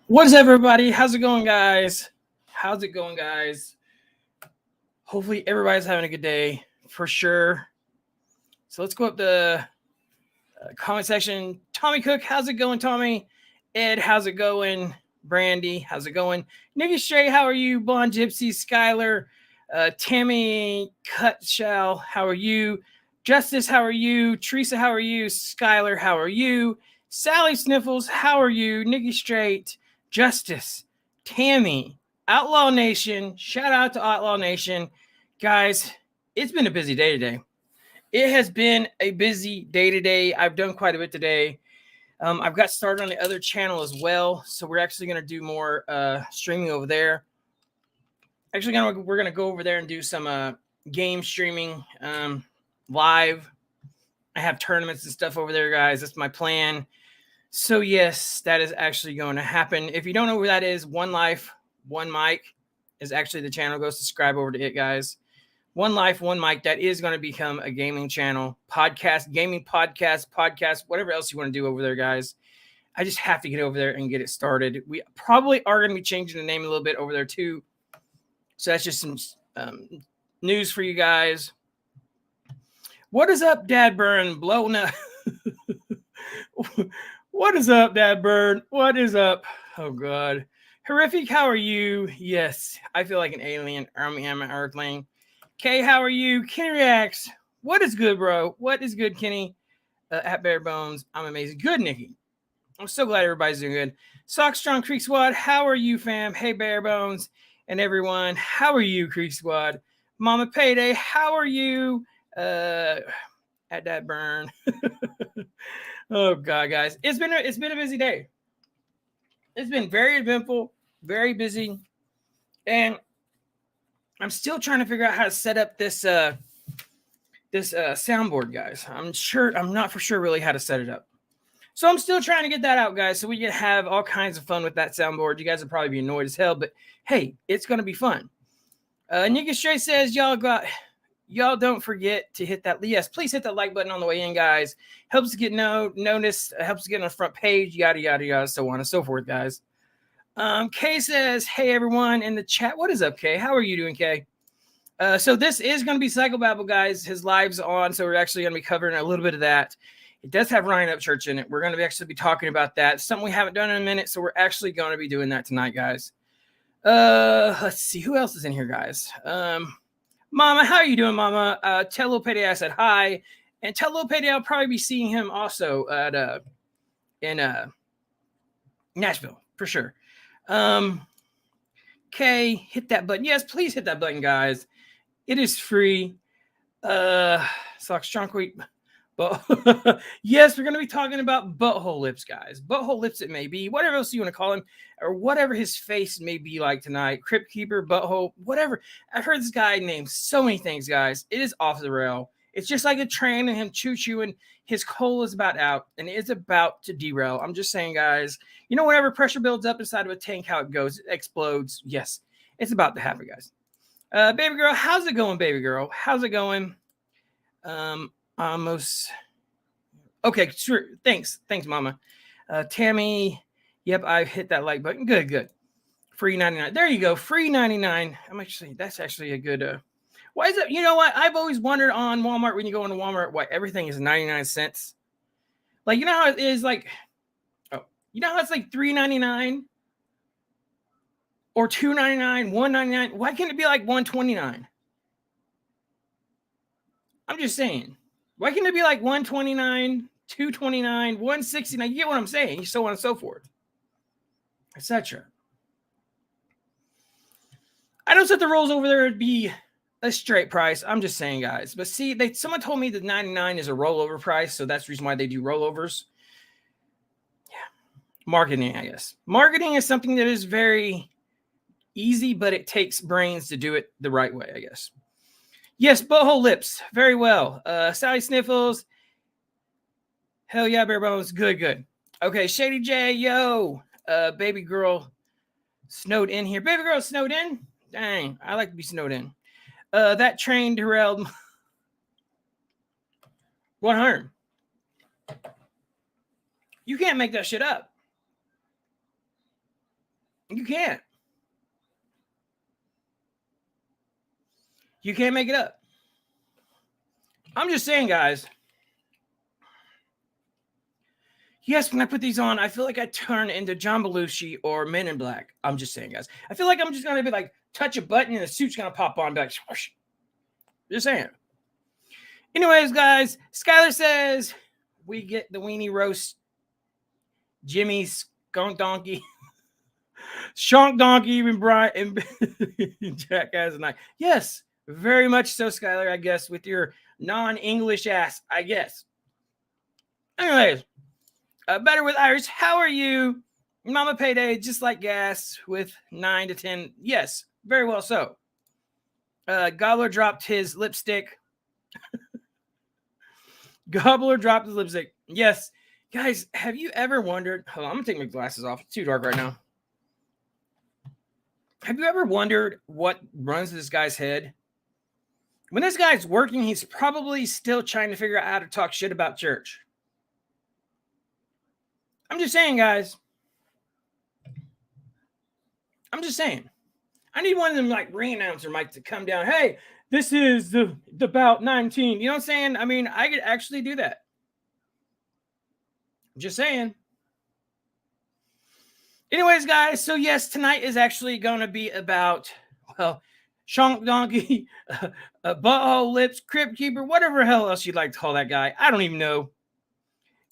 What's up, everybody? How's it going, guys? How's it going, guys? Hopefully, everybody's having a good day for sure. So let's go up the comment section. Tommy Cook, how's it going, Tommy? Ed, how's it going? Brandy, how's it going? Nikki Stray, how are you? Blonde Gypsy, Skylar, Tammy Cutshell, how are you? Justice, how are you? Teresa, how are you? Skylar, how are you? Sally Sniffles, how are you? Nikki Straight, Justice, Tammy, Outlaw Nation, shout out to Outlaw Nation. Guys, it's been a busy day today. It has been a busy day today. I've done quite a bit today. I've got started on the other channel as well, so we're actually going to do more streaming over there. Actually, we're going to go over there and do some game streaming live. I have tournaments and stuff over there, guys. That's my plan. So yes, that is actually going to happen. If you don't know where that is, One Life, One Mic is actually the channel. Go subscribe over to it, guys. One Life, One Mic. That is going to become a gaming channel, podcast, gaming podcast, whatever else you want to do over there, guys. I just have to get over there and get it started. We probably are going to be changing the name a little bit over there too. So that's just some news for you guys. What is up, Dad Burn? Blowing up. What is up, Dad Bird? What is up? Oh, God. Horrific, how are you? Yes, I feel like an alien. I'm an earthling. Kay, how are you? Kenny Reacts. What is good, bro? What is good, Kenny? At Barebones. I'm amazing. Good, Nikki. I'm so glad everybody's doing good. Sock Strong Creek Squad, how are you, fam? Hey, Barebones and everyone. How are you, Creek Squad? Mama Payday, how are you? At that burn. Oh God, guys, it's been a busy day. It's been very eventful, very busy, and I'm still trying to figure out how to set up this soundboard, guys. I'm not for sure really how to set it up. So I'm still trying to get that out, guys, so we can have all kinds of fun with that soundboard. You guys will probably be annoyed as hell, but hey, it's gonna be fun. Nika Stray says y'all don't forget to hit that. Yes, please hit that like button on the way in, guys. Helps to get noticed. Helps to get on the front page. Yada yada yada, so on and so forth, guys. Kay says, "Hey everyone in the chat. What is up, Kay? How are you doing, Kay?" So this is going to be Psychobabble, guys. His live's on, so we're actually going to be covering a little bit of that. It does have Ryan Upchurch in it. We're going to actually be talking about that. It's something we haven't done in a minute, so we're actually going to be doing that tonight, guys. Let's see who else is in here, guys. Mama, how are you doing, Mama? Tell Lopede I said hi. And tell Lopede I'll probably be seeing him also at in Nashville, for sure. Okay, hit that button. Yes, please hit that button, guys. It is free. Socks Strong Week. But yes, we're going to be talking about butthole lips, guys. Butthole lips, it may be. Whatever else you want to call him, or whatever his face may be like tonight. Crypt Keeper, butthole, whatever. I've heard this guy name so many things, guys. It is off the rail. It's just like a train and him choo-chooing. His coal is about out, and it's about to derail. I'm just saying, guys. You know, whenever pressure builds up inside of a tank, how it goes. It explodes. Yes, it's about to happen, guys. Baby girl, how's it going, baby girl? How's it going? Almost. Okay, sure. Thanks, Mama. Tammy, yep, I hit that like button. Good. Free 99. There you go. Free 99. That's actually a good. Why is it? You know what? I've always wondered on Walmart when you go into Walmart why everything is 99 cents. Like, you know how it is like, you know how it's like $3.99 or $2.99, $1.99. Why can't it be like $1.29? I'm just saying. Why can't it be like $1.29, $2.29, $1.69? You get what I'm saying? So on and so forth, etc. I don't set the rules over there to be a straight price. I'm just saying, guys. But see, someone told me that 99 is a rollover price, so that's the reason why they do rollovers. Yeah, marketing, I guess. Marketing is something that is very easy, but it takes brains to do it the right way, I guess. Yes, butthole lips. Very well. Sally Sniffles. Hell yeah, Barebones. Good. Okay, Shady J, yo. Baby girl snowed in here. Baby girl snowed in? Dang, I like to be snowed in. That train derailed 100. You can't make that shit up. You can't. You can't make it up. I'm just saying, guys. Yes, when I put these on, I feel like I turn into John Belushi or Men in Black. I'm just saying, guys. I feel like I'm just gonna be like, touch a button and the suit's gonna pop on back. Just saying. Anyways, guys, Skylar says we get the weenie roast. Jimmy Skunk Donkey, Shonk Donkey, even Brian and Jackass and I. Yes, very much so, Skylar. I guess with your non-English ass, I guess. Anyways. Better with Irish. How are you? Mama Payday, just like gas with 9 to 10. Yes, very well so. Gobbler dropped his lipstick. Gobbler dropped his lipstick. Yes. Guys, have you ever wondered? Hold on, I'm going to take my glasses off. It's too dark right now. Have you ever wondered what runs this guy's head? When this guy's working, he's probably still trying to figure out how to talk shit about church. I'm just saying, guys. I'm just saying. I need one of them like ring announcer mic to come down. Hey, this is the bout 19. You know what I'm saying? I mean, I could actually do that. Just saying. Anyways, guys, so yes, tonight is actually going to be about, well, Shonk Donkey, Butthole Lips, Crypt Keeper, whatever hell else you'd like to call that guy. I don't even know.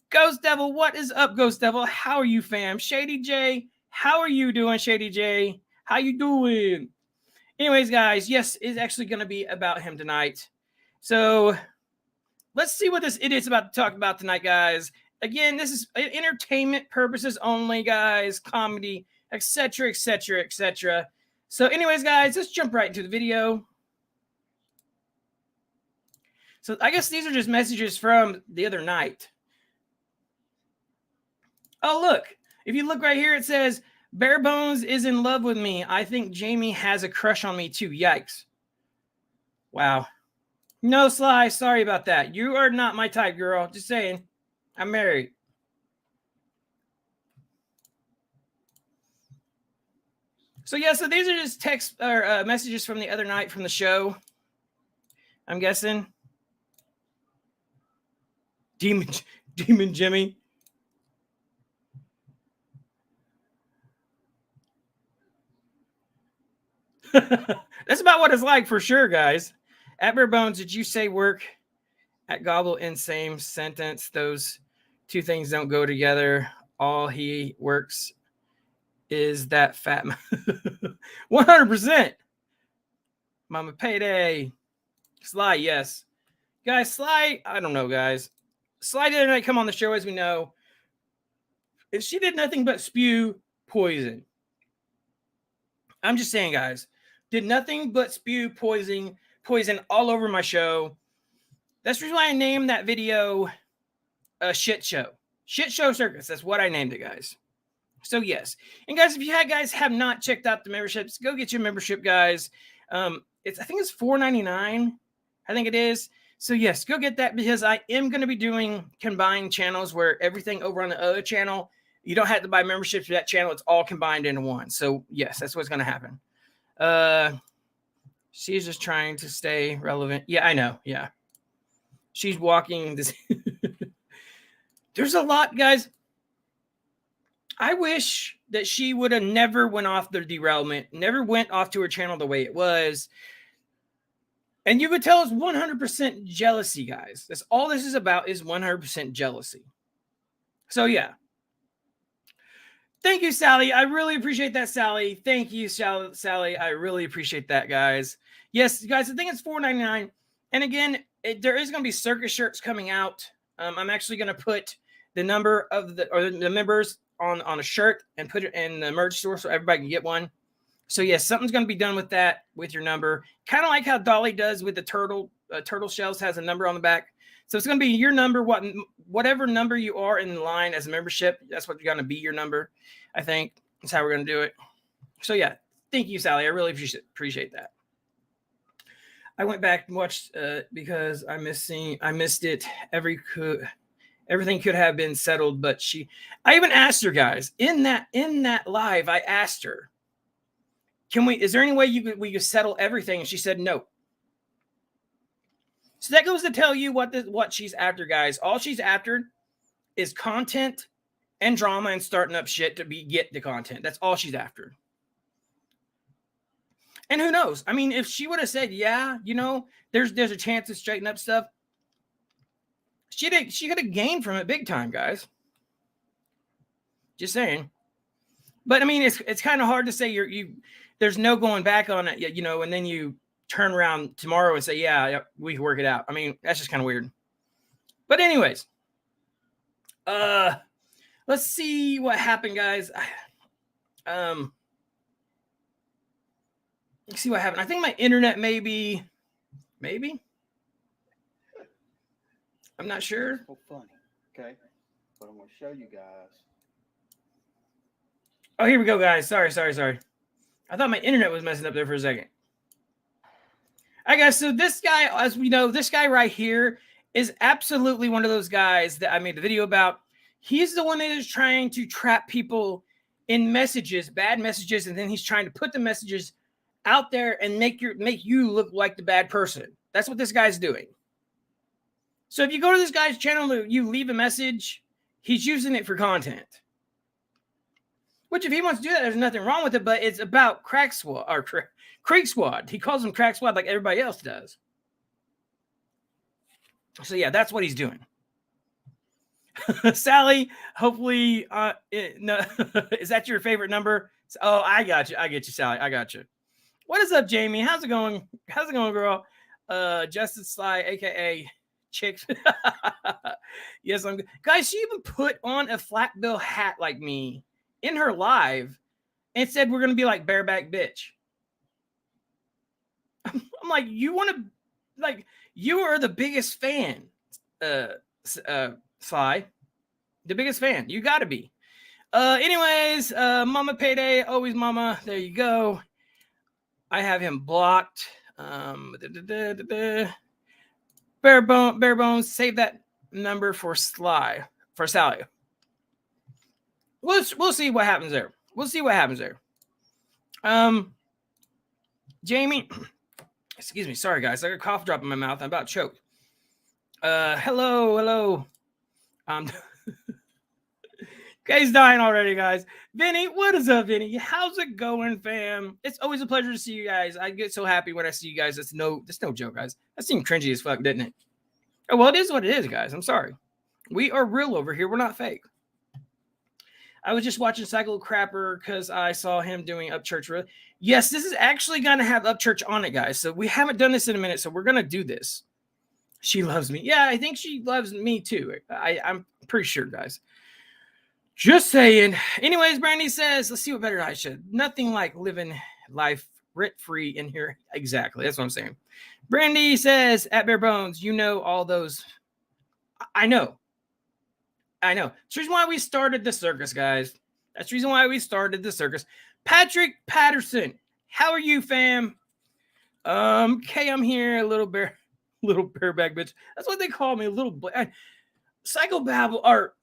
Ghost Devil, what is up, Ghost Devil? How are you, fam? Shady J, how are you doing, Shady J? How you doing? Anyways, guys, yes, it's actually going to be about him tonight. So let's see what this idiot's about to talk about tonight, guys. Again, this is entertainment purposes only, guys. Comedy, etc., etc., etc. So anyways, guys, let's jump right into the video. So I guess these are just messages from the other night. Oh, look. If you look right here, it says, Barebones is in love with me. I think Jamie has a crush on me too. Yikes. Wow. No, Sly. Sorry about that. You are not my type, girl. Just saying. I'm married. So, yeah. So these are just text or messages from the other night from the show. I'm guessing. Demon Jimmy. That's about what it's like for sure, guys. At Barebones, did you say work at Gobble in same sentence? Those two things don't go together. All he works is that fat 100%. Mama Payday. Sly, yes. Guys, Sly, I don't know, guys. Sly the other night come on the show, as we know. And she did nothing but spew poison. I'm just saying, guys. Did nothing but spew poison all over my show. That's the reason why I named that video a shit show. Shit show circus. That's what I named it, guys. So yes. And guys, if you guys have not checked out the memberships, go get your membership, guys. I think it's $4.99. I think it is. So yes, go get that, because I am going to be doing combined channels where everything over on the other channel, you don't have to buy memberships for that channel. It's all combined into one. So yes, that's what's going to happen. She's just trying to stay relevant. Yeah, I know. Yeah. She's walking this. There's a lot, guys. I wish that she would have never went off the derailment, never went off to her channel the way it was. And you could tell it's 100% jealousy, guys. That's all this is about, is 100% jealousy. So yeah. Thank you, Sally. I really appreciate that, Sally. Thank you, Sally. I really appreciate that, guys. Yes, guys, I think it's $4.99. And again, there is going to be circus shirts coming out. I'm actually going to put the number of the members on a shirt and put it in the merch store so everybody can get one. So yes, something's going to be done with that, with your number. Kind of like how Dolly does with the turtle. Turtle shells has a number on the back. So it's going to be your number, whatever number you are in line as a membership. That's what's going to be your number, I think. That's how we're going to do it. So yeah, thank you, Sally. I really appreciate that. I went back and watched because I missed it Everything could have been settled, but I even asked her, guys, in that live, I asked her, is there any way we could settle everything? And she said no. So that goes to tell you what she's after, guys. All she's after is content and drama and starting up shit to get the content. That's all she's after. And who knows? I mean, if she would have said, yeah, there's a chance to straighten up stuff, she could have gained from it big time, guys. Just saying. But I mean, it's kind of hard to say there's no going back on it, and then you turn around tomorrow and say, yeah, we can work it out. I mean, that's just kind of weird. But anyways, let's see what happened, guys. Let's see what happened. I think my internet maybe. I'm not sure. So funny. Okay. But I'm going to show you guys. Oh, here we go, guys. Sorry. I thought my internet was messing up there for a second. All right, guys. So this guy, as we know, this guy right here is absolutely one of those guys that I made a video about. He's the one that is trying to trap people in messages, bad messages, and then he's trying to put the messages out there and make you look like the bad person. That's what this guy's doing. So if you go to this guy's channel, you leave a message, he's using it for content. Which if he wants to do that, there's nothing wrong with it, but it's about Crack Squad or Creek Squad. He calls them Crack Squad like everybody else does. So yeah, that's what he's doing. Sally, hopefully, no, is that your favorite number? Oh, I got you. I get you, Sally. I got you. What is up, Jamie? How's it going? How's it going, girl? Justice Sly, aka Chicks. Yes, I'm good. Guys, she even put on a flat bill hat like me in her live and said we're gonna be like bareback bitch. I'm like, you are the biggest fan, Sly. The biggest fan. You gotta be. Anyways, Mama Payday, always Mama. There you go. I have him blocked. Barebones, save that number for Sally. We'll see what happens there. Jamie, excuse me. Sorry, guys. I got a cough drop in my mouth. I'm about choked. Hello. Guy's dying already, guys. Vinny, what is up, Vinny? How's it going, fam? It's always a pleasure to see you guys. I get so happy when I see you guys. That's no joke, guys. That seemed cringy as fuck, didn't it? Oh, well, it is what it is, guys. I'm sorry. We are real over here. We're not fake. I was just watching Cycle Crapper because I saw him doing Upchurch. Yes, this is actually going to have Upchurch on it, guys. So we haven't done this in a minute, so we're going to do this. She loves me. Yeah, I think she loves me too. I'm pretty sure, guys. Just saying. Anyways, Brandy says, let's see what better I should. Nothing like living life rent-free in here. Exactly. That's what I'm saying. Brandy says, at Barebones, all those. I know. That's the reason why we started the circus, guys. That's the reason why we started the circus. Patrick Patterson, how are you, fam? Okay, I'm here, little bareback bitch. That's what they call me, Psychobabble, or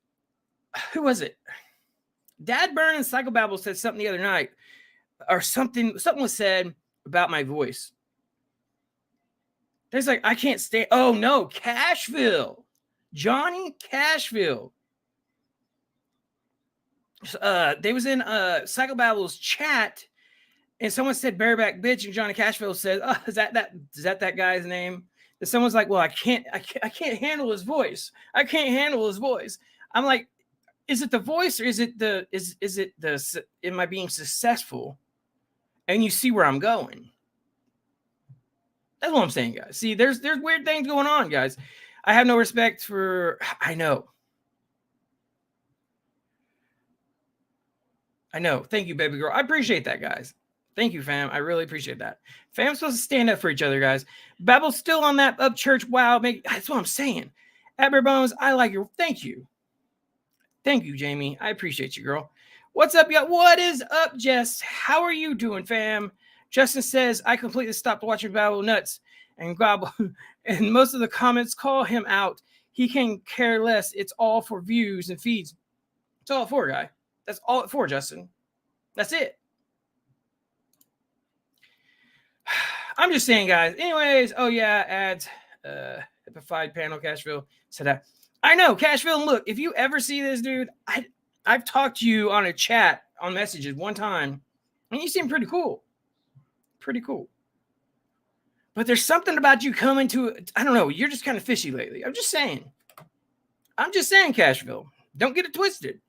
who was it? Dad Burn and Psychobabble said something the other night, or something was said about my voice. There's like, I can't stand. Oh no, Cashville, Johnny Cashville. They was in Psychobabble's chat, and someone said bareback bitch, and Johnny Cashville said, "Oh, is that guy's name?" And someone's like, "Well, I can't handle his voice. I can't handle his voice." I'm like, is it the voice, or is it the am I being successful? And you see where I'm going. That's what I'm saying, guys. See, there's weird things going on, guys. I have no respect for. I know. Thank you, baby girl. I appreciate that, guys. Thank you, fam. I really appreciate that. Fam's supposed to stand up for each other, guys. Babble's still on that Upchurch. Wow, that's what I'm saying. At Barebones, I like your. Thank you. Thank you, Jamie. I appreciate you, girl. What's up, y'all? What is up, Jess? How are you doing, fam? Justin says, I completely stopped watching Babble Nuts and Gobble, and most of the comments call him out. he can care less. It's all for views and feeds. It's all for, guy. That's all it for, Justin. That's it. I'm just saying, guys. Anyways, oh yeah, ads, Hippified panel, Cashville said that. I know, Cashville. Look, if you ever see this, dude, I've talked to you on a chat on messages one time, and you seem pretty cool. Pretty cool. But there's something about you coming to, I don't know, you're just kind of fishy lately. I'm just saying, Cashville. Don't get it twisted.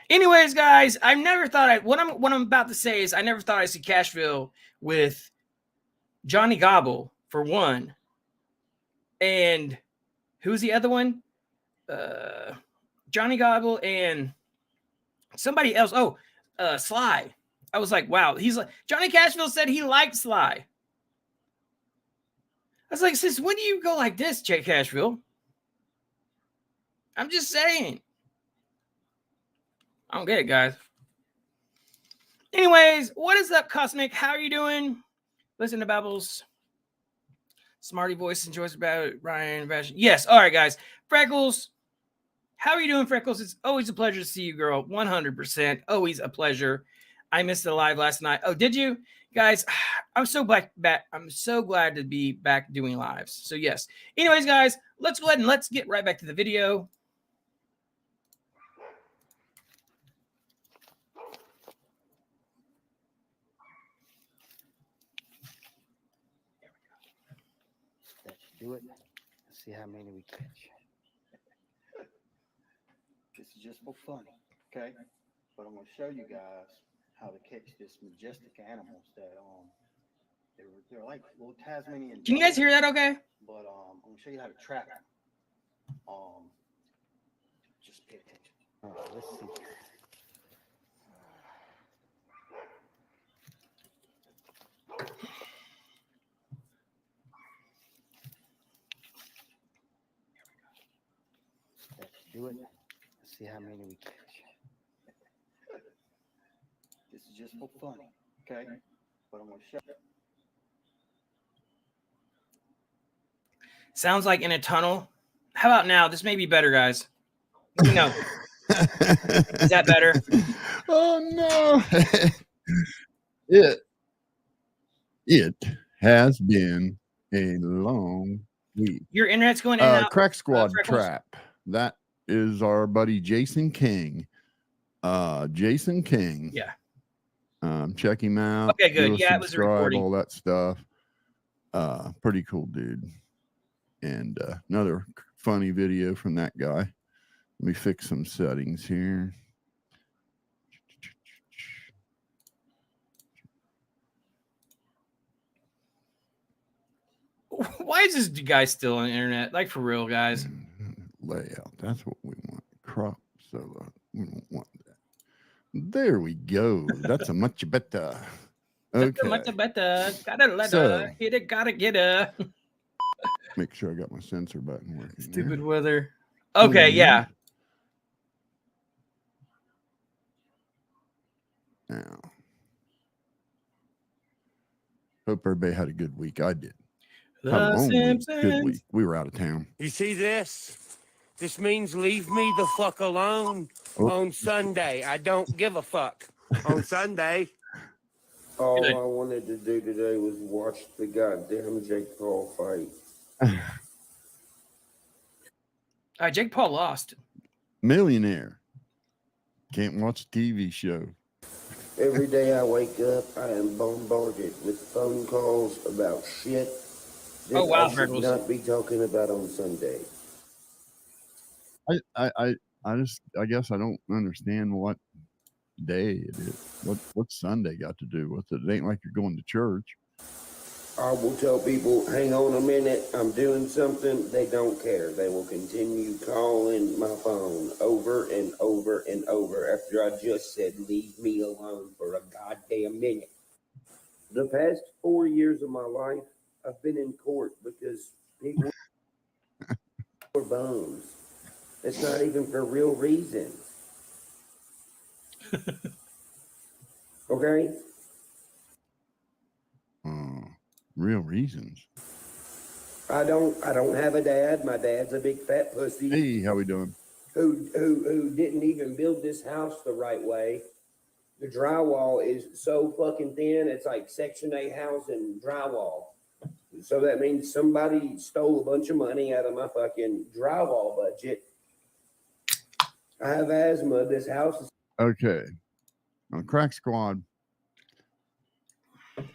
Anyways, guys, I never thought what I'm about to say is I never thought I'd see Cashville with Johnny Gobble for one. And who's the other one? Johnny Gobble and somebody else. Oh, Sly. I was like, wow. He's like, Johnny Cashville said he liked Sly. I was like, since when do you go like this, Jay Cashville? I'm just saying. I don't get it, guys. Anyways, what is up, Cosmic? How are you doing? Listen to Babbles. Smarty voice enjoys about Ryan. Yes. All right, guys. Freckles. How are you doing, Freckles? It's always a pleasure to see you, girl. 100%. Always a pleasure. I missed the live last night. Oh, did you? Guys, I'm so back. I'm so glad to be back doing lives. So, yes. Anyways, guys, let's go ahead and let's get right back to the video. Let's do it. Let's see how many we catch. This is just for fun, okay? But I'm going to show you guys how to catch this majestic animals that they're like little Tasmanian. Can you guys hear that okay? But I'm going to show you how to trap them. Just pay attention. All right, let's see. Let's do it. Let's see how many we catch. This is just for fun, okay? But I'm going to show you. Sounds like in a tunnel. How about now? This may be better, guys. Let me know. Is that better? Oh no. It has been a long week. Your internet's going in and out. Crack Squad Freckles? Trap. That is our buddy Jason King. Jason King. Yeah. Check him out. Okay, good. Do a Yeah, it was a subscribe, recording. all that stuff. Pretty cool dude. And another funny video from that guy. Let me fix some settings here. Why is this guy still on the internet? Like, for real, guys. Layout. That's what we want. Crop. So we don't want that. There we go. That's a much better. Okay. Much better. Gotta let So- her hit it. Gotta get her. Make sure I got my sensor button working. Stupid weather. Okay, yeah. Now, hope everybody had a good week. I did. Had a The long week. Good Simpsons. week. We were out of town. You see this? This means leave me the fuck alone Oh. on Sunday. I don't give a fuck on Sunday. All Good. I wanted to do today was watch the goddamn Jake Paul fight. Jake Paul lost. Millionaire. Can't watch a TV show. Every day I wake up, I am bombarded with phone calls about shit that Oh, wow, I should Freckles. not be talking about on Sunday. I guess I don't understand what day it is. What's Sunday got to do with it? It ain't like you're going to church. I will tell people, hang on a minute, I'm doing something. They don't care. They will continue calling my phone over and over and over after I just said, leave me alone for a goddamn minute. The past 4 years of my life, I've been in court because people were bones. It's not even for real reasons. Okay? Real reasons. I don't have a dad. My dad's a big fat pussy Hey, how we doing? who didn't even build this house the right way. The drywall is so fucking thin. It's like Section 8 housing drywall. So that means somebody stole a bunch of money out of my fucking drywall budget. I have asthma. This house is Okay. On Crack Squad,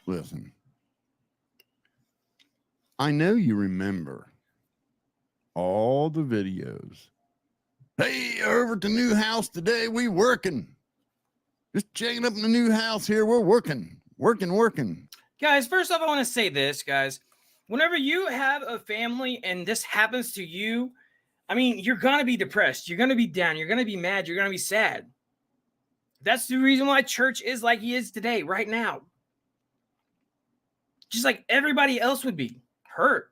listen. I know you remember all the videos. Hey, over at the new house today, we working. Just checking up in the new house here. We're working. Guys, first off, I want to say this, guys. Whenever you have a family and this happens to you, I mean, you're going to be depressed. You're going to be down. You're going to be mad. You're going to be sad. That's the reason why church is like he is today, right now. Just like everybody else would be hurt.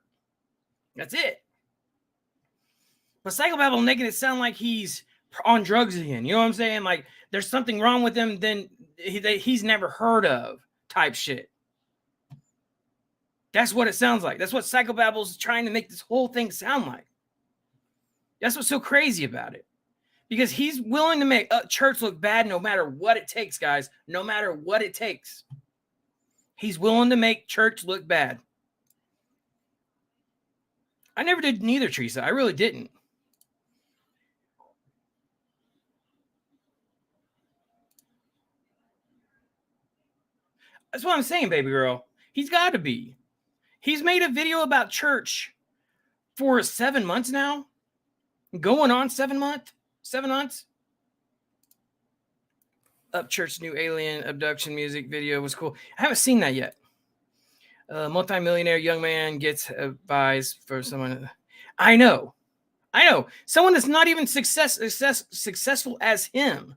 That's it. But Psychobabble making it sound like he's on drugs again. You know what I'm saying? Like there's something wrong with him then he's never heard of type shit. That's what it sounds like. That's what Psychobabble's trying to make this whole thing sound like. That's what's so crazy about it. Because he's willing to make church look bad no matter what it takes, guys. No matter what it takes. He's willing to make church look bad. I never did neither, Teresa. I really didn't. That's what I'm saying, baby girl. He's got to be. He's made a video about church for 7 months now. Going on 7 months. 7 months. Upchurch new alien abduction music video was cool. I haven't seen that yet. Multi-millionaire young man gets advice for someone. I know. Someone that's not even successful as him,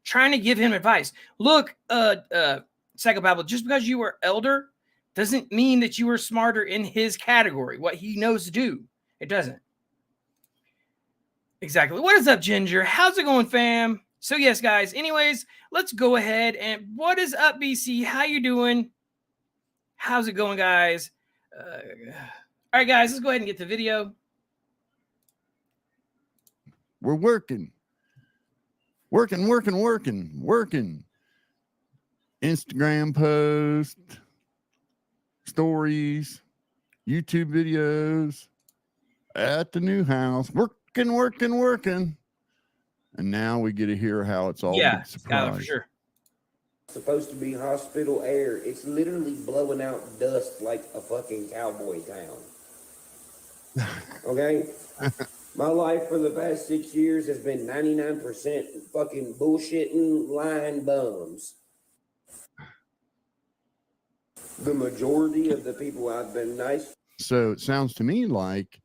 trying to give him advice. Look, Psychobabble, just because you are elder doesn't mean that you are smarter in his category. What he knows to do, it doesn't. Exactly. What is up, Ginger? How's it going, fam? So yes, guys. Anyways, let's go ahead and what is up, BC? How you doing? How's it going, guys? All right, guys. Let's go ahead and get the video. We're working. Instagram post, stories, YouTube videos at the new house. Working. And now we get to hear how it's all Yeah, surprise. for sure. supposed to be hospital air. It's literally blowing out dust like a fucking cowboy town. Okay? My life for the past 6 years has been 99% fucking bullshitting, lying bums. The majority of the people I've been nice. So it sounds to me like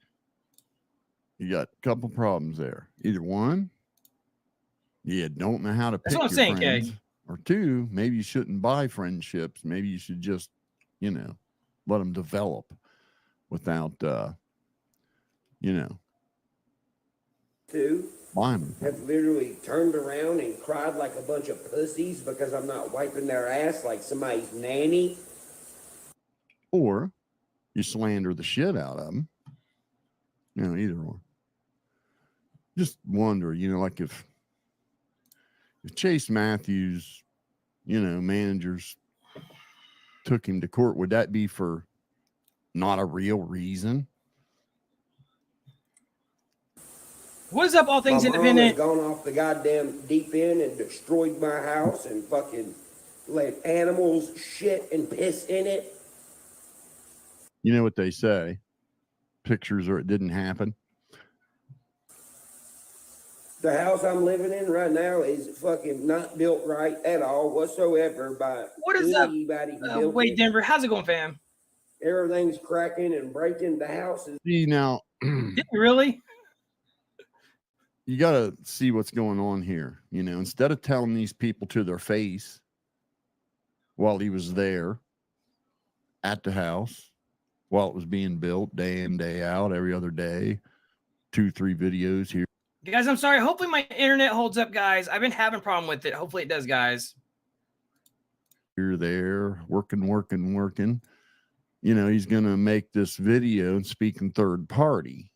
you got a couple problems there. Either one, you don't know how to pick That's what I'm your saying, friends, Kay. or two, maybe you shouldn't buy friendships. Maybe you should just, let them develop without, Two buying them. have literally turned around and cried like a bunch of pussies because I'm not wiping their ass like somebody's nanny. Or you slander the shit out of them. Either or. Just wonder, like if Chase Matthews, managers took him to court, would that be for not a real reason? What is up, All Things My mom Independent? has gone off the goddamn deep end and destroyed my house and fucking let animals shit and piss in it. You know what they say? Pictures or it didn't happen. The house I'm living in right now is fucking not built right at all whatsoever by What is up? anybody who built Wait, it. Denver, how's it going, fam? Everything's cracking and breaking. The house is See, now, Did you really? you got to see what's going on here. Instead of telling these people to their face while he was there at the house, while it was being built day in, day out, every other day, 2-3 videos here. Guys, I'm sorry. Hopefully my internet holds up, guys. I've been having a problem with it. Hopefully it does, guys. Here, there, working. he's going to make this video and speak in third party.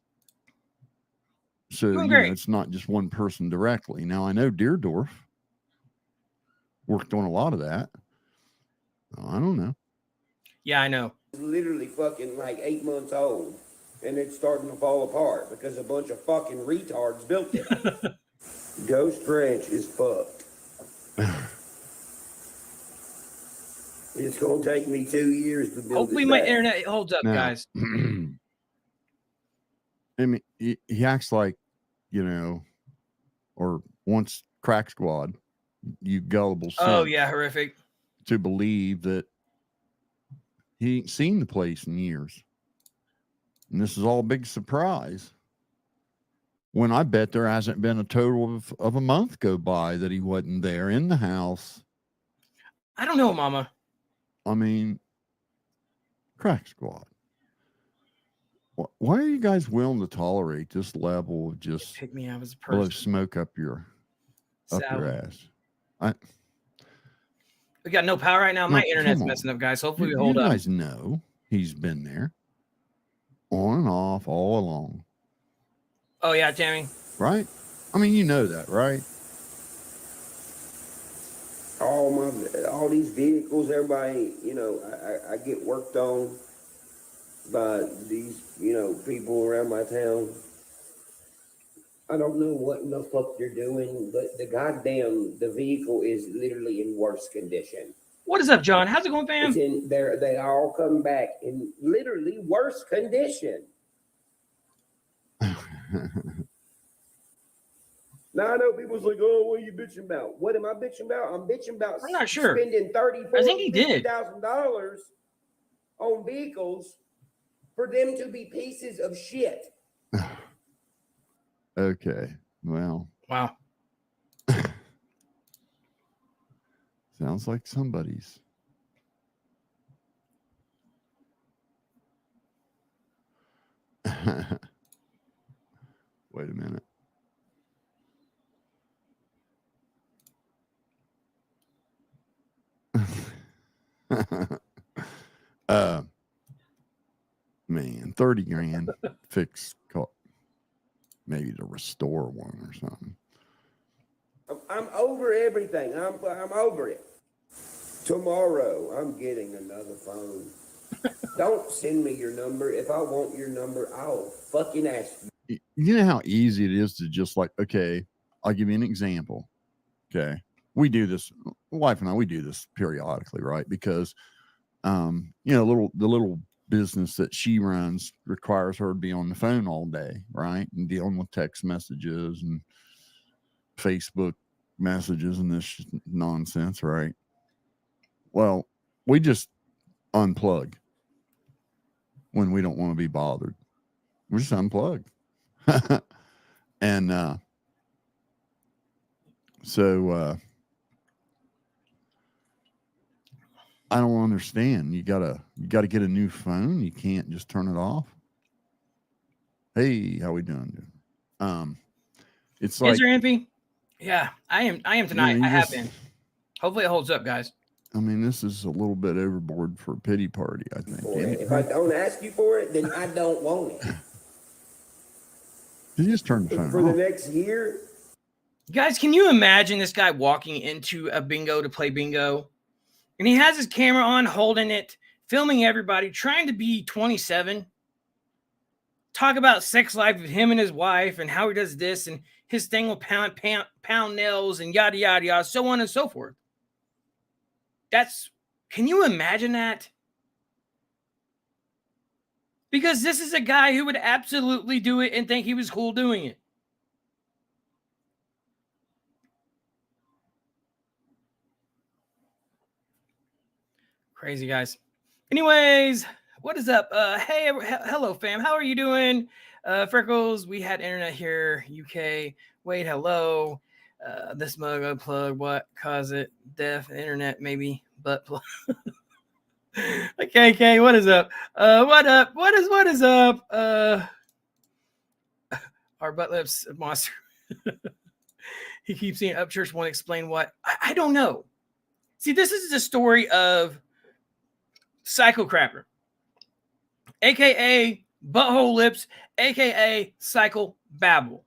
So, Doing great. it's not just one person directly. Now, I know Deerdorf worked on a lot of that. I don't know. Yeah, I know. It's literally fucking like 8 months old, and it's starting to fall apart because a bunch of fucking retards built it. Ghost Ranch is fucked. It's gonna take me 2 years to build Hopefully it my back. internet holds up, Now, guys. I mean, he acts like, or once Crack Squad, you gullible Oh, simp, yeah, horrific. to believe that he ain't seen the place in years. And this is all a big surprise. When I bet there hasn't been a total of a month go by that he wasn't there in the house. I don't know, Mama. I mean, Crack Squad. Why are you guys willing to tolerate this level of just Pick me up as a blow person. smoke up your Salad. ass? We got no power right now. My No, internet's come on. messing up, guys. Hopefully we You hold up. guys know he's been there on and off all along, Oh, yeah, Tammy. right? I mean, you know that, right? All these vehicles, everybody, I get worked on by these, people around my town. I don't know what in the fuck they're doing, but the vehicle is literally in worse condition. What is up, John? How's it going, fam? It's in there. They all come back in literally worse condition. Now I know people's like, oh, what are you bitching about? What am I bitching about? I'm bitching about I'm not sure. spending I think he did. $30,000 on vehicles for them to be pieces of shit. Okay. Well, Wow. sounds like somebody's. Wait a minute. Man, 30 grand fix maybe to restore one or something. I'm over everything. I'm over it. Tomorrow, I'm getting another phone. Don't send me your number. If I want your number, I'll fucking ask you. You know how easy it is to just like, okay, I'll give you an example. Okay. We do this, wife and I, we do this periodically, right? Because, the little business that she runs requires her to be on the phone all day, right? And dealing with text messages and Facebook messages and this nonsense, right? Well, we just unplug when we don't want to be bothered. We just unplug. And so I don't understand. You gotta get a new phone. You can't just turn it off. Hey, how we doing? It's like, Is there Impy? Yeah, I am tonight. you I have just- been. Hopefully it holds up, guys. I mean, this is a little bit overboard for a pity party, I think. If I don't ask you for it, then I don't want it. You just turn the phone For the off. next year, Guys, can you imagine this guy walking into a bingo to play bingo? And he has his camera on, holding it, filming everybody, trying to be 27. Talk about sex life with him and his wife and how he does this and his thing will pound nails and yada, yada, yada, so on and so forth. Can you imagine that? Because this is a guy who would absolutely do it and think he was cool doing it. Crazy guys. Anyways, what is up? Hey, hello, fam. How are you doing? Freckles, we had internet here. UK. Wait, hello. This mug unplugged. What caused it? Deaf internet, maybe. Butt plug. Okay, what is up? What up? What is up? Our butt lips monster. He keeps saying Upchurch won't explain what. I don't know. See, this is the story of Psycho Crapper. aka Butthole Lips, aka Cycle Babble.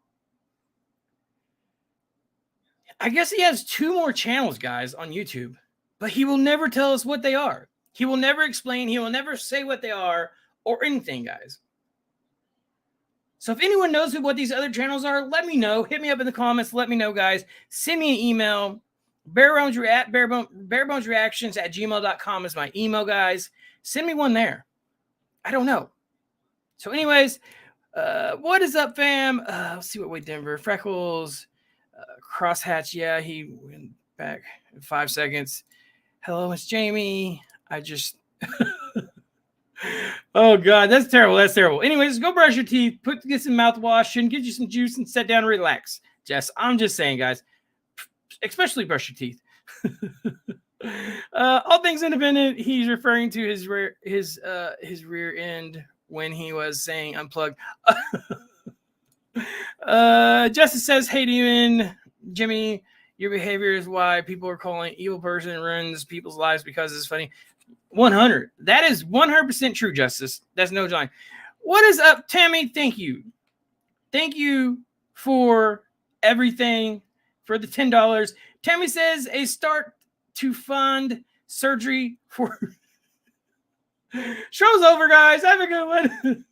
I guess he has 2 more channels, guys, on YouTube, but he will never tell us what they are. He will never explain. He will never say what they are or anything, guys. So if anyone knows what these other channels are, let me know. Hit me up in the comments. Let me know, guys. Send me an email. barebonesreactions@gmail.com is my email, guys. Send me one there. I don't know. So anyways, what is up, fam? Let's see what way Denver. Freckles. Crosshatch. Yeah, he went back in 5 seconds. Hello, Miss Jamie. I just... Oh God, that's terrible. That's terrible. Anyways, go brush your teeth, get some mouthwash, and get you some juice, and sit down and relax. Jess, I'm just saying, guys, especially brush your teeth. All things independent. He's referring to his rear end when he was saying unplugged. Justice says, "Hey, demon, Jimmy, your behavior is why people are calling evil person ruins people's lives because it's funny." 100. That is 100% true, Justice. That's no lie. What is up, Tammy? Thank you. Thank you for everything, for the $10. Tammy says a start to fund surgery for... Show's over, guys. Have a good one.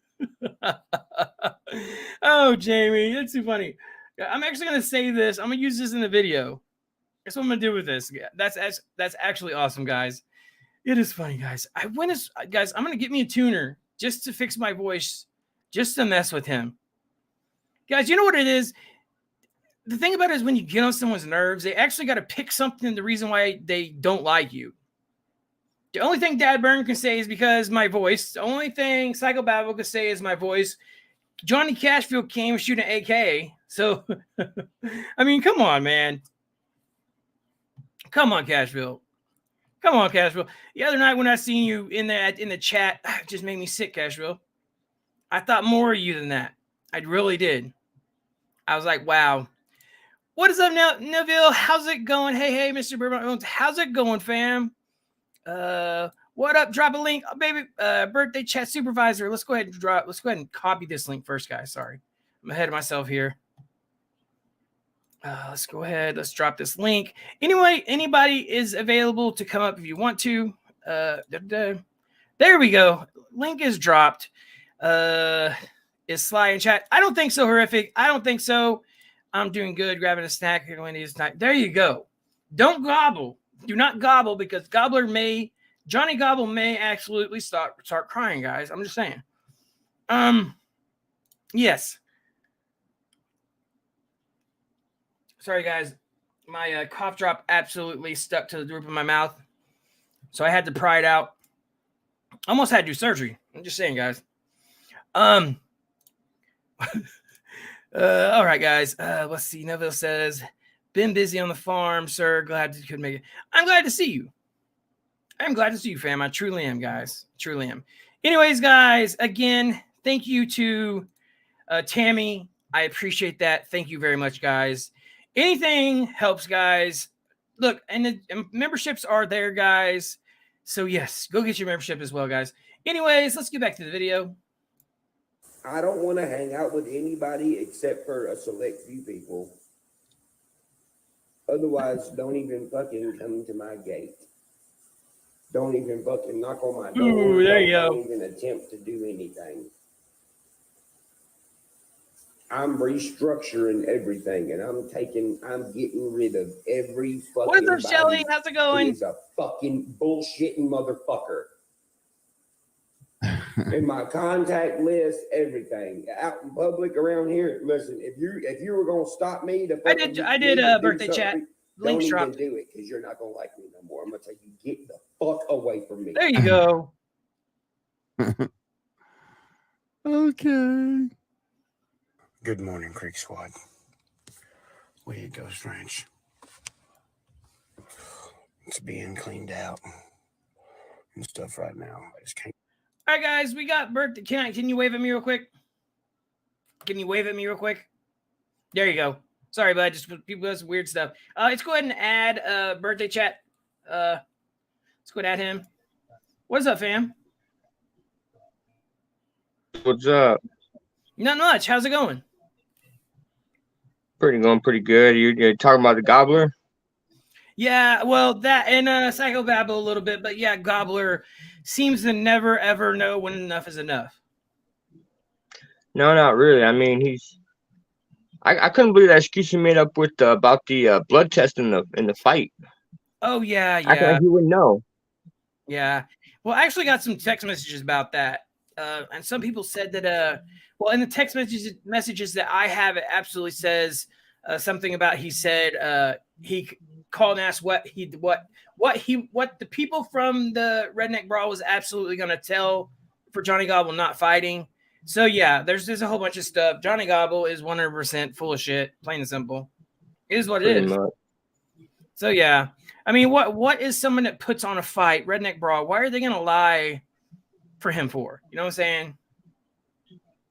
Oh, Jamie. That's too funny. I'm actually going to say this. I'm going to use this in the video. That's what I'm going to do with this. That's actually awesome, guys. It is funny, guys. Guys, I'm going to get me a tuner just to fix my voice, just to mess with him. Guys, you know what it is? The thing about it is when you get on someone's nerves, they actually got to pick something, the reason why they don't like you. The only thing Dad Burn can say is because my voice. The only thing Psycho Babble can say is my voice. Johnny Cashfield came shooting an AK. So, I mean, come on, man. Come on, Cashfield. Come on, Cashville. The other night when I seen you in the chat, it just made me sick, Cashville. I thought more of you than that. I really did. I was like, wow. What is up now, Neville? How's it going? Hey, Mr. Barebones. How's it going, fam? What up? Drop a link, baby. Birthday chat supervisor. Let's go ahead and copy this link first, guys. Sorry, I'm ahead of myself here. Let's go ahead. Let's drop this link. Anyway, anybody is available to come up if you want to. There we go. Link is dropped. Is Sly in chat? I don't think so, Horrific. I don't think so. I'm doing good. Grabbing a snack here when it is time. There you go. Don't gobble. Do not gobble because Johnny Gobble may absolutely start crying, guys. I'm just saying. Yes. Sorry, guys. My cough drop absolutely stuck to the roof of my mouth. So I had to pry it out. Almost had to do surgery. I'm just saying, guys. All right, guys. Let's see. Neville says, been busy on the farm, sir. Glad you could make it. I'm glad to see you. I'm glad to see you, fam. I truly am, guys. Truly am. Anyways, guys, again, thank you to Tammy. I appreciate that. Thank you very much, guys. Anything helps, guys. Look, and the memberships are there, guys. So, yes, go get your membership as well, guys. Anyways, let's get back to the video. I don't want to hang out with anybody except for a select few people. Otherwise, don't even fucking come to my gate. Don't even fucking knock on my door. Ooh, there you go. Don't even attempt to do anything. I'm restructuring everything, and I'm getting rid of every fucking. What is up, Shelly? How's it going? He's a fucking bullshitting motherfucker. In my contact list, everything out in public around here. Listen, if you were gonna stop me to, I did birthday chat. Links dropped. Don't even do it because you're not gonna like me no more. I'm gonna tell you, get the fuck away from me. There you go. Okay. Good morning, Creek Squad. Where you Ghost Ranch? It's being cleaned out and stuff right now. I just can't. All right, guys, we got birthday. Can you wave at me real quick? Can you wave at me real quick? There you go. Sorry, but just people do some weird stuff. Let's go ahead and add birthday chat. Let's go ahead and add him. What is up, fam? What's up? Not much. How's it going? Going pretty good. You're talking about the gobbler? Yeah, well, that and Psychobabble a little bit, but yeah, Gobbler seems to never ever know when enough is enough. No, not really. I mean, I couldn't believe that excuse he made up with about the blood test in the fight. Oh yeah, Acting yeah, like he wouldn't know. yeah. Well, I actually got some text messages about that, and some people said that. Well, in the text messages that I have, it absolutely says something about he said he called and asked what the people from the Redneck Brawl was absolutely going to tell for Johnny Gobble not fighting. So yeah, there's a whole bunch of stuff. Johnny Gobble is 100% full of shit, plain and simple. It is what it Pretty is. much. So yeah, I mean, what is someone that puts on a fight, Redneck Brawl? Why are they gonna lie for him for? You know what I'm saying?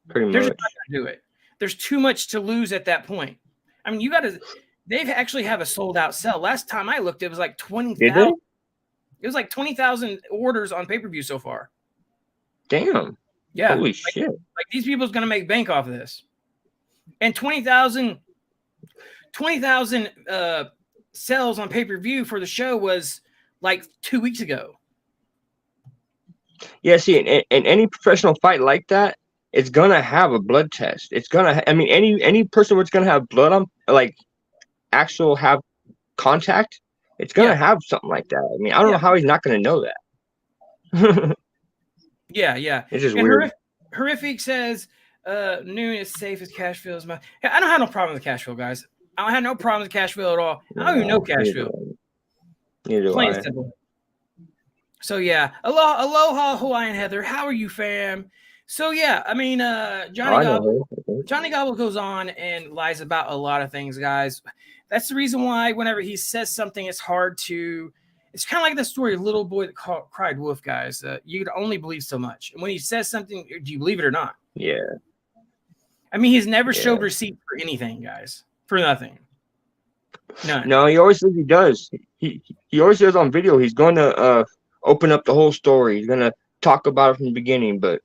Pretty They're much. just not gonna do it. There's too much to lose at that point. I mean, you got to. They've actually have a sold out sell. Last time I looked, it was like 20,000. It was like 20,000 orders on pay-per-view so far. Damn. Yeah. Holy shit. Like these people's gonna make bank off of this. And 20,000 sales on pay-per-view for the show was like 2 weeks ago. Yeah, see, in any professional fight like that, it's gonna have a blood test. It's gonna. I mean, any person that's gonna have blood on, like, actual have contact, it's gonna have something like that. I mean, I don't know how he's not gonna know that. Yeah. It's just and weird. Horrific says Noon is safe as Cashville is my. I don't have no problem with Cashville, guys. I don't have no problem with Cashville at all. I don't even know Cashville. Neither Plain do and I. simple. So yeah, aloha Hawaiian Heather. How are you, fam? So yeah, I mean, Johnny Gobble goes on and lies about a lot of things, guys. That's the reason why whenever he says something, it's hard to. It's kind of like the story of Little Boy That Cried Wolf, guys. You could only believe so much, and when he says something, do you believe it or not? Yeah. I mean, he's never showed receipts for anything, guys. For nothing. None. No, he always says he does. He always says on video he's going to open up the whole story. He's going to talk about it from the beginning, but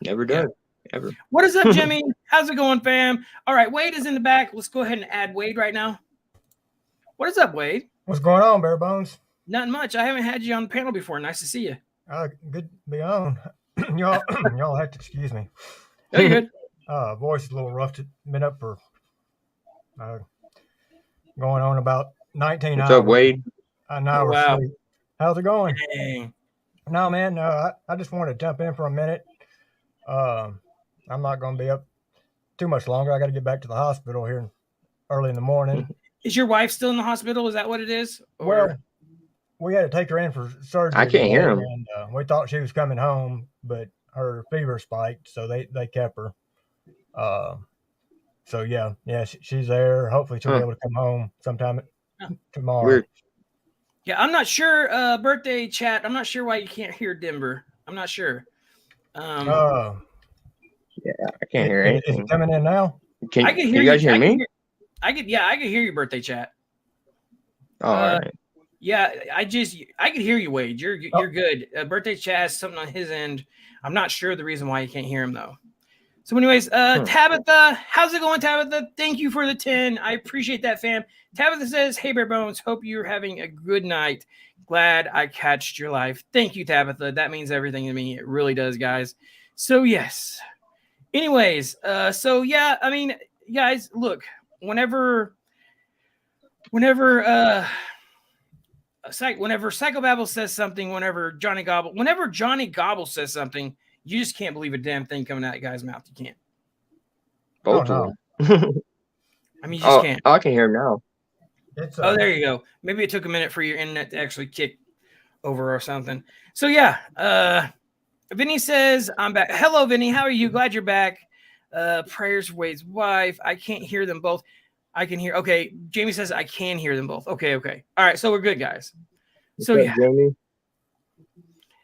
never does. Ever. What is up, Jimmy? How's it going, fam? All right, Wade is in the back. Let's go ahead and add Wade right now. What is up, Wade? What's going on, Barebones? Nothing much. I haven't had you on the panel before. Nice to see you. Good to be on. y'all have to excuse me. Oh, you good? Voice is a little rough. Been up for going on about 19 What's hours. up, Wade? An hour wow. sleep. How's it going? Dang. No, man. I just wanted to jump in for a minute. I'm not going to be up too much longer. I got to get back to the hospital here early in the morning. Is your wife still in the hospital? Is that what it is? Well, we had to take her in for surgery. I can't hear him. And we thought she was coming home, but her fever spiked, so they kept her. So yeah, she's there. Hopefully she'll be able to come home sometime tomorrow. Weird. Yeah, I'm not sure. Birthday chat. I'm not sure why you can't hear Denver. I'm not sure. Yeah, I can't hear anything. Is it coming in now? Can you guys hear me? I could hear your birthday chat. All right. Yeah, I could hear you, Wade. You're good. Birthday chat has something on his end. I'm not sure the reason why you can't hear him though. So, anyways, Tabitha, how's it going, Tabitha? Thank you for the 10. I appreciate that, fam. Tabitha says, "Hey, Barebones, hope you're having a good night. Glad I catched your life." Thank you, Tabitha. That means everything to me. It really does, guys. So yes. Anyways, so yeah, I mean, guys, look, whenever Psychobabble says something, whenever Johnny Gobble says something, you just can't believe a damn thing coming out of the guy's mouth. You can't. Both of them. I mean, you just can't. I can hear him now. There you go. Maybe it took a minute for your internet to actually kick over or something. So yeah, Vinny says, "I'm back." Hello, Vinny. How are you? Glad you're back. Prayers for Wade's wife. I can't hear them both. I can hear. Okay, Jamie says I can hear them both. Okay. All right, so we're good, guys. So yeah. Jamie?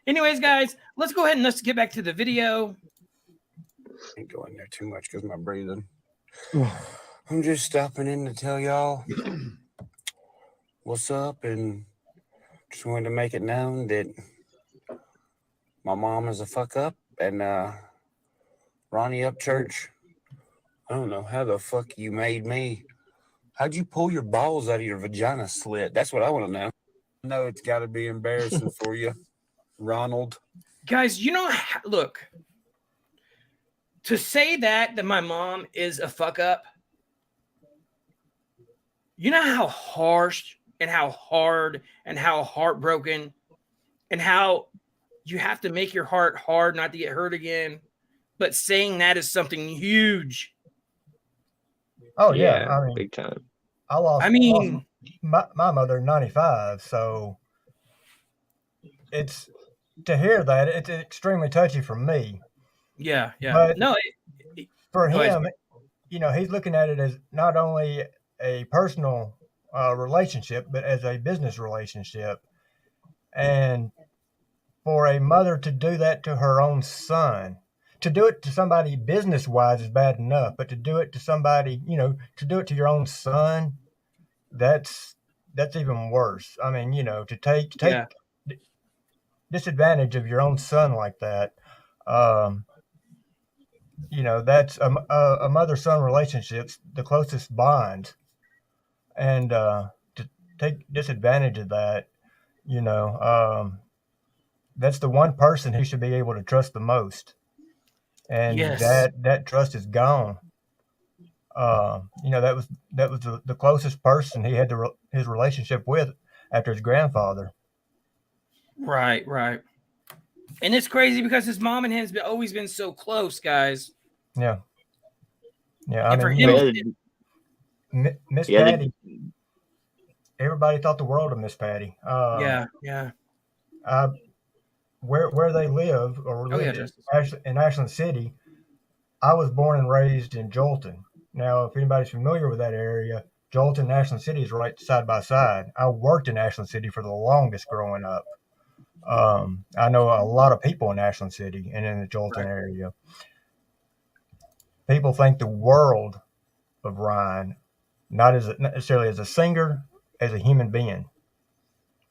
Anyways, guys, let's go ahead and let's get back to the video. Ain't going there too much because my breathing. I'm just stopping in to tell y'all what's up, and just wanted to make it known that my mom is a fuck up, and Ronnie Upchurch, I don't know how the fuck you made me. How'd you pull your balls out of your vagina slit? That's what I want to know. I know it's got to be embarrassing for you, Ronald. Guys, look, to say that my mom is a fuck up, you know how harsh and how hard and how heartbroken and how you have to make your heart hard not to get hurt again. But saying that is something huge. Oh yeah, I mean, big time. I lost my mother in 95, so it's to hear that it's extremely touchy for me. Yeah. But no, for him, he's looking at it as not only a personal relationship, but as a business relationship. And for a mother to do that to her own son, to do it to somebody business wise is bad enough, but to do it to somebody, to do it to your own son, that's even worse. I mean, to take disadvantage of your own son like that, that's a mother-son relationship's the closest bond, and to take disadvantage of that, that's the one person he should be able to trust the most, and that trust is gone. That was the closest person he had his relationship with after his grandfather. Right. And it's crazy because his mom and him has always been so close, guys. Yeah. I mean, Miss Patty. Everybody thought the world of Miss Patty. Yeah. Where they live in Ashland City, I was born and raised in Jolton. Now, if anybody's familiar with that area, Jolton and Ashland City is right side by side. I worked in Ashland City for the longest growing up. I know a lot of people in Ashland City and in the Jolton area. People think the world of Ryan, not necessarily as a singer, as a human being.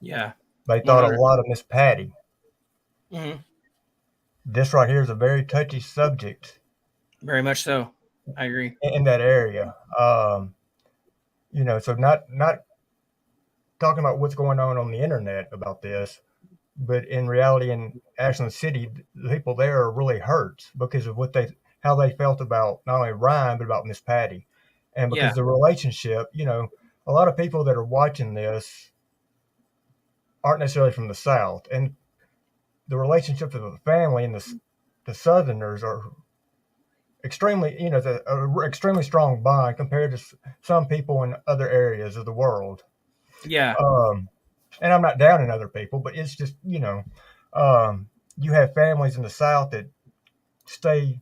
Yeah. They thought 100%. A lot of Miss Patty. Mm-hmm. This right here is a very touchy subject. Very much so. I agree. In that area. So not talking about what's going on the internet about this, but in reality in Ashland City, the people there are really hurt because of how they felt about not only Ryan, but about Miss Patty. And because the relationship, a lot of people that are watching this aren't necessarily from the South. And the relationships of the family and the Southerners are extremely, extremely strong bond compared to some people in other areas of the world. Yeah. And I'm not down in other people, but it's just, you have families in the South that stay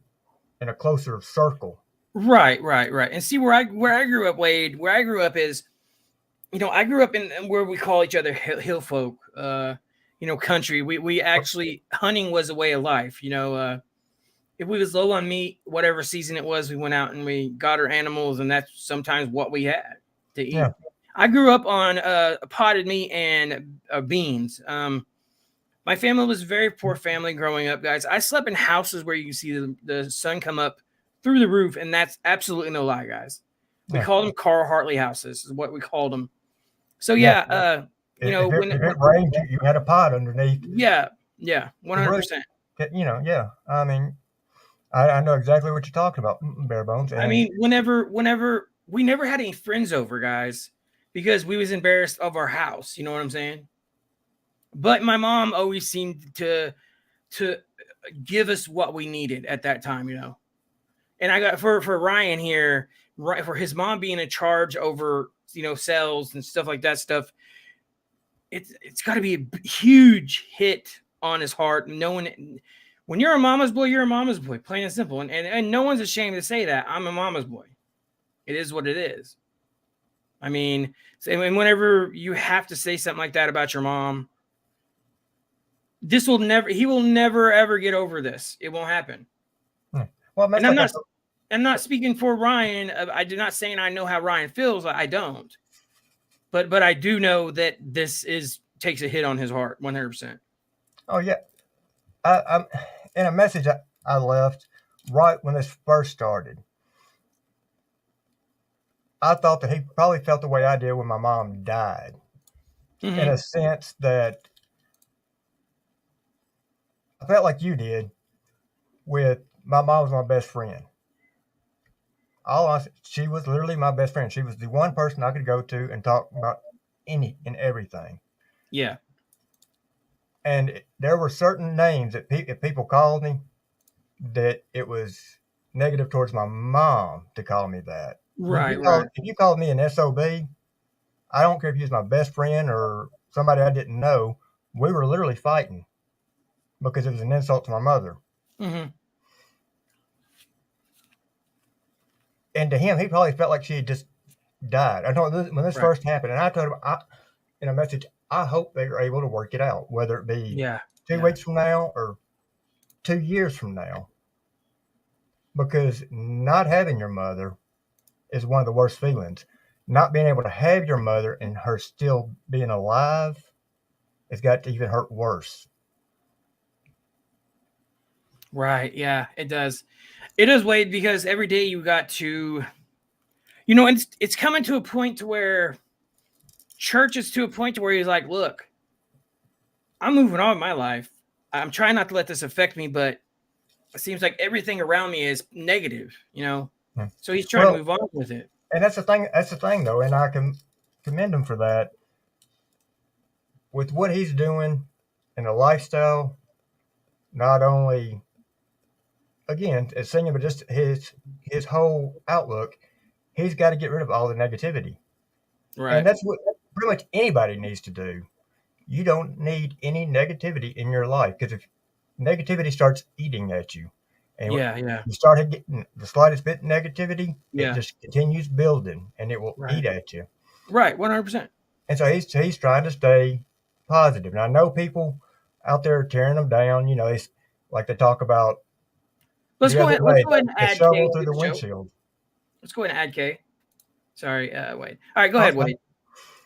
in a closer circle. Right. And see where I grew up, Wade, where I grew up is, I grew up in where we call each other hill folk, country. We actually, hunting was a way of life. If we was low on meat, whatever season it was, we went out and we got our animals, and that's sometimes what we had to eat. Yeah. I grew up on potted meat and beans. My family was a very poor family growing up, guys. I slept in houses where you can see the sun come up through the roof, and that's absolutely no lie, guys. We called them Carl Hartley houses, is what we called them. So when it rained, you had a pot underneath. Yeah, 100%. I mean, I know exactly what you're talking about, Barebones. I mean, whenever we never had any friends over, guys, because we was embarrassed of our house. You know what I'm saying? But my mom always seemed to give us what we needed at that time, And I got for Ryan here, right, for his mom being in charge over, sales and stuff like that stuff. It's got to be a huge hit on his heart. When you're a mama's boy, you're a mama's boy, plain and simple. And no one's ashamed to say that. I'm a mama's boy. It is what it is. I mean, whenever you have to say something like that about your mom, he will never ever get over this. It won't happen. Well, and I'm not speaking for Ryan. I do not saying I know how Ryan feels. I don't. But I do know that this takes a hit on his heart 100%. Oh yeah. I'm in a message I left right when this first started, I thought that he probably felt the way I did when my mom died, Mhm. in a sense that I felt like you did with my mom was my best friend. She was literally my best friend. She was the one person I could go to and talk about any and everything. Yeah. And there were certain names that if people called me, that it was negative towards my mom to call me that. Right. If you called me an SOB, I don't care if you was my best friend or somebody I didn't know, we were literally fighting because it was an insult to my mother. Mm-hmm. And to him, he probably felt like she had just died. I know when this first happened, and I told him in a message, I hope they are able to work it out, whether it be 2 weeks from now or 2 years from now. Because not having your mother is one of the worst feelings. Not being able to have your mother and her still being alive has got to even hurt worse. Right. Yeah, it does. It does, Wade, because every day you got to, you know, it's coming to a point to where church is to a point to where he's like, look, I'm moving on in my life. I'm trying not to let this affect me, but it seems like everything around me is negative, you know? So he's trying to move on with it. And that's the thing though, and I can commend him for that. With what he's doing and the lifestyle, not only again as singing, but just his whole outlook, he's got to get rid of all the negativity. Right. And that's what pretty much anybody needs to do. You don't need any negativity in your life, because if negativity starts eating at you, and you start getting the slightest bit of negativity, it just continues building and it will eat at you. Right, 100%. And so he's trying to stay positive. And I know people out there tearing them down. You know, they like to talk about. Let's go ahead and add shovel through the windshield. Let's go ahead and add K. Sorry, Wade. All right, go ahead, Wade.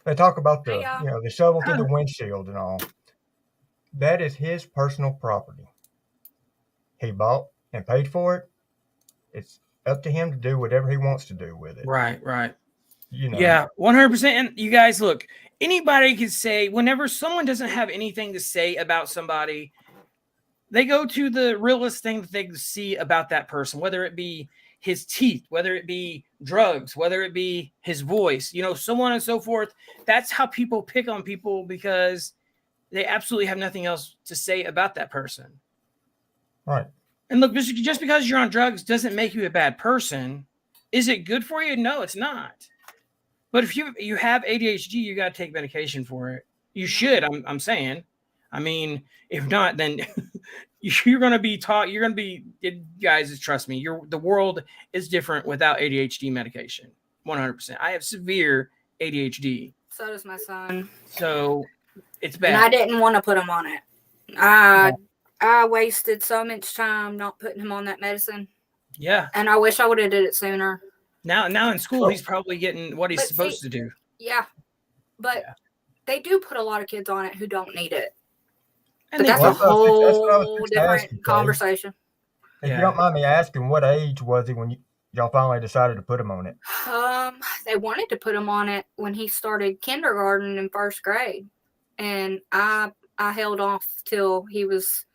They talk about the shovel through the windshield and all. That is his personal property. He bought and paid for it. It's up to him to do whatever he wants to do with it. Right. You know. Yeah, 100%. And you guys, look, anybody can say, whenever someone doesn't have anything to say about somebody, they go to the realest thing that they can see about that person, whether it be his teeth, whether it be drugs, whether it be his voice, you know, so on and so forth. That's how people pick on people, because they absolutely have nothing else to say about that person. Right. And look, just because you're on drugs doesn't make you a bad person. Is it good for you? No, it's not. But if you have ADHD, you got to take medication for it. You should, I'm saying. I mean, if not, then you're going to be taught. You're going to be, guys, trust me, the world is different without ADHD medication. 100%. I have severe ADHD. So does my son. So it's bad. And I didn't want to put him on it. I wasted so much time not putting him on that medicine. Yeah. And I wish I would have did it sooner. Now in school, he's probably getting what he's supposed to do. Yeah. But they do put a lot of kids on it who don't need it. And but that's a whole different conversation. If you don't mind me asking, what age was he when y'all finally decided to put him on it? They wanted to put him on it when he started kindergarten in first grade. And I held off till he was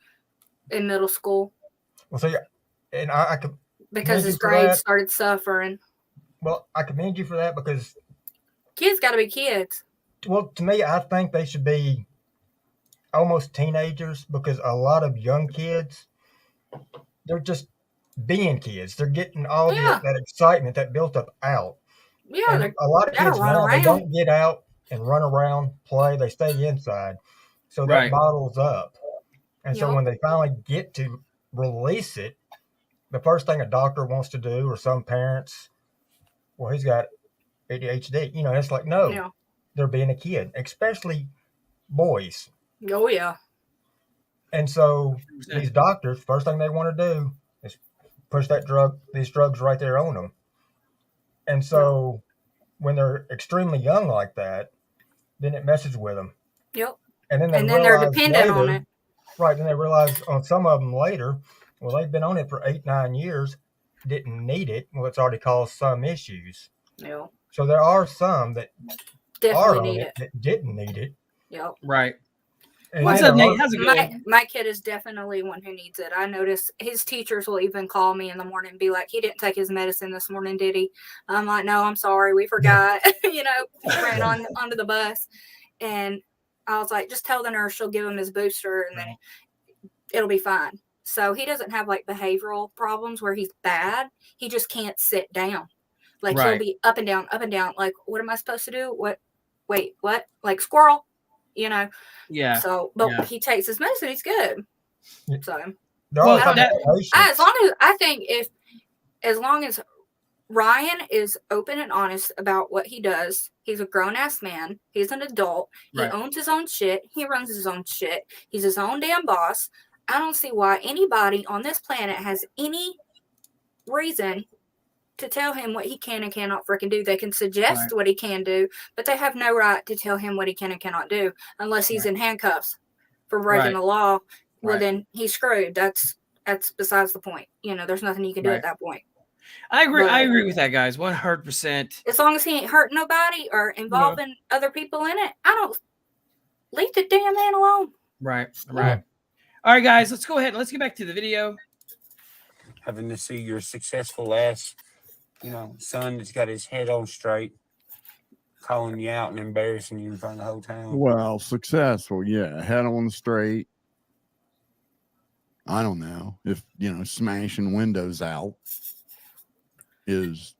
in middle school. Well, so and I could, because his grades started suffering. Well, I commend you for that, because kids got to be kids. Well, to me, I think they should be almost teenagers, because a lot of young kids, they're just being kids. They're getting all that excitement, that built up out. Yeah, a lot of kids now, they don't get out and run around, play. They stay inside. So that bottles up. And so when they finally get to release it, the first thing a doctor wants to do, or some parents, well, he's got ADHD. You know, it's like, no, they're being a kid, especially boys. Oh, yeah. And so these doctors, first thing they want to do is push these drugs right there on them. And so when they're extremely young like that, then it messes with them. Yep. And then they're dependent on it. Right. Then they realize on some of them later Well, they've been on it for 8-9 years, didn't need it. Well, it's already caused some issues. Yep. So there are some that Definitely are on need it it. that didn't need it. Yep. Right. And What's then up, there Nate? are- How's it going? My kid is definitely one who needs it. I notice his teachers will even call me in the morning and be like, he didn't take his medicine this morning, did he? I'm like, no, I'm sorry. We forgot. You know, ran onto the bus. And I was like, just tell the nurse she'll give him his booster and then it'll be fine. So he doesn't have like behavioral problems where he's bad. He just can't sit down. Like he'll Right. be up and down, up and down. Like, what am I supposed to do? What? Wait, what? Like squirrel, you know? Yeah. So, but Yeah. he takes his medicine. He's good. Yeah. So, there are Well, some that- patients. as long as Ryan is open and honest about what he does, he's a grown ass man. He's an adult. He Right. owns his own shit. He runs his own shit. He's his own damn boss. I don't see why anybody on this planet has any reason to tell him what he can and cannot freaking do. They can suggest Right. what he can do, but they have no right to tell him what he can and cannot do unless he's in handcuffs for breaking Right. the law. Well, Right. then he's screwed. That's besides the point. You know, there's nothing you can do Right. at that point. I agree. But- I agree with that, guys. 100%. As long as he ain't hurting nobody or involving other people in it, I don't leave the damn man alone. Right. Right. All right, guys. Let's go ahead. Let's get back to the video. Having to see your successful ass, son that's got his head on straight, calling you out and embarrassing you in front of the whole town. Well, successful, yeah. Head on straight. I don't know if smashing windows out is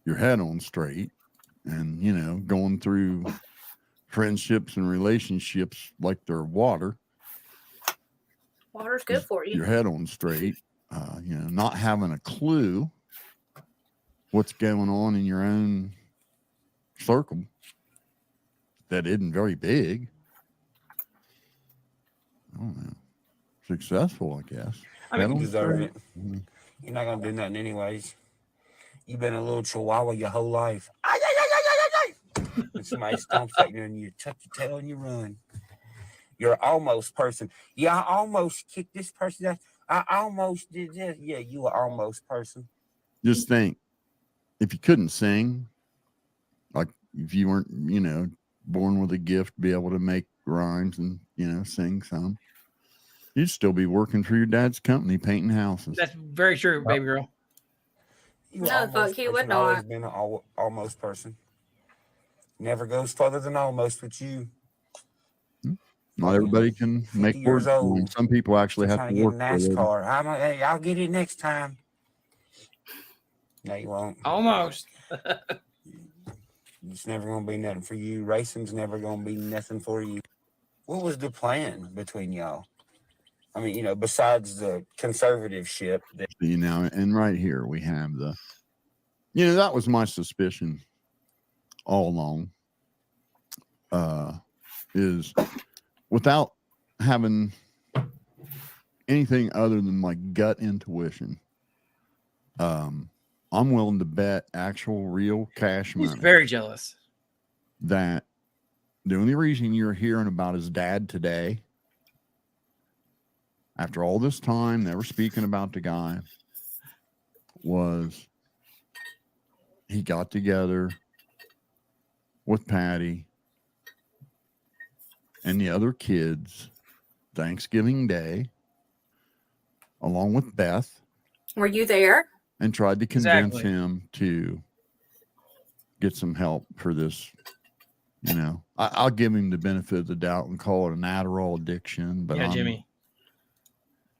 your head on straight, and going through friendships and relationships like they're water. Water's good for you. Your head on straight. Not having a clue what's going on in your own circle that isn't very big. I don't know. Successful, I guess. I mean, You Head on deserve straight. it. Mhm. You're not gonna do nothing anyways. You've been a little chihuahua your whole life. And somebody stomps at you and you tuck your tail and you run. You're an almost person. Yeah, I almost kicked this person out. I almost did this. Yeah, you are almost person. Just think, if you couldn't sing, like if you weren't, born with a gift, to be able to make rhymes and, sing some, you'd still be working for your dad's company painting houses. that's very true, baby girl. You No, are fuck, almost he would person. Always not. been an almost person. Never goes further than almost with you. Not everybody can 50 make years work. old. Some people actually have Trying to to get work in for a living. NASCAR. Hey, I'll get it next time. No, you won't. Almost. It's never gonna be nothing for you. Racing's never gonna be nothing for you. What was the plan between y'all? I mean, besides the conservative shit. And right here we have that was my suspicion all along. Is without having anything other than my gut intuition, I'm willing to bet actual real cash He's money very jealous. that the only reason you're hearing about his dad today, after all this time, never speaking about the guy, was he got together with Patty and the other kids Thanksgiving Day, along with Beth, Were you there? and tried to convince Exactly. him to get some help for this. I'll give him the benefit of the doubt and call it an Adderall addiction, but Yeah, Jimmy.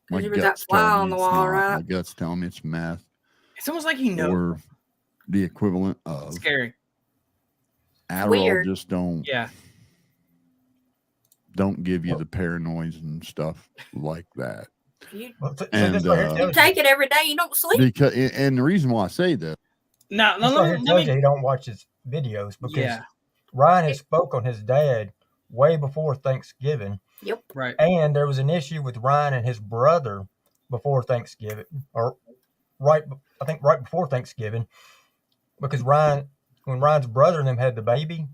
my You were that gut's fly telling on me the it's wall, not. right? My gut's telling me it's meth It's almost like he knows. or the equivalent of Scary. Adderall. Weird. Just don't Yeah. give you the paranoids and stuff like that. You And, this right here tells take it every day. You don't sleep. Because and the reason why I say that, No, this right here let tells you me. he don't watch his videos because Yeah. Ryan has spoke on his dad way before Thanksgiving, Yep. Right. and there was an issue with Ryan and his brother before Thanksgiving, or right before Thanksgiving, because when Ryan's brother and them had the baby,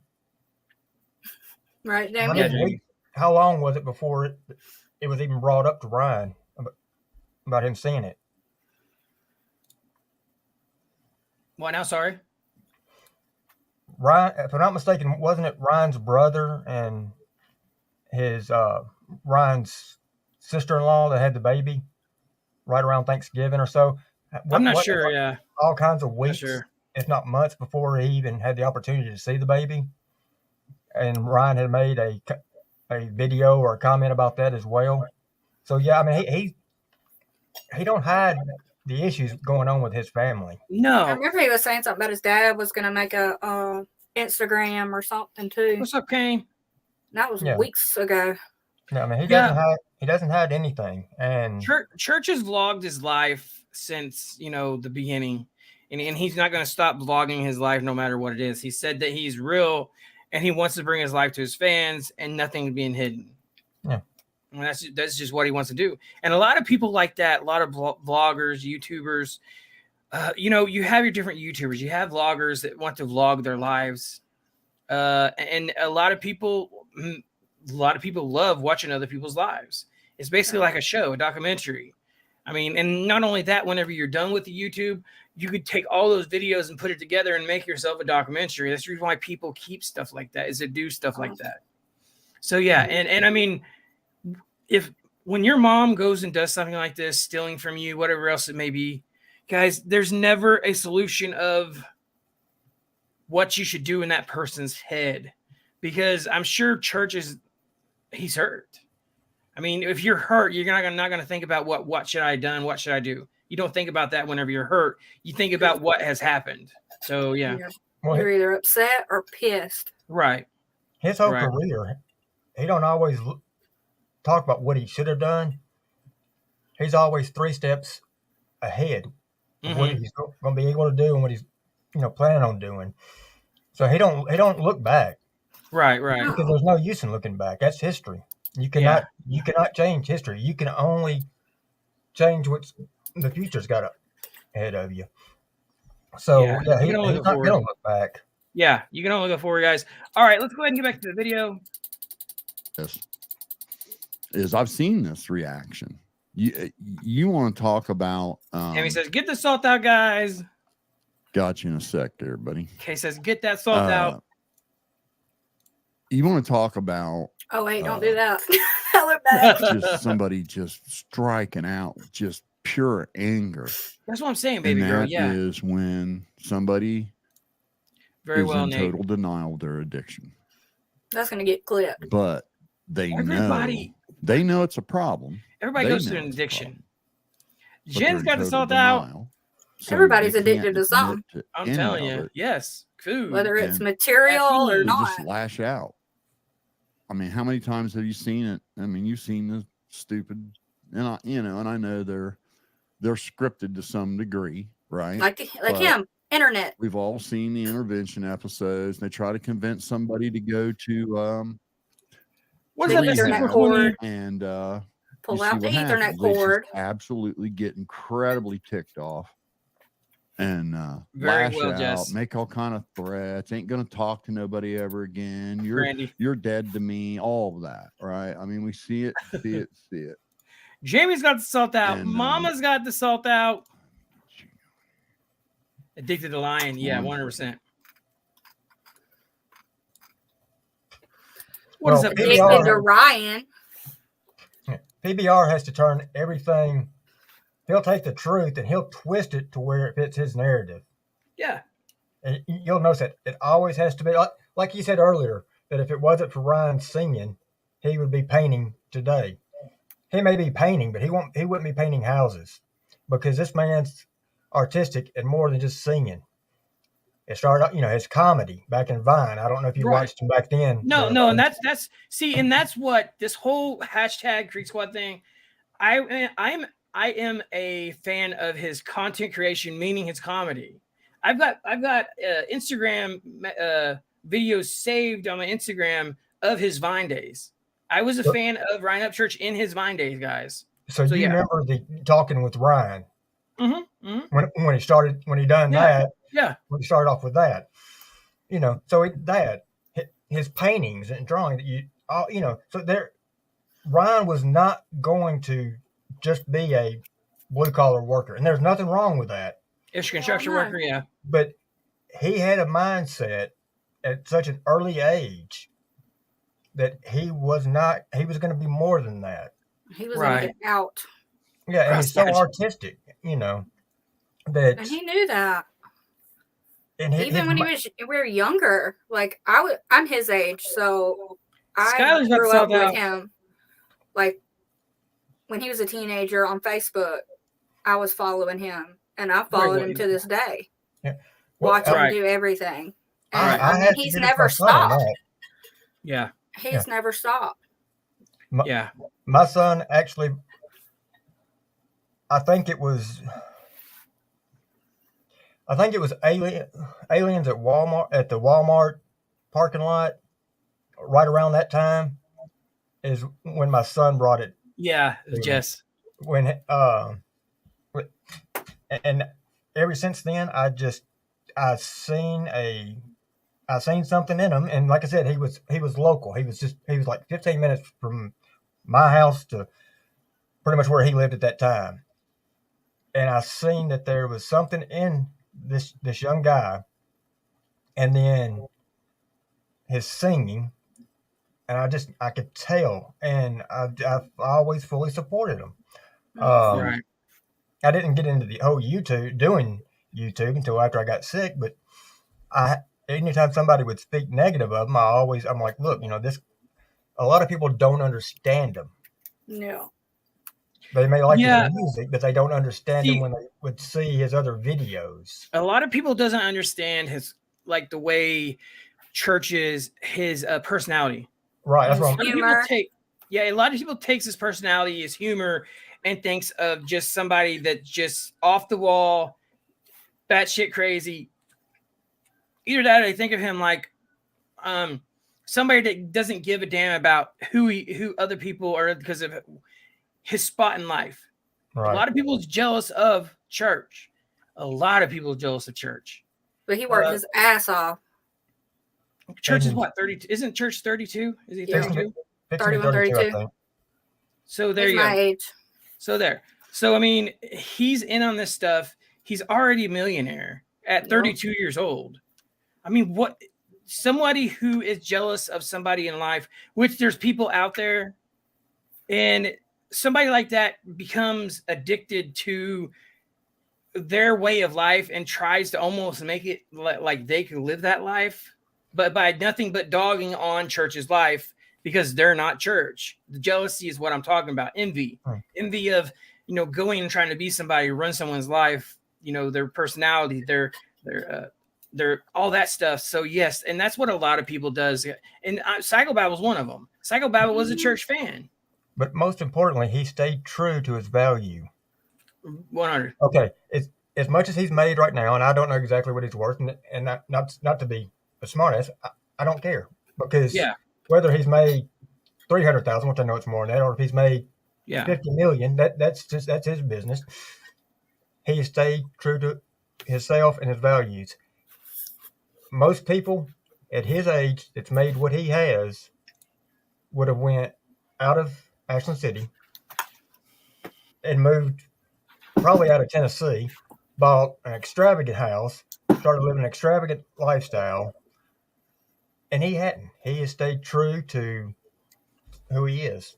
Right. how Damn many it. Jamie. weeks- how long was it before it was even brought up to Ryan about him seeing it. What now? Sorry. Ryan, if I'm not mistaken, wasn't it Ryan's brother and his Ryan's sister-in-law that had the baby right around Thanksgiving or so? I'm not sure. Yeah. All kinds of Not weeks, sure. if not months, before he even had the opportunity to see the baby. And Ryan had made a video or a comment about that as well. So yeah, I mean he don't hide the issues going on with his family. I No. remember he was saying something about his dad was going to make a Instagram or something too. What's up, Kane? That was Yeah. weeks ago. No, I mean he Yeah. doesn't hide anything. And Church has vlogged his life since the beginning, and he's not going to stop vlogging his life no matter what it is. He said that he's real, and he wants to bring his life to his fans, and nothing being hidden. Yeah. And that's just what he wants to do. And a lot of people like that. A lot of vloggers, YouTubers. You have your different YouTubers. You have vloggers that want to vlog their lives, and a lot of people love watching other people's lives. It's basically like a show, a documentary. I mean, and not only that, whenever you're done with the YouTube, you could take all those videos and put it together and make yourself a documentary. That's the reason why people keep stuff like that, is to do stuff like that. So yeah, and I mean, when your mom goes and does something like this, stealing from you, whatever else it may be, guys, there's never a solution of what you should do in that person's head, because I'm sure he's hurt. I mean, if you're hurt, you're not going to think about what should I have done? What should I do? You don't think about that whenever you're hurt. You think about what has happened. So yeah. You're either upset or pissed. Right. His whole career, he don't always talk about what he should have done. He's always 3 steps ahead of what he's going to be able to do and what he's planning on doing. So he don't look back. Right. Because there's no use in looking back. That's history. You cannot change history. You can only change what's the future's got ahead of you. So he's not going to look back. Yeah, you can only go forward, guys. All right, let's go ahead and get back to the video. Is I've seen this reaction. You want to talk about? Tammy says, "Get the salt out, guys." Got you in a sec, there, buddy. Kay says, "Get that salt out." You want to talk about? Oh wait, don't do that. I look back. Just somebody just striking out, just pure anger. That's what I'm saying, baby and girl. that Yeah, is when somebody very is well, in Nate. total denial of their addiction. That's gonna get clipped. But they know it's a problem. Everybody goes through an addiction. Jen's got the salt out. So everybody's addicted to something. I'm telling you, yes, food. Whether it's material or not. Just lash out. I mean, how many times have you seen it? I mean, you've seen the stupid, and I know they're scripted to some degree, right? Like him, internet. We've all seen the intervention episodes. They try to convince somebody to go to what is that Ethernet cord and pull out the Ethernet cord. Absolutely get incredibly ticked off and Very lash well, out, Jess. make all kind of threats. Ain't gonna talk to nobody ever again. Randy. You're dead to me. All of that, right? I mean, we see it. Jamie's got the salt out. And, Mama's got the salt out. Addicted to lying. Yeah, 100%. What is up, Addicted to Ryan? PBR has to turn everything. He'll take the truth and he'll twist it to where it fits his narrative. Yeah. And you'll notice that it always has to be like you said earlier, that if it wasn't for Ryan singing, he would be painting today. He may be painting, but he wouldn't be painting houses, because this man's artistic and more than just singing. It started out, his comedy back in Vine. I don't know if you watched him back then. No, and that's what this whole hashtag Creek Squad thing. I am a fan of his content creation, meaning his comedy. I've got Instagram videos saved on my Instagram of his Vine days. I was a fan of Ryan Upchurch in his Vine days, guys. So you remember the talking with Ryan when he done that? Yeah. When he started off with that, so his paintings and drawing so Ryan was not going to just be a blue collar worker, and there's nothing wrong with that. If you're a construction no. worker, yeah. But he had a mindset at such an early age that he was going to be more than that. He was going to get out. Yeah, and he's so Cross-hatch. artistic, you know, that. And he knew that. And Even when we were younger, like I'm his age, so I Skylar's about to grew sell up with out. him. Like when he was a teenager on Facebook, I was following him, and I followed him to this day. Yeah. Well, Watch him Right. do everything. And Right. I mean, he's never stopped. Yeah. He's never stopped. Yeah. My son actually, I think it was aliens at Walmart, at the Walmart parking lot, right around that time is when my son brought it. Yeah. Jess. When and ever since then, I seen something in him, and like I said, he was local. He was like 15 minutes from my house to pretty much where he lived at that time. And I seen that there was something in this young guy, and then his singing, and I could tell, and I always fully supported him. Right. I didn't get into the whole doing YouTube until after I got sick, but anytime somebody would speak negative of him, I'm like, look, you know, a lot of people don't understand him. No. They may like his music, but they don't understand him when they would see his other videos. A lot of people doesn't understand the way churches, his personality. Right. That's what a lot of people takes his personality, his humor, and thinks of just somebody that's just off the wall, batshit crazy. Either that or they think of him like somebody that doesn't give a damn about who other people are because of his spot in life. Right. A lot of people is jealous of church. A lot of people are jealous of church. But he worked his ass off. Church is what, 32? Isn't church 32? Is he 32? 31, 32. So there He's you go. My age. So there. So, I mean, he's in on this stuff. He's already a millionaire at 32 years old. I mean, somebody who is jealous of somebody in life, which there's people out there, and somebody like that becomes addicted to their way of life and tries to almost make it like they can live that life, but by nothing but dogging on church's life because they're not church. The jealousy is what I'm talking about. Envy of, you know, going and trying to be somebody, run someone's life, you know, their personality, their all that stuff. So yes, and that's what a lot of people does. And Psychobabble was one of them. Psychobabble was a church fan. But most importantly, he stayed true to his value. 100. Okay, as much as he's made right now, and I don't know exactly what he's worth, and not to be a smartass, I don't care, because whether he's made 300,000, which I know it's more than that, or if he's made 50 million, that's his business. He stayed true to himself and his values. Most people at his age that's made what he has would have went out of Ashland City and moved probably out of Tennessee, bought an extravagant house, started living an extravagant lifestyle, and he hadn't. He has stayed true to who he is.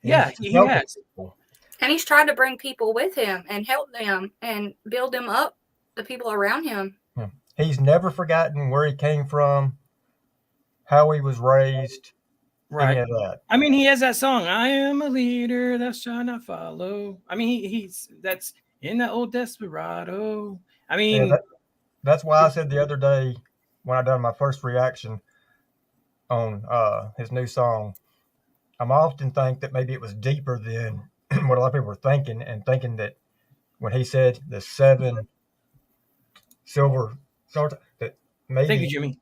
He has. People. And he's tried to bring people with him and help them and build them up, the people around him. He's never forgotten where he came from, how he was raised. Right. Any of that. I mean, he has that song, I am a leader that shall not follow. I mean, that's in that old Desperado. I mean, that's why I said the other day when I done my first reaction on his new song, I'm often think that maybe it was deeper than what a lot of people were thinking, and thinking that when he said the 7 silver swords, that maybe thank you, Jimmy.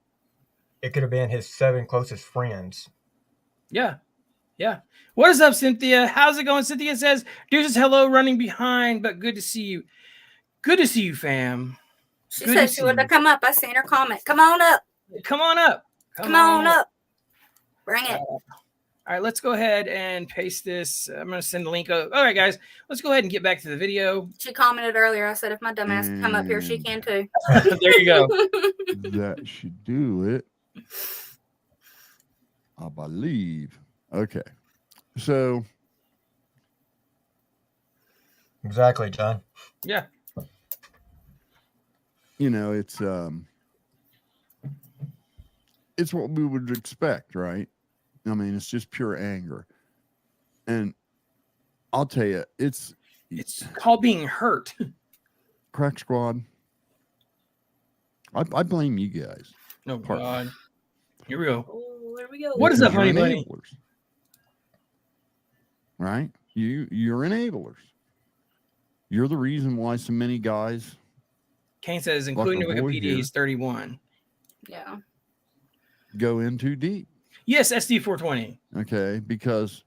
It could have been his 7 closest friends. Yeah. What is up, Cynthia? How's it going? Cynthia says, "Deuces, hello, running behind, but good to see you. Good to see you, fam." She said she wanted to come up. I seen her comment. Come on up. Come on up. Come on up. Bring it. All right, let's go ahead and paste this. I'm going to send the link. All right, guys, let's go ahead and get back to the video. She commented earlier. I said, if my dumb ass can come up here, she can too. There you go. That should do it. I believe. Okay. So. Exactly, John. Yeah. You know, it's what we would expect, right? I mean, it's just pure anger. And I'll tell you, it's called being hurt. Crack Squad. I blame you guys. Oh, God. Here we go. Oh, there we go. What is up, honey You're bunny? enablers. Right? You're enablers. You're the reason why so many guys. Kane says, including Like a boy Wikipedia, here. he's 31. Yeah. Go in too deep. Yes, SD420. Okay, because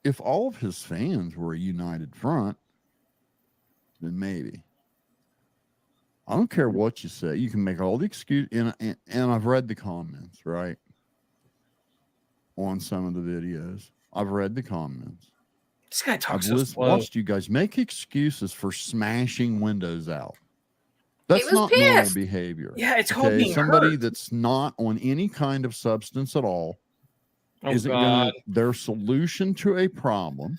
if all of his fans were a united front, then maybe. I don't care what you say. You can make all the excuse, and I've read the comments, right, on some of the videos. I've read the comments. This guy talks I've so slow. watched you guys make excuses for smashing windows out. That's was not normal pissed. behavior. Yeah, it's called being somebody hurt. that's not on any kind of substance at all. Oh, Isn't God. their solution to a problem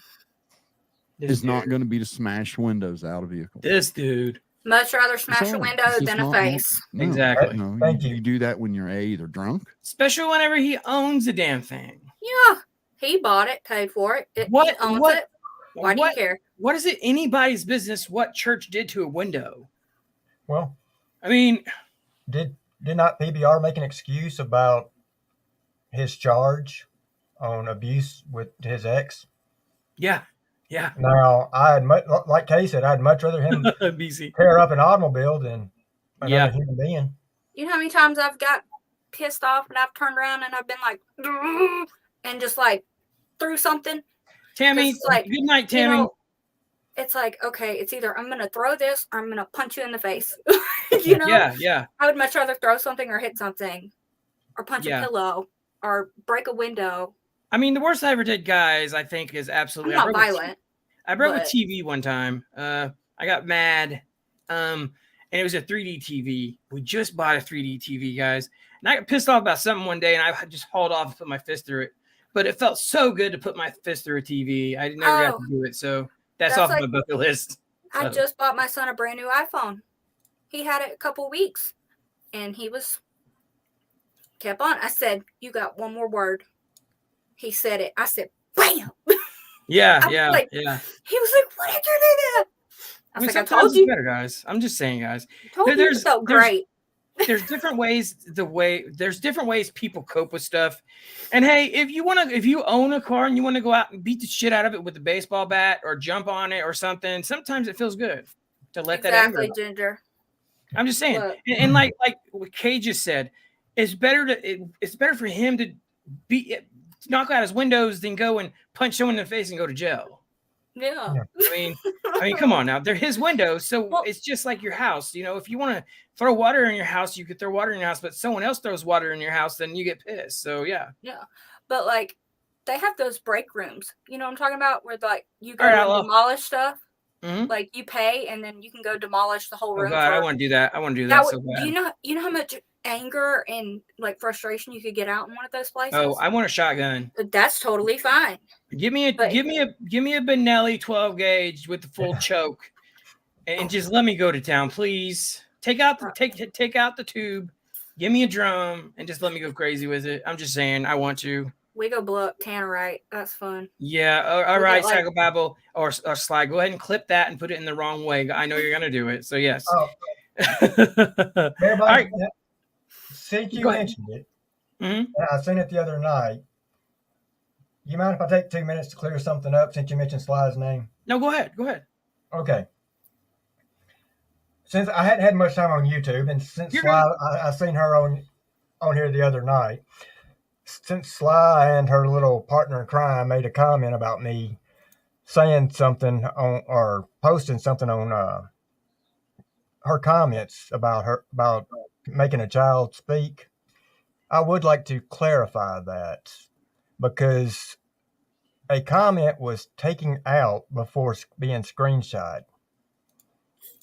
This is not dude. going to be to smash windows out of vehicles. This dude. Much rather smash It's a all- window it's just than a not face. no, Exactly. No, Thank you. you. You do that when you're either drunk. Especially whenever he owns the damn thing. Yeah. He bought it, paid for it. He owns it. Why do you care? What is it anybody's business what church did to a window? Well, I mean, did not PBR make an excuse about his charge on abuse with his ex? yeah. Yeah. Now, like Kay said, I'd much rather him BC. tear up an automobile than another Yeah. human being. You know how many times I've got pissed off and I've turned around and I've been like, and just like threw something? Tammy, It's like, good night, Tammy. You know, it's like, okay, it's either I'm going to throw this or I'm going to punch you in the face. You know? Yeah. I would much rather throw something or hit something or punch Yeah. a pillow or break a window. I mean, the worst I ever did, guys, I think is absolutely. I'm not violent. I broke a but- TV one time. I got mad. And it was a 3D TV. We just bought a 3D TV, guys. And I got pissed off about something one day, and I just hauled off and put my fist through it. But it felt so good to put my fist through a TV. I never got to do it, so that's off like- my bucket list. I So- just bought my son a brand new iPhone. He had it a couple weeks, and he kept on. I said, "You got one more word." He said it. I said, "Bam!" Yeah. I was like, Yeah. He was like, "What did you do that?" I I was mean, like, "I sometimes told it's you." better, guys. I'm just saying, guys. I told you it there's- felt there's- great. There's different ways. There's different ways people cope with stuff. And hey, if you own a car and you want to go out and beat the shit out of it with a baseball bat or jump on it or something, sometimes it feels good to let that anger Exactly, out. Ginger. I'm just saying. Look. And like what Kay just said, it's better for him to knock out his windows than go and punch someone in the face and go to jail. Yeah. I mean, come on now. They're his windows, so Well- it's just like your house. You know, if you want to throw water in your house, you could throw water in your house, but someone else throws water in your house, then you get pissed. So yeah. Yeah. But like, they have those break rooms. You know what I'm talking about? Where like you go All right, and Ella. demolish stuff. Mhm. Like you pay and then you can go demolish the whole Oh room. God, I for- want to do that. I want to do That that so would- bad. you know how much anger and like frustration you could get out in one of those places? Oh, I want a shotgun. But that's totally fine. Give me a Benelli 12 gauge with the full choke, and just let me go to town, please. Take out the tube. Give me a drum and just let me go crazy with it. I'm just saying, I want to. We go blow up Tannerite. That's fun. Yeah. All We right, get, like- Psychobabble or Sly. Go ahead and clip that and put it in the wrong way. I know you're gonna do it. So yes. Oh, All everybody, right. since you Go ahead. mentioned it, Mhm. and I seen it the other night. You mind if I take 2 minutes to clear something up since you mentioned Sly's name? No, go ahead. Go ahead. Okay. Since I hadn't had much time on YouTube, and since You're Sly, I seen her on here the other night. Since Sly and her little partner in crime made a comment about me saying something on or posting something on her comments about making a child speak, I would like to clarify that because a comment was taken out before being screenshot.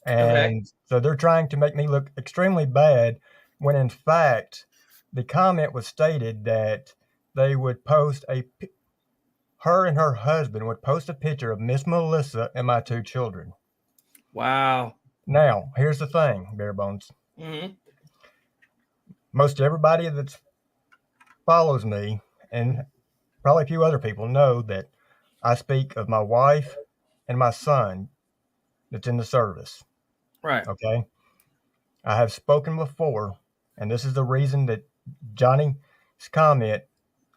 And so they're trying to make me look extremely bad when in fact the comment was stated that they would post her and her husband would post a picture of Miss Melissa and my 2 children. Wow. Now, here's the thing, Barebones. Mm-hmm. Most everybody that follows me, and probably a few other people, know that I speak of my wife and my son that's in the service. Right. Okay. I have spoken before, and this is the reason that Johnny's comment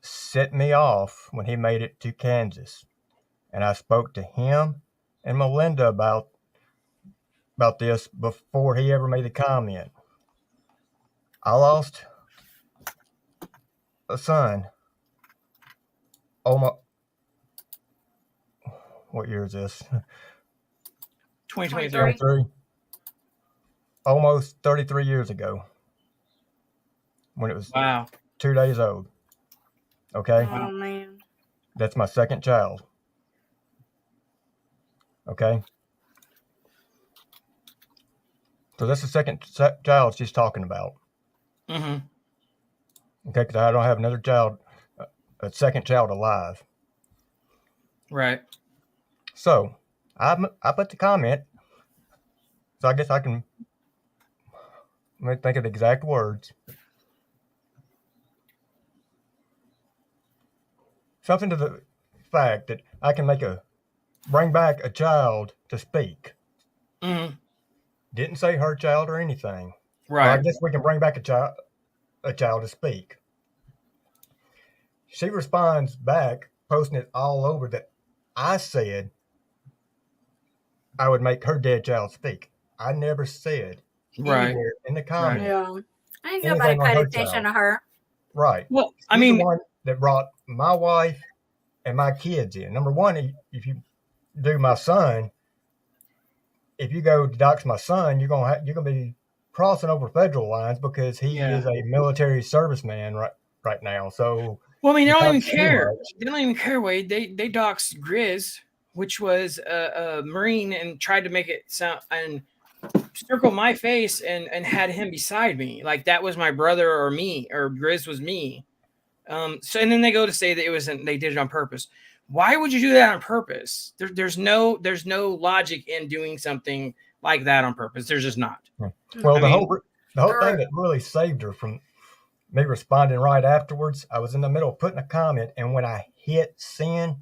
set me off when he made it to Kansas. And I spoke to him and Melinda about this before he ever made the comment. I lost a son. What year is this? 2023. 23. Almost 33 years ago, when it was 2 days old. Okay? Oh, man. That's my second child. Okay? So that's the second child she's talking about. Mm-hmm. Okay, because I don't have another child, a second child alive. Right. So I put the comment. So I guess I can let me think of the exact words. Something to the fact that I can bring back a child to speak. Mm-hmm. Didn't say her child or anything. Right. Well, I guess we can bring back a child to speak. She responds back, posting it all over that I said I would make her dead child speak. I never said anywhere in the comment. Yeah. Ain't nobody paid attention to her. Right. Well, She's I mean, the one that brought my wife and my kids in. Number one, if you do my son, if you go to dox my son, you're gonna be crossing over federal lines because he is a military serviceman right now. So, well, I mean, they don't even care. They don't even care, Wade. They doxed Grizz, which was a Marine, and tried to make it sound and circle my face and had him beside me, like that was my brother or me, or Grizz was me. So and then they go to say that it wasn't. They did it on purpose. Why would you do that on purpose? There's no logic in doing something like that on purpose. There's just not. Well, the whole thing that really saved her from me responding right afterwards, I was in the middle of putting a comment, and when I hit send,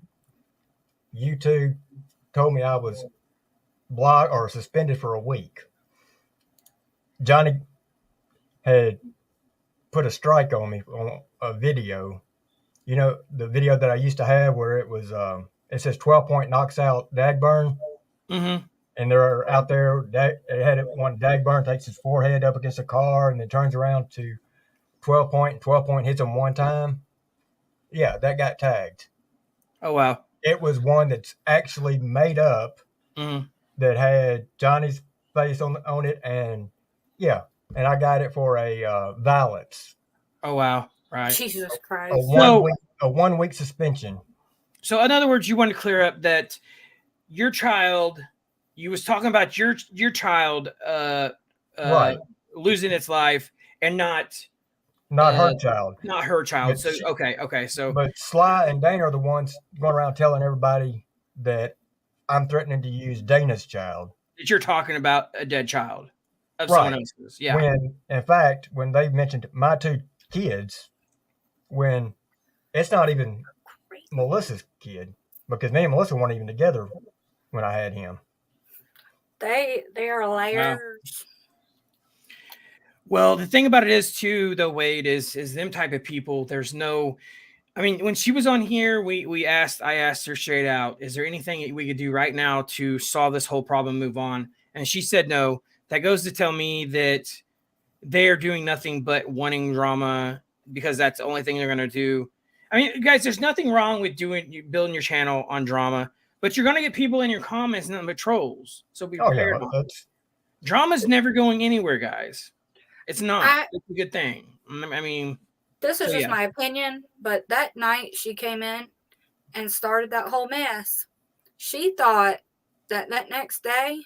YouTube told me I was blocked or suspended for a week. Johnny had put a strike on me on a video. You know, the video that I used to have where it was, it says 12-point knocks out Dagburn. Mm-hmm. And they're out there, it had one Dagburn takes his forehead up against a car and then turns around to 12-point, and 12-point hits him one time. Yeah, that got tagged. Oh, wow. It was one that's actually made up that had Johnny's face on it. And yeah, and I got it for a violence. Oh, wow. Right. Jesus Christ. A 1 week suspension. So in other words, you want to clear up that your child, you was talking about your child right. losing its life and not her child. Not her child. So okay. So but Sly and Dana are the ones going around telling everybody that I'm threatening to use Dana's child. That you're talking about a dead child of someone else's. Yeah. When in fact, when they mentioned my 2 kids, when it's not even Melissa's kid, because me and Melissa weren't even together when I had him. They are layers. Wow. Well, the thing about it is too, though, Wade, is them type of people. There's no, I mean, when she was on here, I asked her straight out, is there anything we could do right now to solve this whole problem, move on? And she said no. That goes to tell me that they're doing nothing but wanting drama because that's the only thing they're going to do. I mean, guys, there's nothing wrong with building your channel on drama, but you're going to get people in your comments, nothing but trolls. So be prepared. Drama's never going anywhere, guys. It's not. It's a good thing. I mean, this is just my opinion, but that night she came in and started that whole mess. She thought that next day,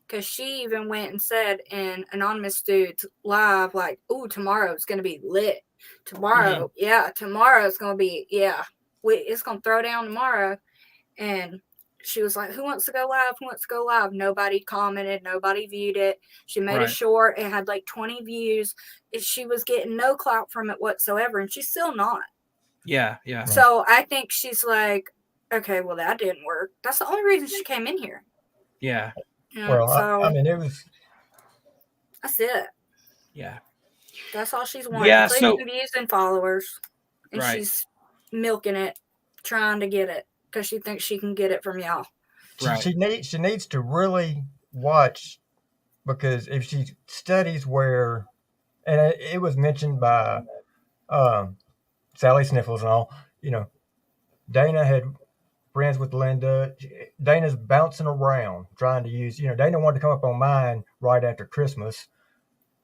because she even went and said in Anonymous Dude's live, like, "Ooh, tomorrow's going to be lit. Tomorrow, tomorrow's going to be, it's going to throw down tomorrow." And she was like, "Who wants to go live? Who wants to go live?" Nobody commented. Nobody viewed it. She made a short. It had like 20 views. She was getting no clout from it whatsoever, and she's still not. Yeah, yeah. So I think she's like, okay, well, that didn't work. That's the only reason she came in here. Yeah. Well, I mean, it was. That's it. Yeah. That's all she's wanting. Yeah, Clicking views and followers. And she's milking it, trying to get it, because she thinks she can get it from y'all. She needs to really watch, because if she studies where, and it was mentioned by Sally Sniffles and all, Dana had friends with Linda. Dana's bouncing around trying to use, Dana wanted to come up on mine right after Christmas.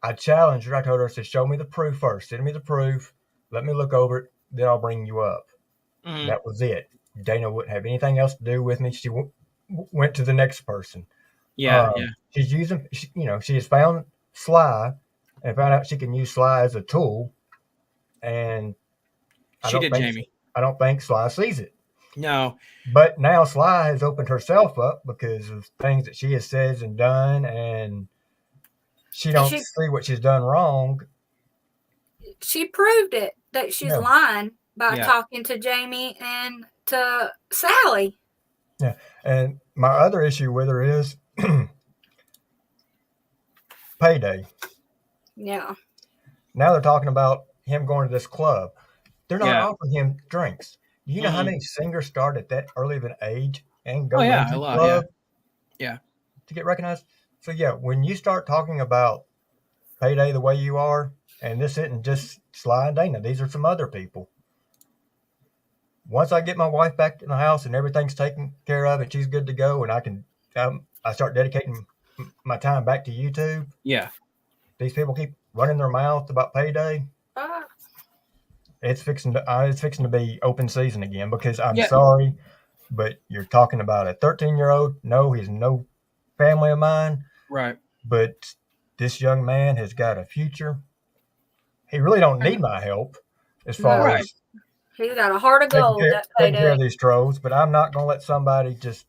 I challenged her. I told her, I said, show me the proof first. Send me the proof. Let me look over it. Then I'll bring you up. Mm-hmm. That was it. Dana wouldn't have anything else to do with me. She went to the next person. Yeah. She's using, she has found Sly and found out she can use Sly as a tool. And Jamie. I don't think Sly sees it. No. But now Sly has opened herself up because of things that she has said and done, and she don't see what she's done wrong. She proved it that she's lying by talking to Jamie and to Sally. Yeah. And my other issue with her is payday. Yeah. Now they're talking about him going to this club. They're not offering him drinks. Do you know how many singers start at that early of an age and go into the club to get recognized? So, when you start talking about payday the way you are, and this isn't just Sly and Dana, these are some other people. Once I get my wife back in the house and everything's taken care of and she's good to go, and I can, I start dedicating my time back to YouTube. Yeah. These people keep running their mouth about payday. It's fixing to be open season again, because I'm sorry, but you're talking about a 13-year-old. No, he's no family of mine. Right. But this young man has got a future. He really don't need my help as far as he's got a heart of gold. Taking care of these trolls, but I'm not going to let somebody just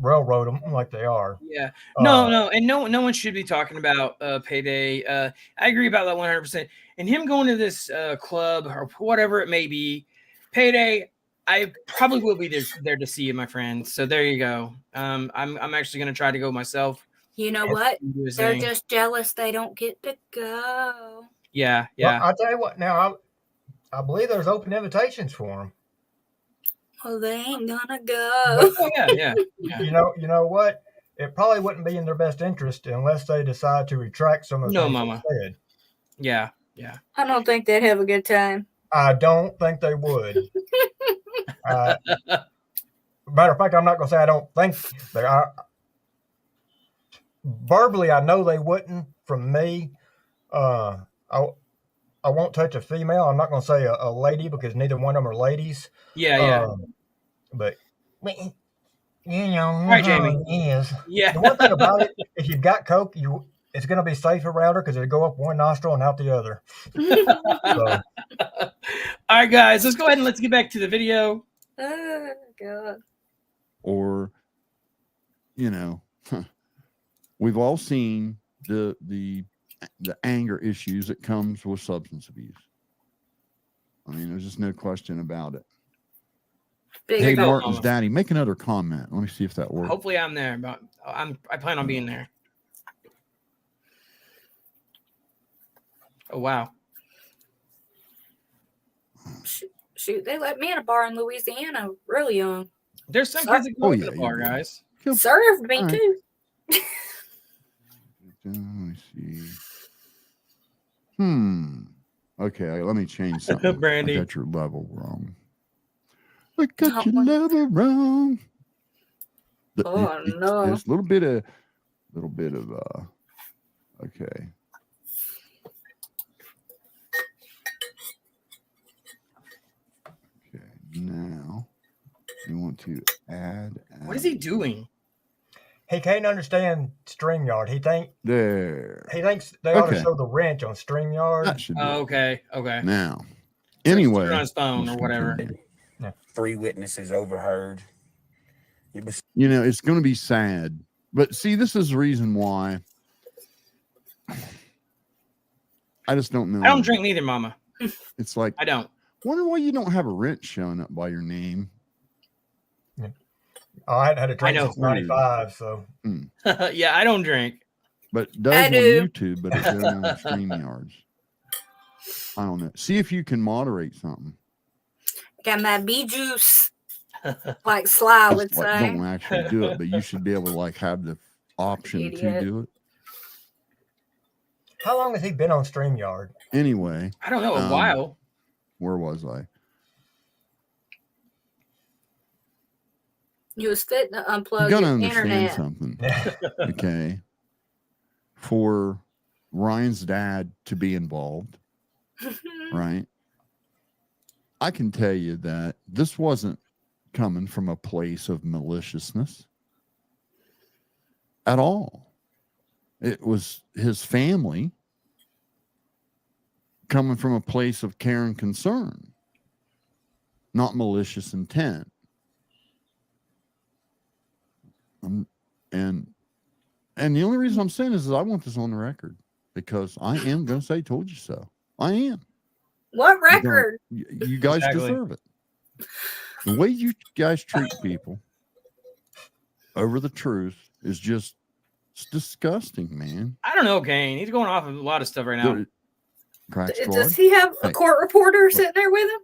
railroad them like they are. Yeah. No, and no one should be talking about payday. I agree about that 100%. And him going to this club or whatever it may be, payday, I probably will be there to see you, my friend. So there you go. I'm actually going to try to go myself. You know what? They're just jealous they don't get to go. Yeah. Well, I'll tell you what. Now, I believe there's open invitations for them. Well, they ain't gonna go. Yeah. You know what? It probably wouldn't be in their best interest unless they decide to retract some of the things they said. Yeah. I don't think they'd have a good time. I don't think they would. Matter of fact, I'm not going to say I don't think they are. Verbally, I know they wouldn't. From me, I won't touch a female. I'm not going to say a lady, because neither one of them are ladies. Yeah. But all right, Jamie. Is. Yeah. The one thing about it, if you've got coke, it's going to be safe around her, because it'll go up one nostril and out the other. All right, guys, let's go ahead and let's get back to the video. Oh God. Or, we've all seen the anger issues that comes with substance abuse. I mean, there's just no question about it. Hey, Martin's daddy, make another comment. Let me see if that works. Hopefully I'm there, but I plan on being there. Oh, wow. Shoot, they let me in a bar in Louisiana really young. There's some kids that go to the bar, guys. Served me too. Let me see. Okay, let me change something. Brandy. I got your level wrong. I got your level wrong. No. There's a little bit of okay. Okay, now You want to add. What is he doing? He can't understand StreamYard. He thinks they ought to show the wrench on StreamYard. That should be Okay. now. So Anyway, on his phone let's or whatever. continue. 3 witnesses overheard. It was You know, it's going to be sad, but see, this is the reason why I just don't know. I don't drink neither, Mama. It's like I don't. Wonder why you don't have a wrench showing up by your name. Oh, I hadn't had a drink know. since '95, so Yeah, I don't drink. But it does I on do. YouTube, but it doesn't on StreamYards. I don't know. See if you can moderate something. Got my bee juice, like Sly would Just, like, say. don't actually do it, but you should be able to like have the option to Idiot. do it. how long has he been on StreamYard? Anyway, I don't know. A while. where was I? You was fit to You unplug gotta your understand internet. something, okay? For Ryan's dad to be involved, right? I can tell you that this wasn't coming from a place of maliciousness at all. It was his family coming from a place of care and concern, not malicious intent. And the only reason I'm saying this is I want this on the record because I am going to say told you so. I am. What record? You guys Exactly. deserve it. The way you guys treat people over the truth is just it's disgusting, man. I don't know, Kane. He's going off of a lot of stuff right now. Crack squad. Does he have a Hey. court reporter sitting there with him?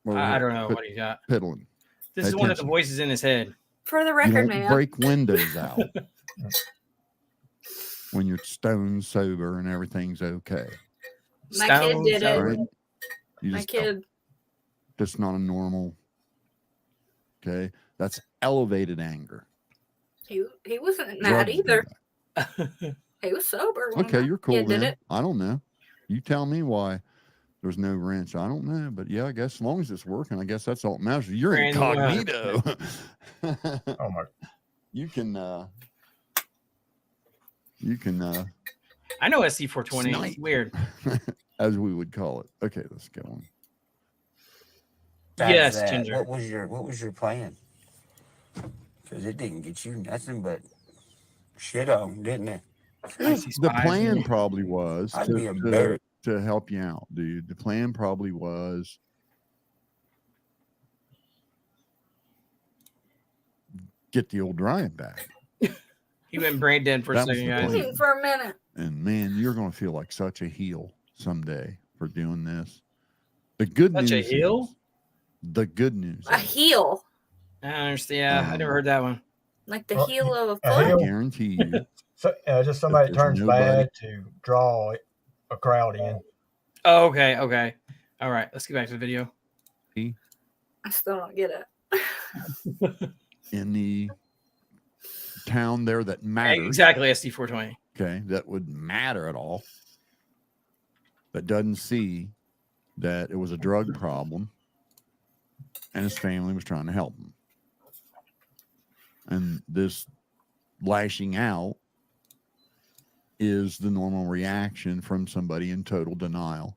Well, I don't know what he got. Piddling. This Pay is one of the attention. voices in his head. For the You record, don't man. break windows out when you're stone sober and everything's okay. My kid Stone did it. sober. Right? You My just kid. That's not a normal. Okay, that's elevated anger. He wasn't mad Drugs do either. that. He was sober. when Okay, my you're cool kid did then. it. I don't know. You tell me why there's no wrench. I don't know, but yeah, I guess as long as it's working, I guess that's all that matters. You're Brandon, incognito. Oh my! You can I know SC420. Snipe. It's weird. as we would call it. Okay, let's go on. besides Yes, that, Ginger. What was your plan? Because it didn't get you nothing but shit on, didn't it? I see The spies. plan probably was I'd be to, embarrassed. to help you out, dude. The plan probably was get the old Ryan back. He went brain dead for a That was second, the guys. plan. For a minute. And man, you're going to feel like such a heel someday for doing this. The good Such news a heel? is, the good news A is, heel. I don't understand. Yeah, I never heard that one. Like the Well, heel of a a foot. heel? I guarantee you, So, just somebody there's turns nobody- bad to draw a crowd in. Oh, okay. All right, let's get back to the video. I still don't get it. in the town there that matters, Exactly, SD420. okay, that would matter at all, that doesn't see that it was a drug problem and his family was trying to help him. And this lashing out is the normal reaction from somebody in total denial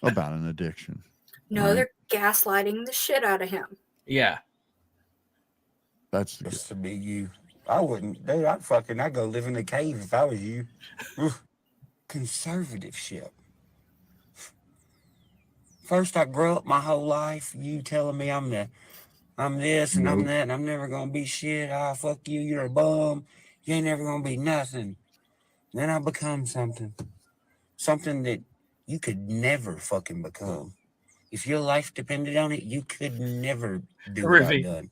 about an addiction. No, Right. they're gaslighting the shit out of him. Yeah. That's the Just to be you. I wouldn't. Dude, I'd go live in a cave if I was you. Oof. Conservative shit. First, I grew up my whole life. You telling me I'm this and I'm Nope. that, and I'm never gonna be shit. Ah, fuck you. You're a bum. You ain't never gonna be nothing. Then I become something that you could never fucking become. If your life depended on it, you could never do what I've Riffy. done.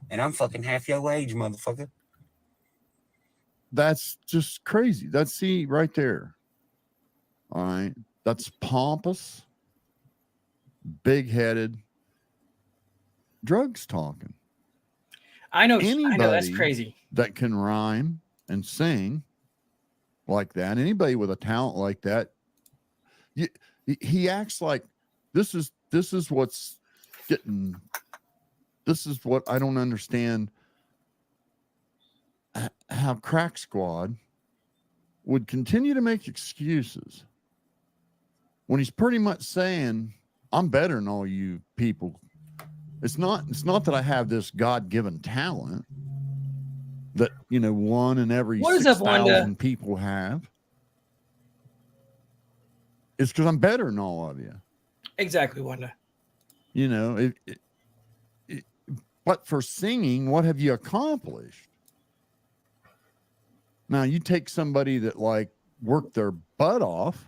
And I'm fucking half your age, motherfucker. That's just crazy. That's see right there. All right. That's pompous, big-headed drugs talking. I know that's Anybody- crazy. That can rhyme and sing like that. Anybody with a talent like that, he acts like this is what's getting this is what I don't understand, how Crack Squad would continue to make excuses when he's pretty much saying, I'm better than all you people. It's not that I have this God-given talent that, you know, one in every What is up, 6,000 people have. It's because I'm better than all of you. Exactly, Wanda. You know, but for singing, what have you accomplished? Now, you take somebody that like worked their butt off,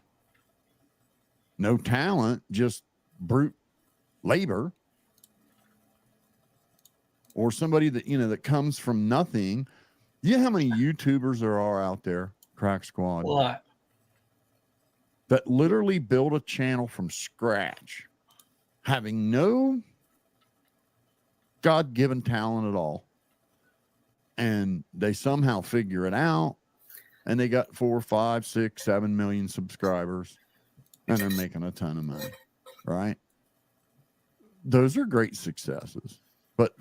no talent, just brute labor, or somebody that, you know, that comes from nothing. You know how many YouTubers there are out there, Crack Squad, A lot. that literally build a channel from scratch, having no God-given talent at all, and they somehow figure it out, and they got 4, 5, 6, 7 million subscribers, and they're making a ton of money, right? Those are great successes. But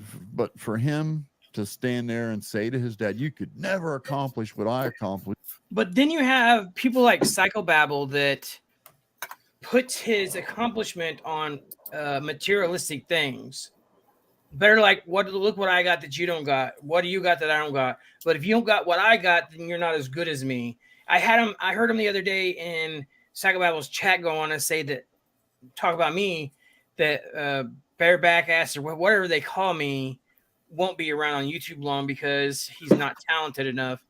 for him to stand there and say to his dad, you could never accomplish what I accomplished. But then you have people like Psychobabble that puts his accomplishment on materialistic things. Better like, look what I got that you don't got. What do you got that I don't got? But if you don't got what I got, then you're not as good as me. I heard him the other day in Psychobabble's chat go on and say that, talk about me, that bareback ass or whatever they call me won't be around on YouTube long because he's not talented enough.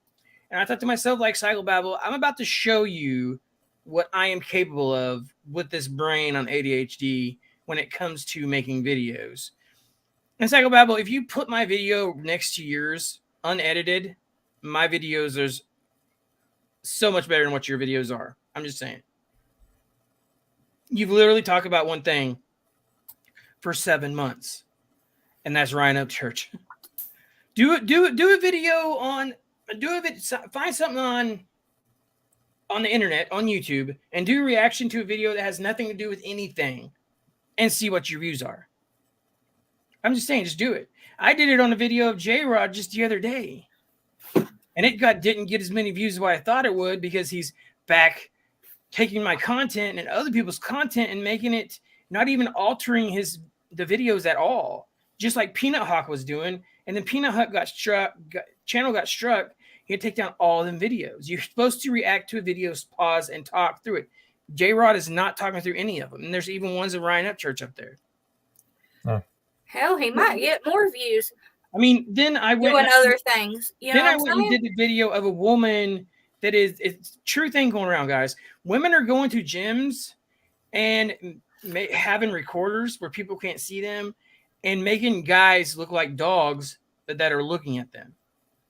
And I thought to myself, like, Psychobabble, I'm about to show you what I am capable of with this brain on ADHD when it comes to making videos. And Psychobabble, if you put my video next to yours, unedited, my videos are so much better than what your videos are. I'm just saying. You've literally talked about one thing for 7 months, and that's Ryan Upchurch. Do a video on, find something on the internet, on YouTube, and do a reaction to a video that has nothing to do with anything, and see what your views are. I'm just saying, just do it. I did it on a video of J-Rod just the other day, and it didn't get as many views as what I thought it would, because he's back taking my content and other people's content and making it, not even altering the videos at all, just like Peanut Hawk was doing. And then Peanut Hawk channel got struck. He had to take down all of them videos. You're supposed to react to a video, pause, and talk through it. J-Rod is not talking through any of them. And there's even ones of Ryan Upchurch up there. Huh. Hell, he might get more views I mean, then I went doing other things. You know then I what went I'm and saying? did the video of a woman that it's a true thing going around, guys. Women are going to gyms and having recorders where people can't see them and making guys look like dogs that are looking at them.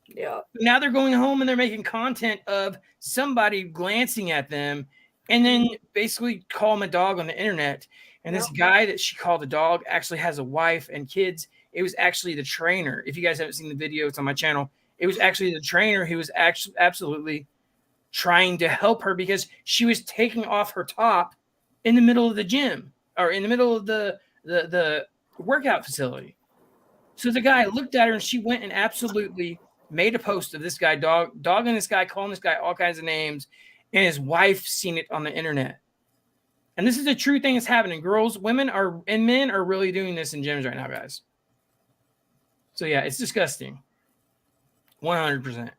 Yeah. Now they're going home and they're making content of somebody glancing at them and then basically call him a dog on the internet. And this guy that she called a dog actually has a wife and kids. It was actually the trainer. If you guys haven't seen the video, it's on my channel. It was actually the trainer who was actually absolutely trying to help her because she was taking off her top in the middle of the gym or in the middle of the workout facility. So the guy looked at her and she went and absolutely made a post of this guy dogging this guy, calling this guy all kinds of names, and his wife seen it on the internet. And this is a true thing that's happening. Girls, women and men are really doing this in gyms right now, guys. So yeah, it's disgusting. 100%.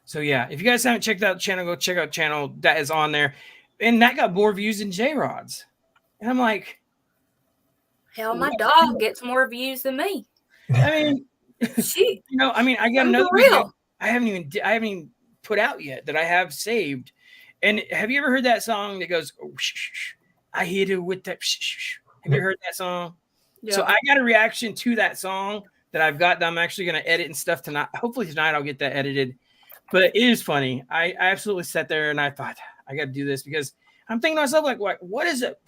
So yeah, if you guys haven't checked out the channel, go check out the channel that is on there. And that got more views than J-Rod's. And I'm like, hell, my dog gets more views than me. I mean, She, you know, I mean, I got I'm another for real. video I haven't even put out yet that I have saved. And have you ever heard that song that goes, oh, I hit it with that? Have you heard that song? Yeah. So I got a reaction to that song that I've got that I'm actually going to edit and stuff tonight. Hopefully tonight I'll get that edited. But it is funny. I absolutely sat there and I thought, I got to do this because I'm thinking to myself, like, what is it?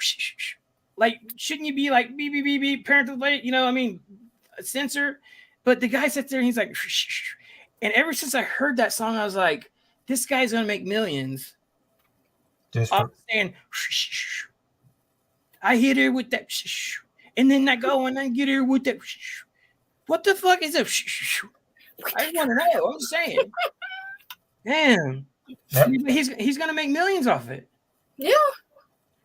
Like, shouldn't you be like, beep, beep, beep, beep, parental plate? You know, I mean, censor. But the guy sits there and he's like, and ever since I heard that song, I was like, this guy's going to make millions. Just I'm saying, I hit her with that, and then I go and I get her with that. What the fuck is it? I just want to know. I'm just saying. Damn. Yep. He's gonna make millions off it. Yeah.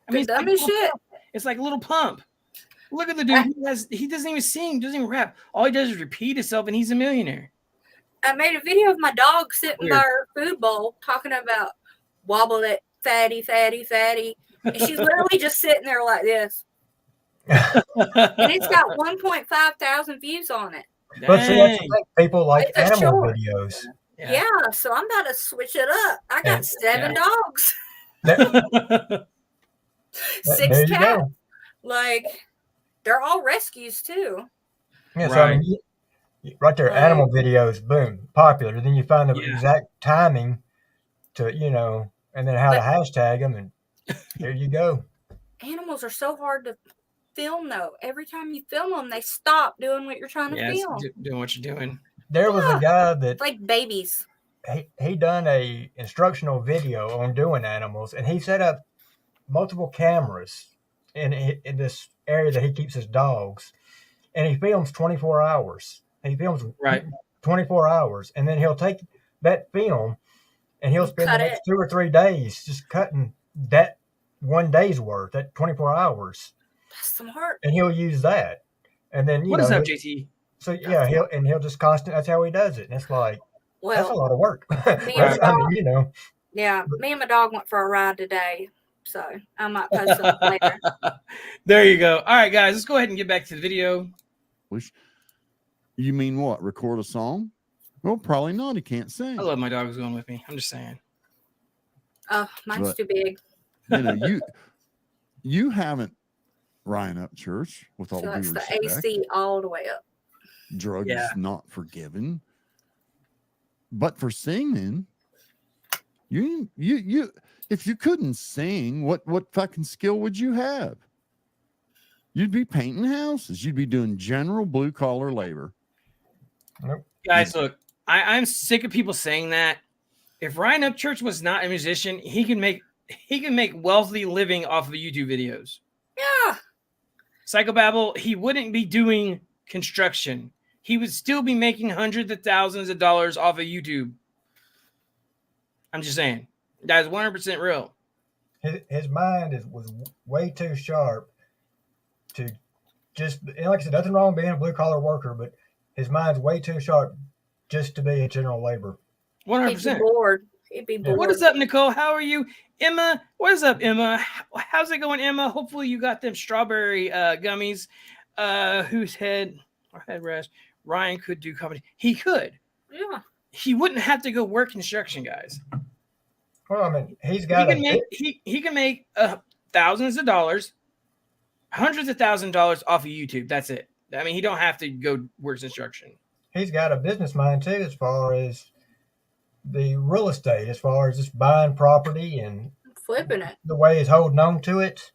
I mean, Dumb as shit. It's like a little pump. Look at the dude. He doesn't even sing, doesn't even rap. All he does is repeat himself, and he's a millionaire. I made a video of my dog sitting by her food bowl talking about wobble it, fatty, fatty, fatty. And she's literally just sitting there like this. And it's got 1.5 thousand views on it. But see, that's the thing, people like It's a animal short. videos. Yeah, so I'm about to switch it up. I got And- 7 dogs, There 6 you cats. go. Like, they're all rescues too. Yeah, so I Right. mean, right there, animal videos, boom, popular. Then you find the Yeah. exact timing to, and then how to hashtag them, and there you go. Animals are so hard to film, though. Every time you film them, they stop doing what you're trying to film. Doing what you're doing. There was a guy that It's like babies. he done a instructional video on doing animals, and he set up multiple cameras in this area that he keeps his dogs, and he films 24 hours. He films Right. 24 hours, and then he'll take that film and he'll spend the Cut next 2 or 3 days just cutting that one day's worth, that 24 hours, That's smart. and he'll use that. And then What is up, JT? So yeah, he'll just that's how he does it, and it's like that's a Well, lot of work. me and I my mean, dog, yeah, me and my dog went for a ride today, so I might post something later. There you go. All right, guys, let's go ahead and get back to the video. You mean what? Record a song? Well, probably not. He can't sing. I love my dogs going with me. I'm just saying. Oh, mine's But- too big. You haven't Ryan Upchurch, with all So due it's the respect. AC all the way up. Drugs Yeah. not forgiven. But for singing, you if you couldn't sing, what fucking skill would you have? You'd be painting houses. You'd be doing general blue collar labor. Guys, look, I'm sick of people saying that. If Ryan Upchurch was not a musician, he can make wealthy living off of YouTube videos. Yeah. Psychobabble, he wouldn't be doing construction. He would still be making hundreds of thousands of dollars off of YouTube. I'm just saying. That is 100% real. his mind was way too sharp to just, and like I said, nothing wrong being a blue collar worker, but his mind's way too sharp just to be a general labor. 100%. He'd be bored. He'd be bored. What is up, Nicole? How are you? Emma, what is up, Emma? How's it going, Emma? Hopefully you got them strawberry gummies. Whose head rest? Ryan could do comedy. He could. Yeah. He wouldn't have to go work construction, guys. Well, I mean, he can make thousands of dollars, hundreds of $1,000s off of YouTube. That's it. I mean, he don't have to go work construction. he's got a business mind too, as far as the real estate, as far as just buying property and Flipping it. the way he's holding on to it.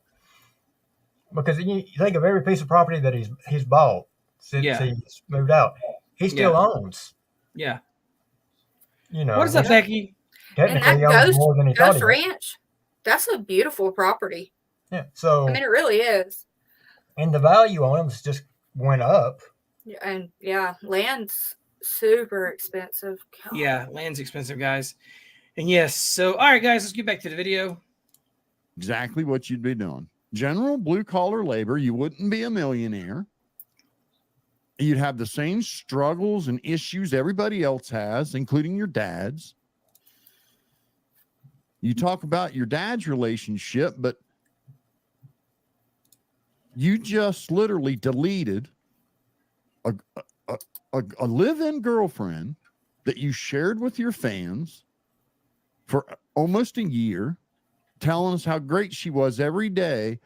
Because you think of every piece of property that he's bought since he's moved out, he still owns. Yeah. What is up, Becky? And Technically, that owns more than he thought Ghost he did. Ranch, that's a beautiful property. Yeah. So, I mean, it really is. and the value on them just went up. And yeah, land's super expensive. God. Yeah, land's expensive, guys. And yes, so all right, guys, let's get back to the video. Exactly what you'd be doing. General blue collar labor. You wouldn't be a millionaire. You'd have the same struggles and issues everybody else has, including your dad's. You talk about your dad's relationship, but you just literally deleted a live-in girlfriend that you shared with your fans for almost a year, telling us how great she was every day,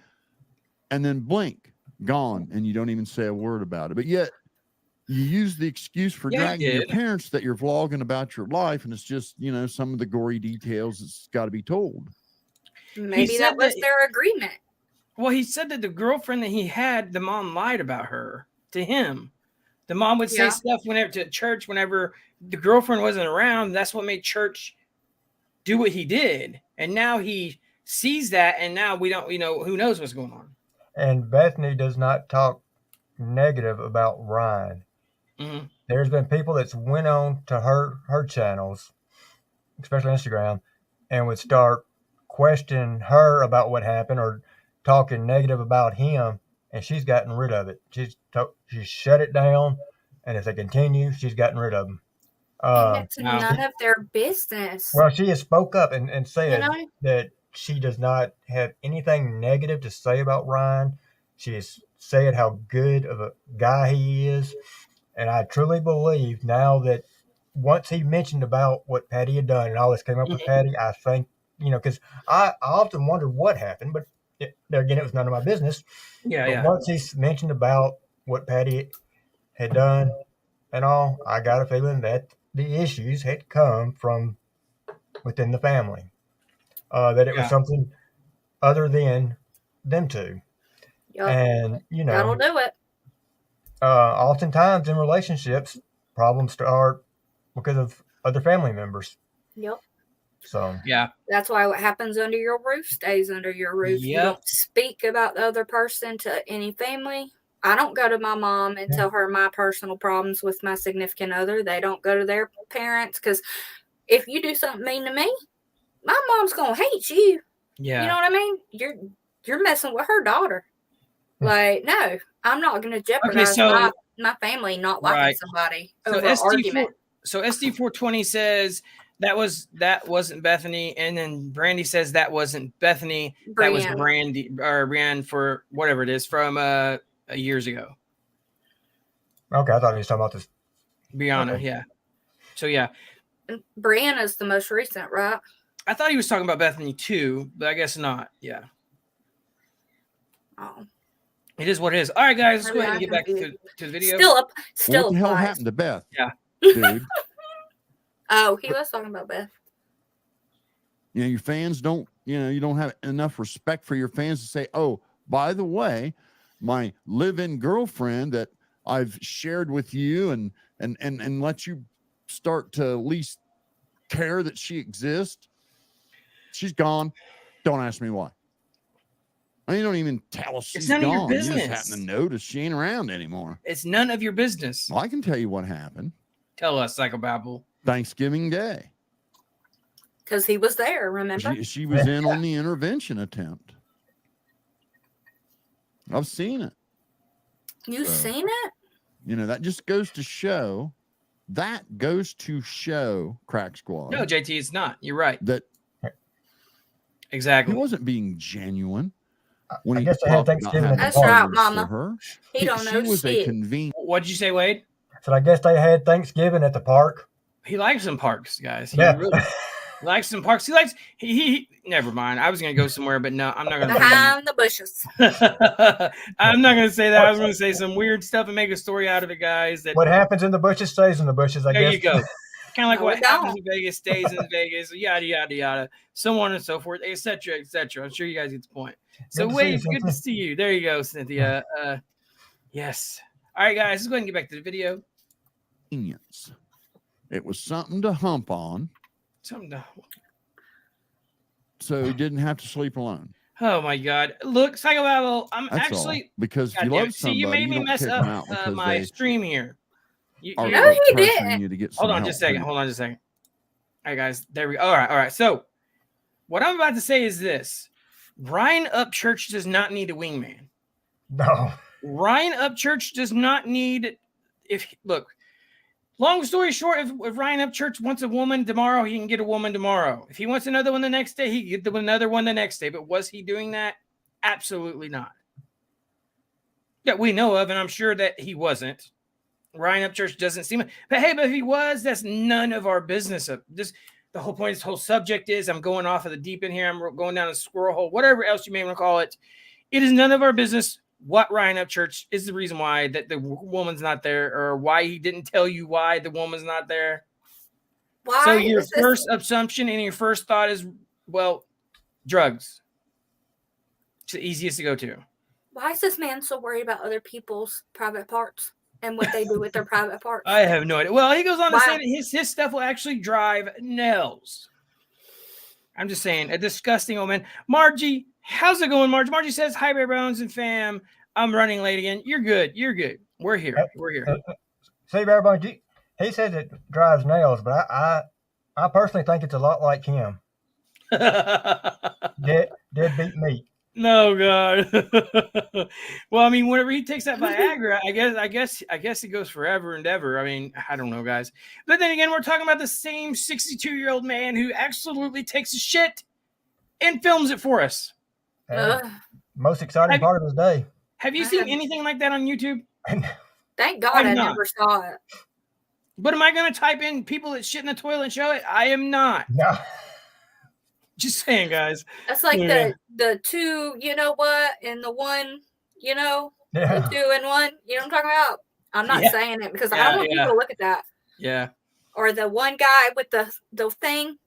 and then blink, gone, and you don't even say a word about it. But yet you use the excuse for dragging your parents that you're vlogging about your life, and it's just, some of the gory details that's got to be told. Maybe that was their agreement. Well, he said that the girlfriend that he had, the mom lied about her to him. The mom would say stuff whenever to church, whenever the girlfriend wasn't around. That's what made Church do what he did. And now he sees that, and now we don't, who knows what's going on. And Bethany does not talk negative about Ryan. Mhm. There's been people that's went on to her channels, especially Instagram, and would start questioning her about what happened or talking negative about him, and she's gotten rid of it. She's shut it down, and if they continue, she's gotten rid of them. And it's Wow. none of their business. Well, she has spoke up and You said know? that she does not have anything negative to say about Ryan. She has said how good of a guy he is. And I truly believe now that once he mentioned about what Patty had done and all this came up with Patty, I think, because I often wondered what happened, but again, it was none of my business. Yeah, But yeah. once he mentioned about what Patty had done and all, I got a feeling that the issues had come from within the family. That it was Yeah. something other than them two. Yup. And, That'll do it. oftentimes in relationships, problems start because of other family members. Yep. So, Yeah. That's why what happens under your roof stays under your roof. You Yep. don't speak about the other person to any family. I don't go to my mom and tell her my personal problems with my significant other. They don't go to their parents because if you do something mean to me, my mom's gonna hate you. Yeah. You know what I mean? You're messing with her daughter. Like, no, I'm not gonna jeopardize my family not liking somebody over an argument. So SD420 says that wasn't Bethany, and then Brandy says that wasn't Bethany. That was Brandy or Brienne for whatever it is from years ago. okay, I thought he was talking about this. Brianna, Okay. yeah. So yeah. Brianna's the most recent, right? I thought he was talking about Bethany too, but I guess not. Yeah. Oh. It is what it is. All right, guys, let's go ahead and get back to the video. What the hell happened to Beth? Yeah. Dude. Oh, he was talking about Beth. Your fans don't, you don't have enough respect for your fans to say, oh, by the way, my live-in girlfriend that I've shared with you and let you start to at least care that she exists. She's gone. Don't ask me why. I mean, don't even tell us she's none gone. of your business. You just happen to notice she ain't around anymore. It's none of your business. Well, I can tell you what happened. Tell us, Psychobabble. Thanksgiving Day. Because he was there, remember? She was in on the intervention attempt. I've seen it. You've seen it? That just goes to show. That goes to show, Crack Squad. No, JT, it's not. You're right. That exactly. He wasn't being genuine. When I guess they had Thanksgiving at the That's park. right, Mama. He don't know She was shit. a convenient. What'd you say, Wade? So I guess they had Thanksgiving at the park. He likes some parks, guys. He Yeah. really likes some parks. He likes he never mind. I was gonna go somewhere, but no, I'm not gonna Behind the bushes. I'm not gonna say that. I was gonna say some weird stuff and make a story out of it, guys. That What happens in the bushes stays in the bushes, I there guess. you go. Kind of like No, what we happens don't. in Vegas stays in Vegas, yada yada yada, so on and so forth, etc. etc. I'm sure you guys get the point. So Good to see Wade, you, good to see you. There you go, Cynthia. Yes. All right, guys, let's go ahead and get back to the video. It was something to hump on. Something to... So he didn't have to sleep alone. Oh my God! Look, Psychobabble, I'm That's actually all. Because if God you damn love it. See, somebody, you made me don't mess kick them out up because my they stream here. are No, he pressuring didn't. you to get some Hold on help. just a second. Hold on just a second. All right, guys. There we go. All right. So what I'm about to say is this. Ryan Upchurch does not need a wingman. No. Ryan Upchurch does not need look, long story short, if Ryan Upchurch wants a woman tomorrow, he can get a woman tomorrow. If he wants another one the next day, he can get another one the next day. But was he doing that? Absolutely not. That we know of, and I'm sure that he wasn't. Ryan Upchurch doesn't seem, but hey, but if he was, that's none of our business. The whole point of this whole subject is I'm going off of the deep end here. I'm going down a squirrel hole, whatever else you may want to call it. It is none of our business what Ryan Upchurch is the reason why that the woman's not there, or why he didn't tell you why the woman's not there. Why? So your first assumption and your first thought is, well, drugs. It's the easiest to go to. Why is this man so worried about other people's private parts and what they do with their private parts? I have no idea. Well, he goes on to say that his stuff will actually drive nails. I'm just saying, a disgusting old man. Margie, how's it going, Margie? Margie says, hi, Barebones and fam. I'm running late again. You're good. You're good. We're here. We're here. See, Barebones, he says it drives nails, but I personally think it's a lot like him. Deadbeat meat. No, God. Well, I mean, whenever he takes that Viagra, I guess he goes forever and ever. I mean, I don't know, guys. But then again, we're talking about the same 62-year-old man who absolutely takes a shit and films it for us. Most exciting part of his day. Have you seen anything like that on YouTube? Thank God I never saw it. But am I going to type in people that shit in the toilet and show it? I am not. No. Just saying, guys. That's like the two, you know what, and the one, you know, Yeah. the 2 and 1. You know what I'm talking about? I'm not saying it because I don't want people to look at that. Yeah. Or the one guy with the thing.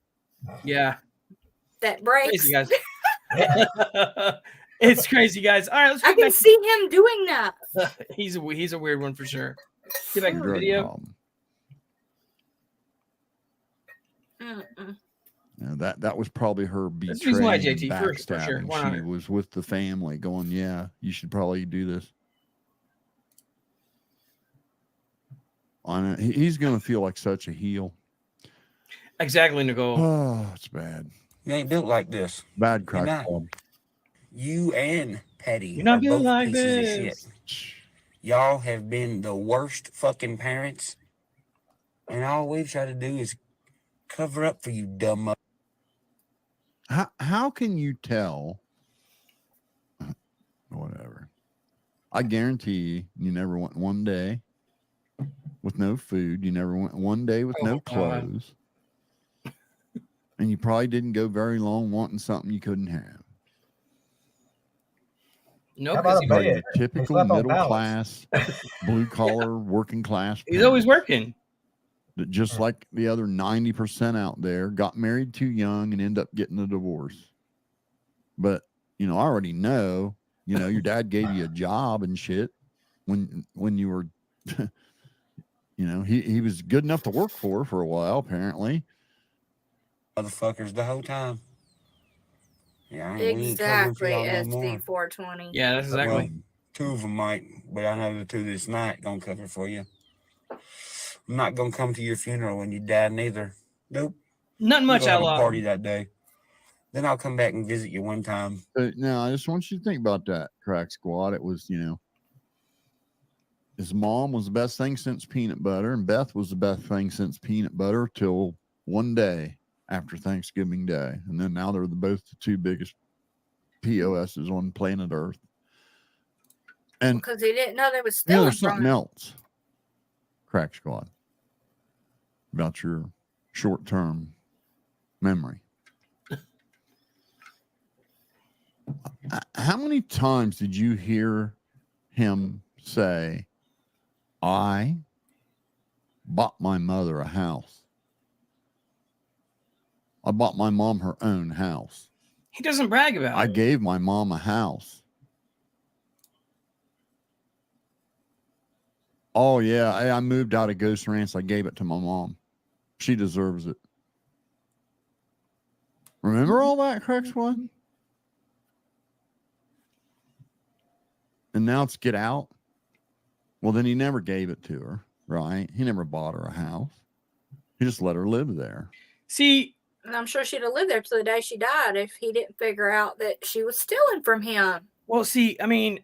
Yeah. That breaks. Crazy, guys. It's crazy, guys. All right, let's. I can see him doing that. He's a weird one for sure. Get back to the video. Yeah, that was probably her That's the reason why, betraying, JT, for sure. backstabbing. She was with the family going, yeah, you should probably do this. He's going to feel like such a heel. Exactly, Nicole. Oh, it's bad. You ain't built like this. Bad crack. You and Patty You're not are built both like pieces this. of shit. Y'all have been the worst fucking parents, and all we've tried to do is cover up for you, dumb. How can you tell? Whatever. I guarantee you never went one day with no food. You never went one day with no clothes. And you probably didn't go very long wanting something you couldn't have. No, because you're typical middle class, blue collar, working class. He's always working. That just like the other 90% out there, got married too young and end up getting a divorce. But I already know. Your dad gave you a job and shit when you were, he was good enough to work for a while apparently. Motherfuckers the whole time. Yeah, exactly. SD 420. Yeah, that's exactly. Well, 2 of them might, but I know the 2 this night gonna cover for you. I'm not gonna come to your funeral when you die neither. Nope. Nothing much out outlaw. Party that day. Then I'll come back and visit you one time. Now I just want you to think about that, Crack Squad. It was, his mom was the best thing since peanut butter, and Beth was the best thing since peanut butter till one day after Thanksgiving Day. And then now they're both the 2 biggest POSs on planet Earth. And because he didn't know there was still there's something else, Crack Squad, about your short-term memory. How many times did you hear him say, I bought my mother a house? I bought my mom her own house. He doesn't brag about it. I gave my mom a house. Oh, yeah. I moved out of Ghost Ranch. I gave it to my mom. She deserves it. Remember all that, Crack Squad? And now it's get out. Well, then he never gave it to her, right? He never bought her a house. He just let her live there. See, and I'm sure she'd have lived there till the day she died if he didn't figure out that she was stealing from him. Well, see, I mean,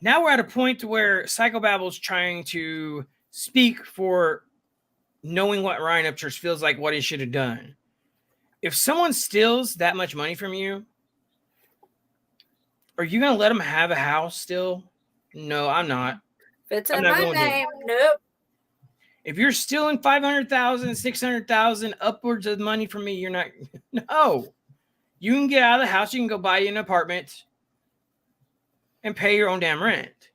now we're at a point to where Psychobabble's trying to speak for knowing what Ryan Upchurch feels like, what he should have done. If someone steals that much money from you, are you going to let them have a house still? No, I'm not. If it's in my name, nope. If you're stealing 500,000, 600,000 upwards of money from me, you're not. No. You can get out of the house. You can go buy you an apartment and pay your own damn rent.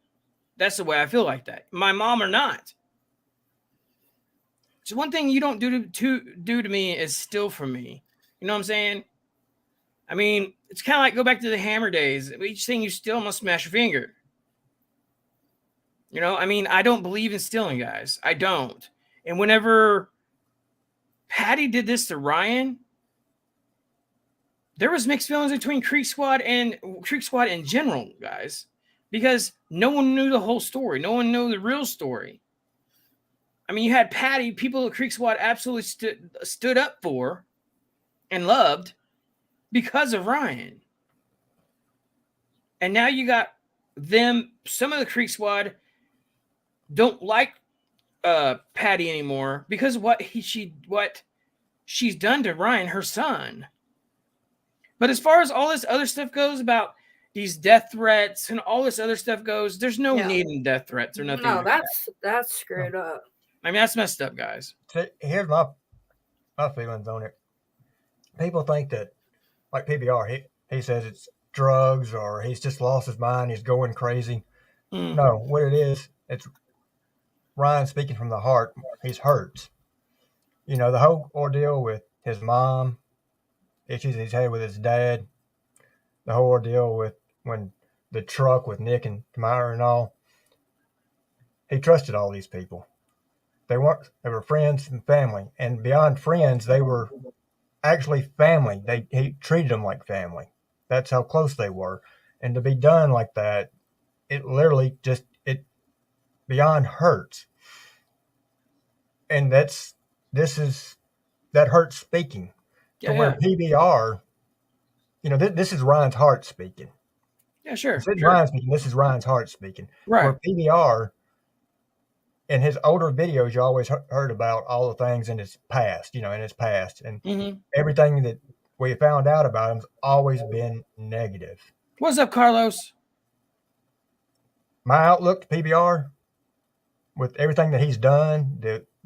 That's the way I feel like that. My mom or not. So one thing you don't do to me is steal from me. You know what I'm saying? I mean, it's kind of like go back to the hammer days. Each thing you steal must smash your finger. I mean, I don't believe in stealing, guys. I don't. And whenever Patty did this to Ryan, there was mixed feelings between Creek Squad in general, guys, because no one knew the whole story. No one knew the real story. I mean, you had Patty, people at Creek Squad absolutely stood up for and loved because of Ryan. And now you got them, some of the Creek Squad don't like Patty anymore because of what she's done to Ryan, her son. But as far as all this other stuff goes about these death threats and all this other stuff goes, there's no need in death threats or nothing. No, like that's screwed up. I mean, that's messed up, guys. So here's my feelings on it. People think that, like PBR, he says it's drugs or he's just lost his mind, he's going crazy. No, what it is, it's Ryan speaking from the heart. He's hurt. You know, the whole ordeal with his mom, issues he's had with his dad, the whole ordeal with when the truck with Nick and Tamara and all. He trusted all these people. They were friends and family, and beyond friends, they were actually family. He treated them like family. That's how close they were. And to be done like that, it literally it beyond hurts. And that hurts speaking. Where PBR, you know, this is Ryan's heart speaking. Yeah, sure. This is Ryan speaking. This is Ryan's heart speaking. Right. Where PBR, in his older videos, you always heard about all the things in his past, and everything that we found out about him's always been negative. What's up, Carlos? My outlook to PBR, with everything that he's done,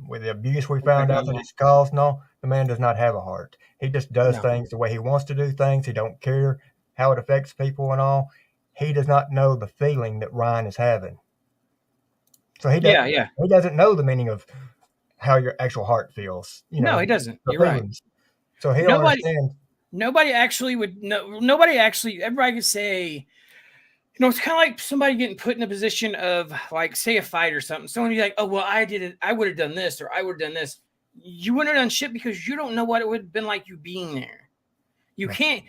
with the abuse we found out that he's caused and all, the man does not have a heart. He just does things the way he wants to do things. He don't care how it affects people and all. He does not know the feeling that Ryan is having. So he doesn't know the meaning of how your actual heart feels. No, he doesn't. You're right. So he understands. Nobody actually would know. Everybody could say, it's kind of like somebody getting put in a position of, like, say a fight or something. Someone would be like, oh, well, I did it. I would have done this, or I would have done this. You wouldn't have done shit because you don't know what it would have been like you being there. You can't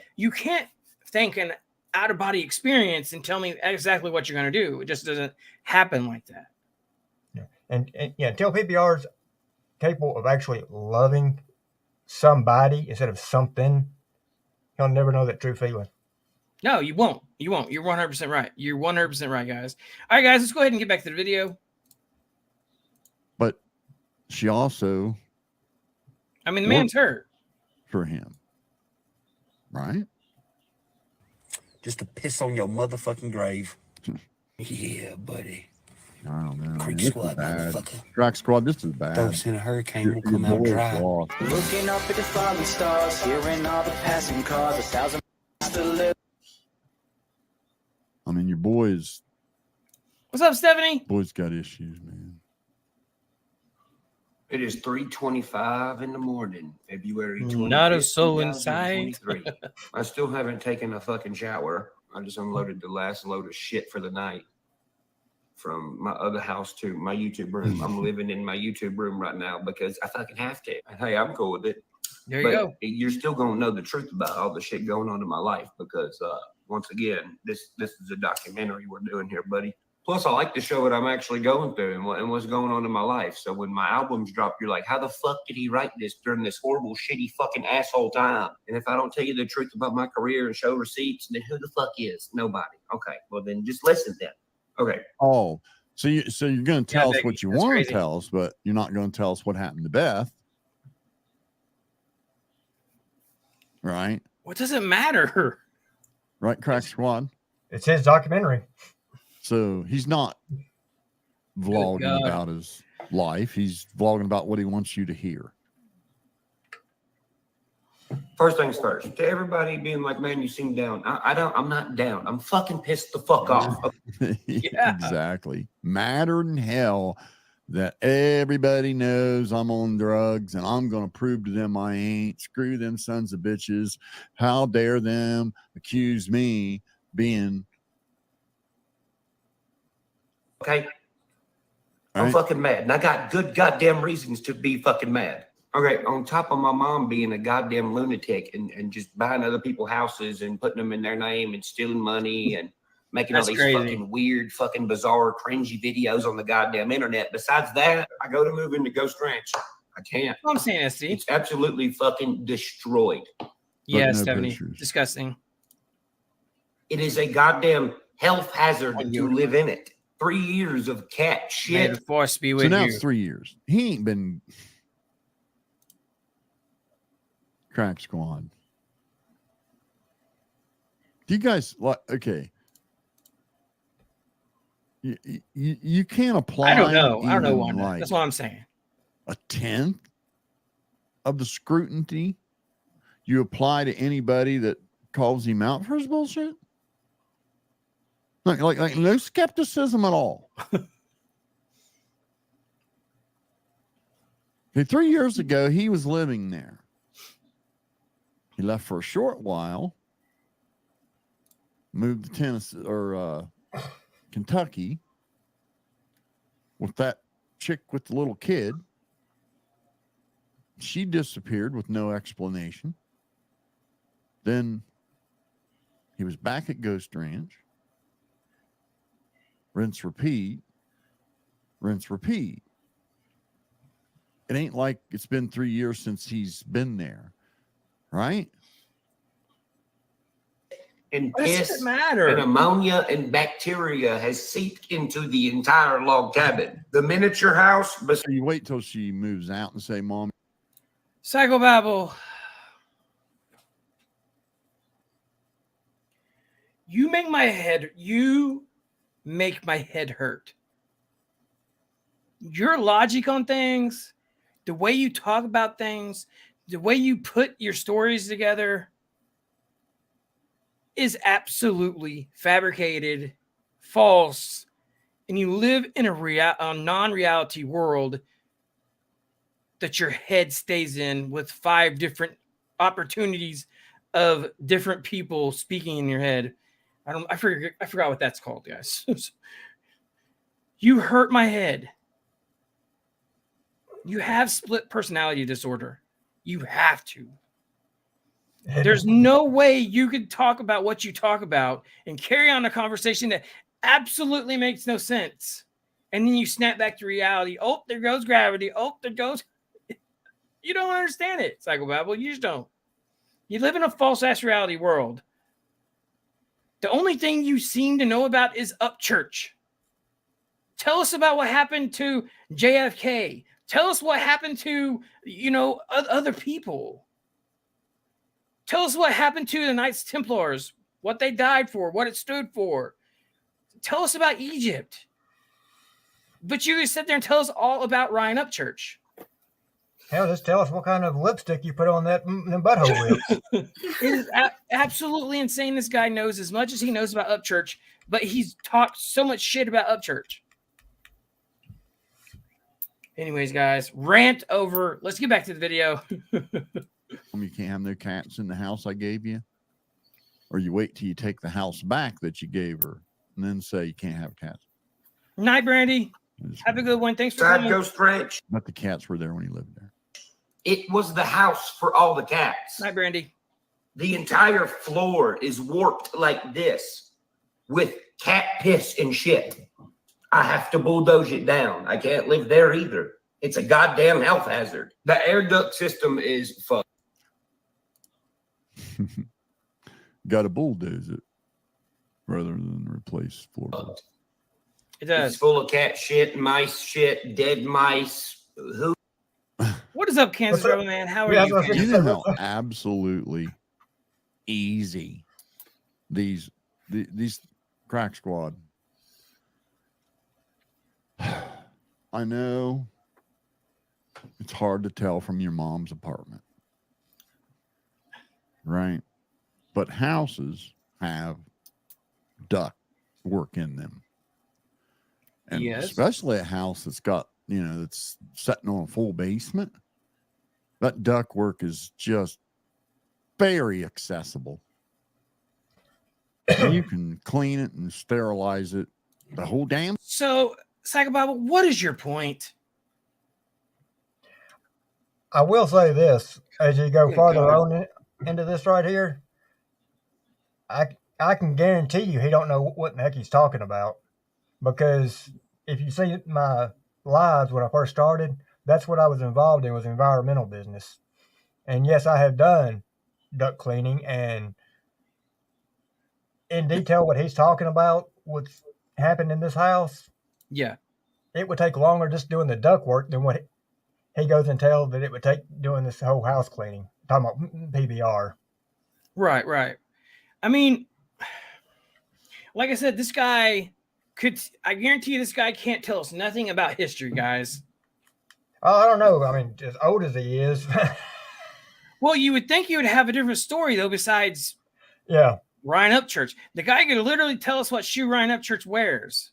think an out-of-body experience and tell me exactly what you're going to do. It just doesn't happen like that. Yeah. And until PBR is capable of actually loving somebody instead of something, he'll never know that true feeling. No, you won't. You won't. You're 100% right. You're 100% right, guys. All right, guys, let's go ahead and get back to the video. But she also... I mean, the man's hurt. For him. Right? Just to piss on your motherfucking grave. Yeah, buddy. Oh, man. Creek This Squad, is bad. motherfucker. Crack Squad, this is bad. Those in a hurricane will come out dry. Looking up at the falling stars, hearing all the passing cars, 1,000 miles to live. I mean, your boys. What's up, Stephanie? Boys got issues, man. It is 3:25 in the morning, February 25th, Not a soul in sight. I still haven't taken a fucking shower. I just unloaded the last load of shit for the night from my other house to my YouTube room. I'm living in my YouTube room right now because I fucking have to. And hey, I'm cool with it. There you go. You're still going to know the truth about all the shit going on in my life because, once again, this is a documentary we're doing here, buddy. Plus, I like to show what I'm actually going through and what's going on in my life. So when my albums drop, you're like, how the fuck did he write this during this horrible, shitty fucking asshole time? And if I don't tell you the truth about my career and show receipts, then who the fuck is? Nobody. Okay, well then just listen then. Okay. Oh, so you're going to tell us Becky, what you that's want crazy. to tell us, but you're not going to tell us what happened to Beth. Right? What does it matter? Right, Crack Squad? It's his documentary. So he's not vlogging about his life. He's vlogging about what he wants you to hear. First things first, to everybody being like, man, you seem down. I'm not down. I'm fucking pissed the fuck off. Yeah. Exactly. Madder than hell that everybody knows I'm on drugs and I'm going to prove to them I ain't. Screw them sons of bitches. How dare them accuse me being... Okay. Right. I'm fucking mad. And I got good goddamn reasons to be fucking mad. Okay. On top of my mom being a goddamn lunatic and just buying other people's houses and putting them in their name and stealing money and making That's all these crazy. fucking weird, fucking bizarre, cringy videos on the goddamn internet. Besides that, I go to move into Ghost Ranch. I can't. I'm saying SD. It's absolutely fucking destroyed. Yeah, no 70. pictures. Disgusting. It is a goddamn health hazard Oh, to you- live in it. 3 years of cat May shit. the force be So with now you. it's 3 years. He ain't been Crack Squad. Do you guys like? Okay, you can't apply. I don't know. I don't know even, why. like, That's what I'm saying. a tenth of the scrutiny you apply to anybody that calls him out for his bullshit. Like no skepticism at all. Okay, 3 years ago, he was living there. He left for a short while, moved to Tennessee or Kentucky with that chick with the little kid. She disappeared with no explanation. Then he was back at Ghost Ranch. Rinse, repeat. Rinse, repeat. It ain't like it's been 3 years since he's been there, right? And What does piss it matter? and ammonia and bacteria has seeped into the entire log cabin. The miniature house, So you wait till she moves out and say, Mom, Psychobabble. You make my head hurt. Your logic on things, the way you talk about things, the way you put your stories together is absolutely fabricated, false, and you live in a non-reality world that your head stays in with 5 different opportunities of different people speaking in your head. I forgot what that's called, guys. You hurt my head. You have split personality disorder. You have to. There's no way you could talk about what you talk about and carry on a conversation that absolutely makes no sense. And then you snap back to reality. Oh, there goes gravity. Oh, there goes. You don't understand it, Psychobabble. You just don't. You live in a false ass reality world. The only thing you seem to know about is Upchurch. Tell us about what happened to JFK. Tell us what happened to, other people. Tell us what happened to the Knights Templars, what they died for, what it stood for. Tell us about Egypt. But you sit there and tell us all about Ryan Upchurch. Hell, just tell us what kind of lipstick you put on them butthole lips. It is absolutely insane. This guy knows as much as he knows about Upchurch, but he's talked so much shit about Upchurch. Anyways, guys, rant over. Let's get back to the video. you can't have no cats in the house I gave you? Or you wait till you take the house back that you gave her and then say you can't have cats? Night, Brandy. Have a good one. Thanks for Side coming. Ghost Ranch. But the cats were there when he lived there. It was the house for all the cats. Night, Brandy. The entire floor is warped like this with cat piss and shit. I have to bulldoze it down. I can't live there either. It's a goddamn health hazard. The air duct system is fucked. Got to bulldoze it rather than replace floorboards. It does. It's full of cat shit, mice shit, dead mice. Who? What is up, Kansas Rebel Man? How are Yeah, you? Do you know how absolutely easy these Crack Squad? I know it's hard to tell from your mom's apartment, right? But houses have duct work in them. And Yes. especially a house that's got, that's sitting on a full basement. That duct work is just very accessible. And you can clean it and sterilize it the whole damn. So, Psychobabble, what is your point? I will say this: as you go Good farther God. on into this right here, I I can guarantee you he don't know what the heck he's talking about, because if you see my lives when I first started, that's what I was involved in, was environmental business. And yes, I have done duct cleaning, and in detail what he's talking about, what's happened in this house, Yeah. it would take longer just doing the duct work than what he goes and tells that it would take doing this whole house cleaning. I'm talking about PBR. Right, right. I mean, like I said, this guy I guarantee you this guy can't tell us nothing about history, guys. Oh, I don't know. I mean, as old as he is. Well, you would think he would have a different story, though, besides Yeah. Ryan Upchurch. The guy could literally tell us what shoe Ryan Upchurch wears.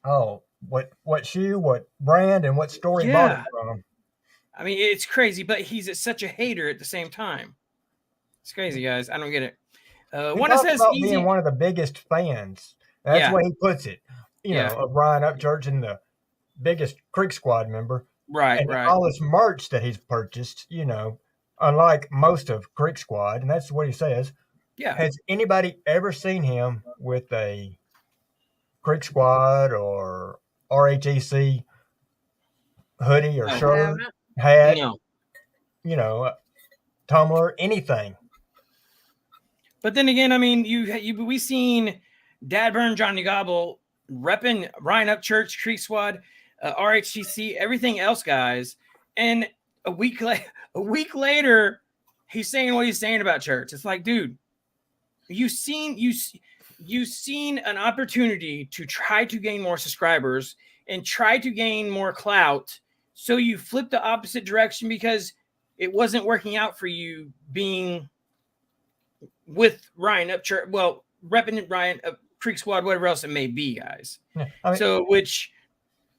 Oh, what shoe, what brand, and what store he bought it from. I mean, it's crazy, but he's such a hater at the same time. It's crazy, guys. I don't get it. One talks about being one of the biggest fans. That's the way he puts it. You know, of Ryan Upchurch and the biggest Creek Squad member. Right, and right. all this merch that he's purchased, you know, unlike most of Creek Squad, and that's what he says. Yeah. Has anybody ever seen him with a Creek Squad or RHEC hoodie or shirt, hat, you know, tumbler, anything? But then again, I mean, we seen Dad Burn, Johnny Gobble repping Ryan Upchurch, Creek Squad, RHTC, everything else, guys. And a week later, he's saying what he's saying about church. It's like, dude, you've seen an opportunity to try to gain more subscribers and try to gain more clout. So you flip the opposite direction because it wasn't working out for you being with Ryan Upchurch. Well, repping Ryan Creek Squad, whatever else it may be, guys. Yeah, I mean, so which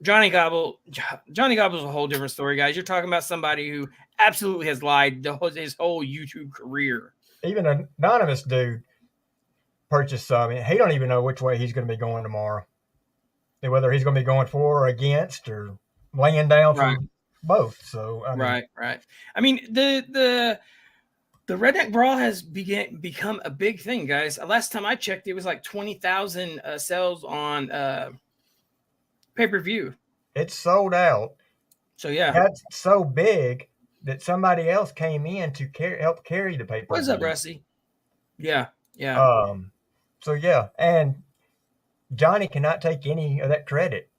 Johnny Gobble's a whole different story, guys. You're talking about somebody who absolutely has lied his whole YouTube career. Even an anonymous dude purchased some. He don't even know which way he's going to be going tomorrow. Whether he's going to be going for or against or laying down for both. So I mean, right. I mean, the Redneck Brawl has become a big thing, guys. Last time I checked, it was like 20,000 sales on pay-per-view. It's sold out. So yeah, that's so big that somebody else came in to help carry the pay-per-view. What's up, Rusty? Yeah. So yeah, and Johnny cannot take any of that credit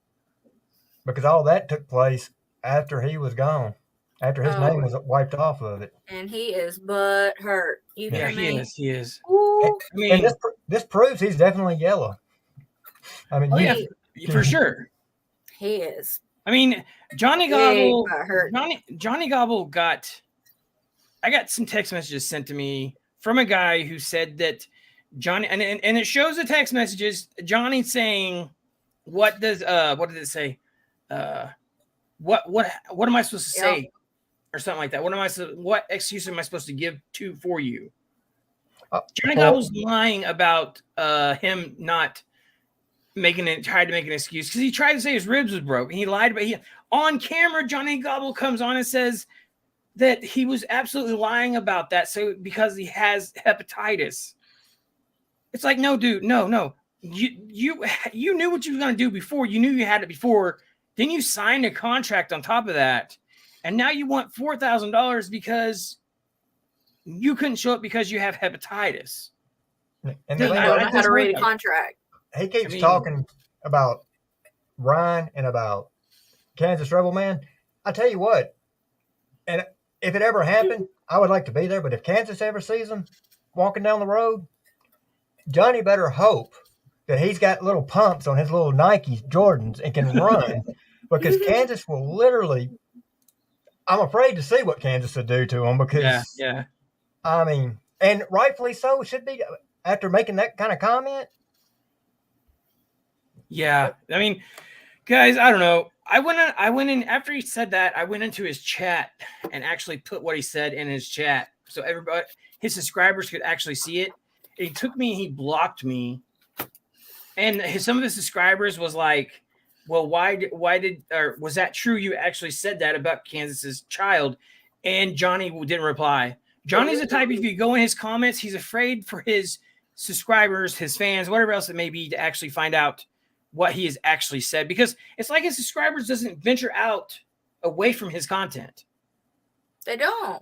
because all that took place after he was gone, after his name was wiped off of it. And he is butt hurt. You hear me? He is. And this proves he's definitely yellow. I mean, for sure. He is. I mean, Johnny Gobble. Johnny Gobble I got some text messages sent to me from a guy who said that Johnny, and it shows the text messages. Johnny saying, "What did it say? What am I supposed to say?" Or something like that. What excuse am I supposed to give for you? Johnny Gobble's lying about him not tried to make an excuse because he tried to say his ribs was broke. And he lied about on camera. Johnny Gobble comes on and says that he was absolutely lying about that. So because he has hepatitis, it's like, no, dude, no. You knew what you were going to do before. You knew you had it before. Then you signed a contract on top of that. And now you want $4,000 because you couldn't show up because you have hepatitis. And I don't know how to read a contract. He keeps talking about Ryan and about Kansas Rebel Man. I tell you what, and if it ever happened, I would like to be there. But if Kansas ever sees him walking down the road, Johnny better hope that he's got little pumps on his little Nike Jordans and can run, because Kansas will literally. I'm afraid to see what Kansas would do to him because, I mean, and rightfully so, should be after making that kind of comment. Yeah, I mean, guys, I don't know. I went in after he said that. I went into his chat and actually put what he said in his chat so everybody, his subscribers, could actually see it. And he took me and he blocked me, and some of his subscribers was like, well, was that true? You actually said that about Kansas's child, and Johnny didn't reply. Johnny's the type, if you go in his comments, he's afraid for his subscribers, his fans, whatever else it may be, to actually find out what he has actually said, because it's like his subscribers doesn't venture out away from his content. They don't.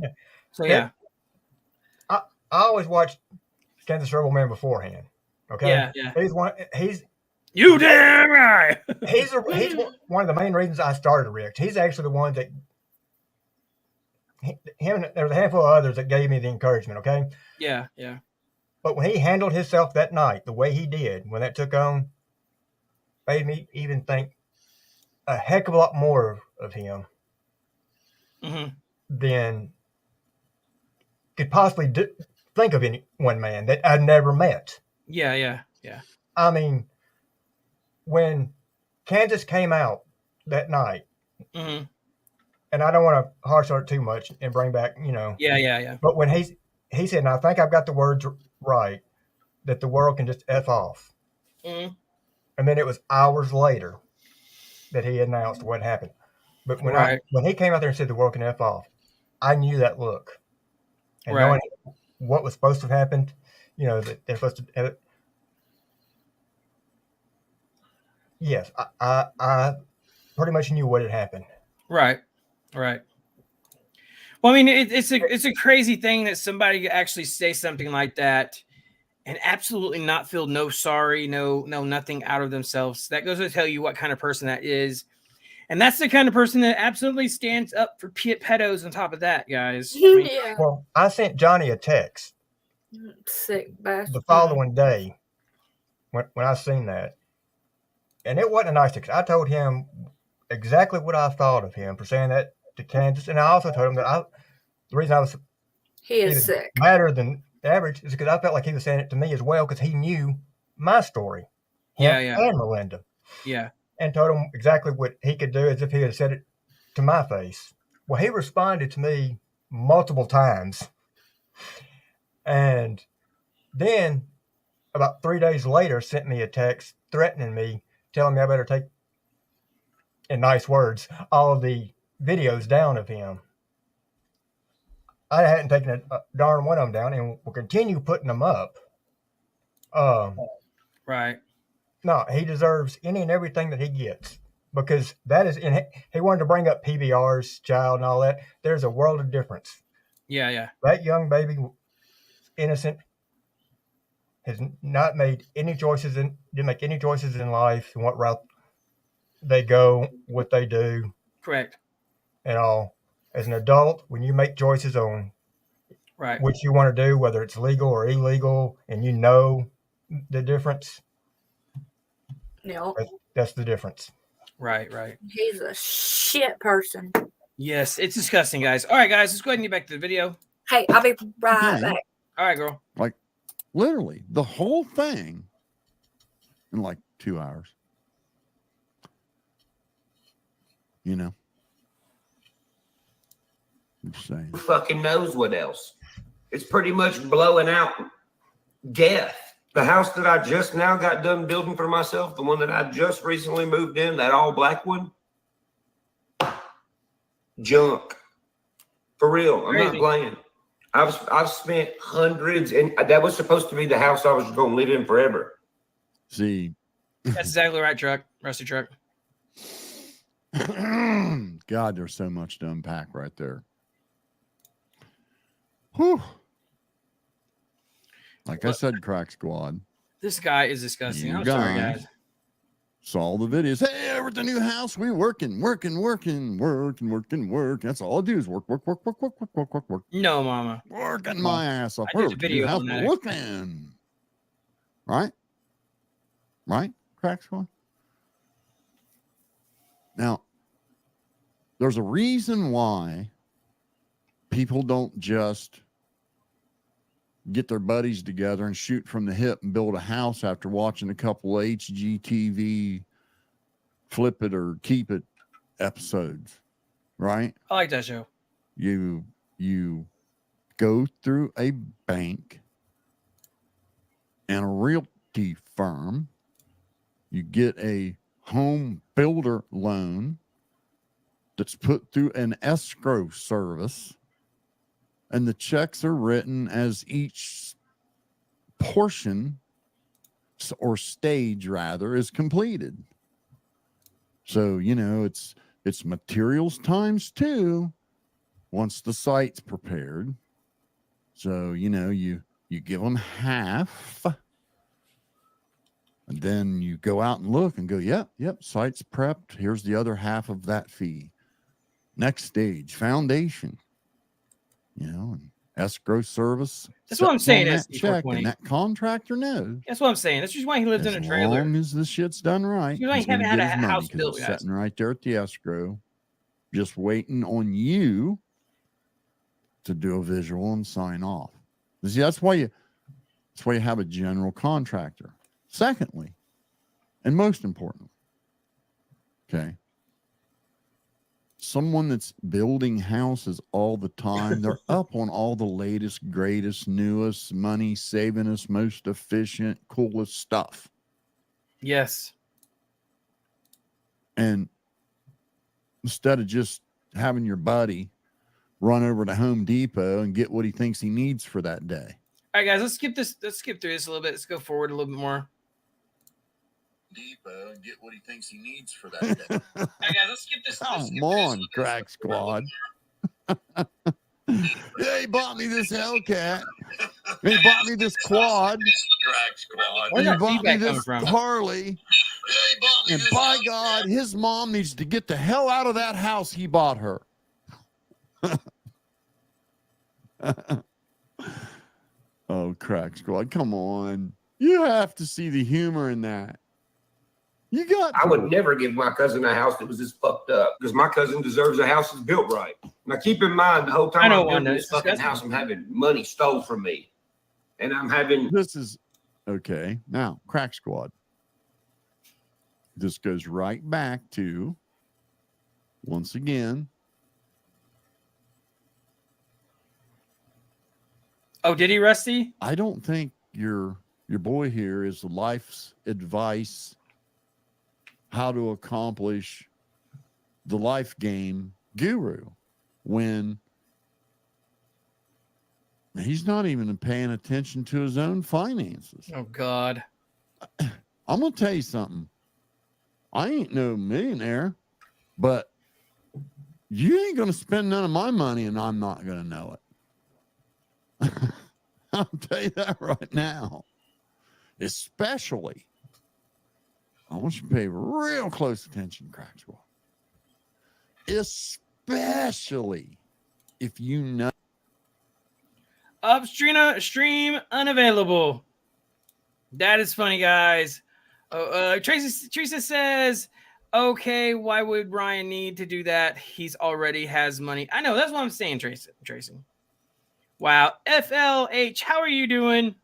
So yeah. I always watched Kansas Rebel Man beforehand. Okay. Yeah. He's you damn right. he's one of the main reasons I started Rick. He's actually the one that there was a handful of others that gave me the encouragement. Okay. Yeah. But when he handled himself that night, the way he did, when that took on, made me even think a heck of a lot more of him than could possibly think of any one man that I'd never met. Yeah. I mean, when Kansas came out that night, and I don't want to harsh on it too much and bring back, Yeah. But when he said, and I think I've got the words right, that the world can just F off. And then it was hours later that he announced what happened. But when he came out there and said the world can F off, I knew that look. And knowing what was supposed to have happened, that they're supposed to have it. Yes, I pretty much knew what had happened. Right. Well, I mean, it's a crazy thing that somebody could actually say something like that and absolutely not feel no sorry, no nothing out of themselves. That goes to tell you what kind of person that is. And that's the kind of person that absolutely stands up for pedos on top of that, guys. I mean, Well, I sent Johnny a text Sick bastard. the following day when I seen that. And it wasn't a nice text. I told him exactly what I thought of him for saying that to Kansas. And I also told him that the reason I was sick. Madder than average is because I felt like he was saying it to me as well, because he knew my story. Yeah. And Melinda. Yeah. And told him exactly what he could do as if he had said it to my face. Well, he responded to me multiple times. And then about 3 days later sent me a text threatening me, telling me I better take, in nice words, all of the videos down of him. I hadn't taken a darn one of them down and will continue putting them up. Right. No, he deserves any and everything that he gets, because that is he wanted to bring up PBR's child and all that. There's a world of difference. Yeah. That young baby, innocent, has not made any choices didn't make any choices in life and what route they go, what they do. Correct. And all. As an adult, when you make choices on what you want to do, whether it's legal or illegal, and you know the difference, that's the difference. Right. He's a shit person. Yes, it's disgusting, guys. All right, guys, let's go ahead and get back to the video. Hey, I'll be right back. All right, girl. Like, literally, the whole thing in like 2 hours. I'm just saying. Who fucking knows what else? It's pretty much blowing out death. The house that I just now got done building for myself, the one that I just recently moved in, that all black one, junk. For real, I'm not playing. I've spent hundreds, and that was supposed to be the house I was going to live in forever. See, that's exactly right, truck. Rusty truck. God, there's so much to unpack right there. Whew. Like I said, Crack Squad. This guy is disgusting. I'm sorry, guys. Saw the videos. Hey, we're at the new house. We working. That's all I do is work. No, mama. Working my ass off. I did a video on that. Working. Right? Crack Squad? Now, there's a reason why people don't just get their buddies together and shoot from the hip and build a house after watching a couple HGTV flip it or keep it episodes, right? I like that show. You go through a bank and a realty firm, you get a home builder loan that's put through an escrow service, and the checks are written as each portion or stage rather is completed. So, it's materials times 2 once the site's prepared. So, you give them half, and then you go out and look and go, yep, site's prepped. Here's the other half of that fee. Next stage, foundation, and escrow service. That's what I'm saying. That check, and that contractor knows. That's what I'm saying. That's just why he lives in a trailer. As long as this shit's done right, You he's going to haven't get had his a money house because built, it's guys. sitting right there at the escrow, just waiting on you to do a visual and sign off. See, that's why you have a general contractor. Secondly, and most importantly, okay, someone that's building houses all the time, they're up on all the latest, greatest, newest, money savingest, most efficient, coolest stuff. Yes. And instead of just having your buddy run over to Home Depot and get what he thinks he needs for that day. All right, guys, let's skip through this a little bit. Let's go forward a little bit more. Depot and get what he thinks he needs for that day. All right, guys, let's skip this. Come on, Crack Squad. Yeah, he bought me this Hellcat. He bought me this quad. Crack Squad. Where's He that bought me feedback coming this from? Harley. And by God, his mom needs to get the hell out of that house he bought her. Oh, Crack Squad, come on. You have to see the humor in that. I would never give my cousin a house that was this fucked up because my cousin deserves a house that's built right. Now, keep in mind, the whole time I'm building this fucking house, I'm having money stole from me. And I'm having... This is... Okay, now, Crack Squad. This goes right back to, once again... Oh, did he, Rusty? I don't think your boy here is life's advice how to accomplish the life game guru when he's not even paying attention to his own finances. Oh, God. I'm going to tell you something. I ain't no millionaire, but you ain't going to spend none of my money and I'm not going to know it. I'll tell you that right now. Especially, I want you to pay real close attention, Crack Squad. Especially if you know. Stream unavailable. That is funny, guys. Teresa says, okay, why would Ryan need to do that? He's already has money. I know, that's what I'm saying, Tracy. Wow. FLH, how are you doing?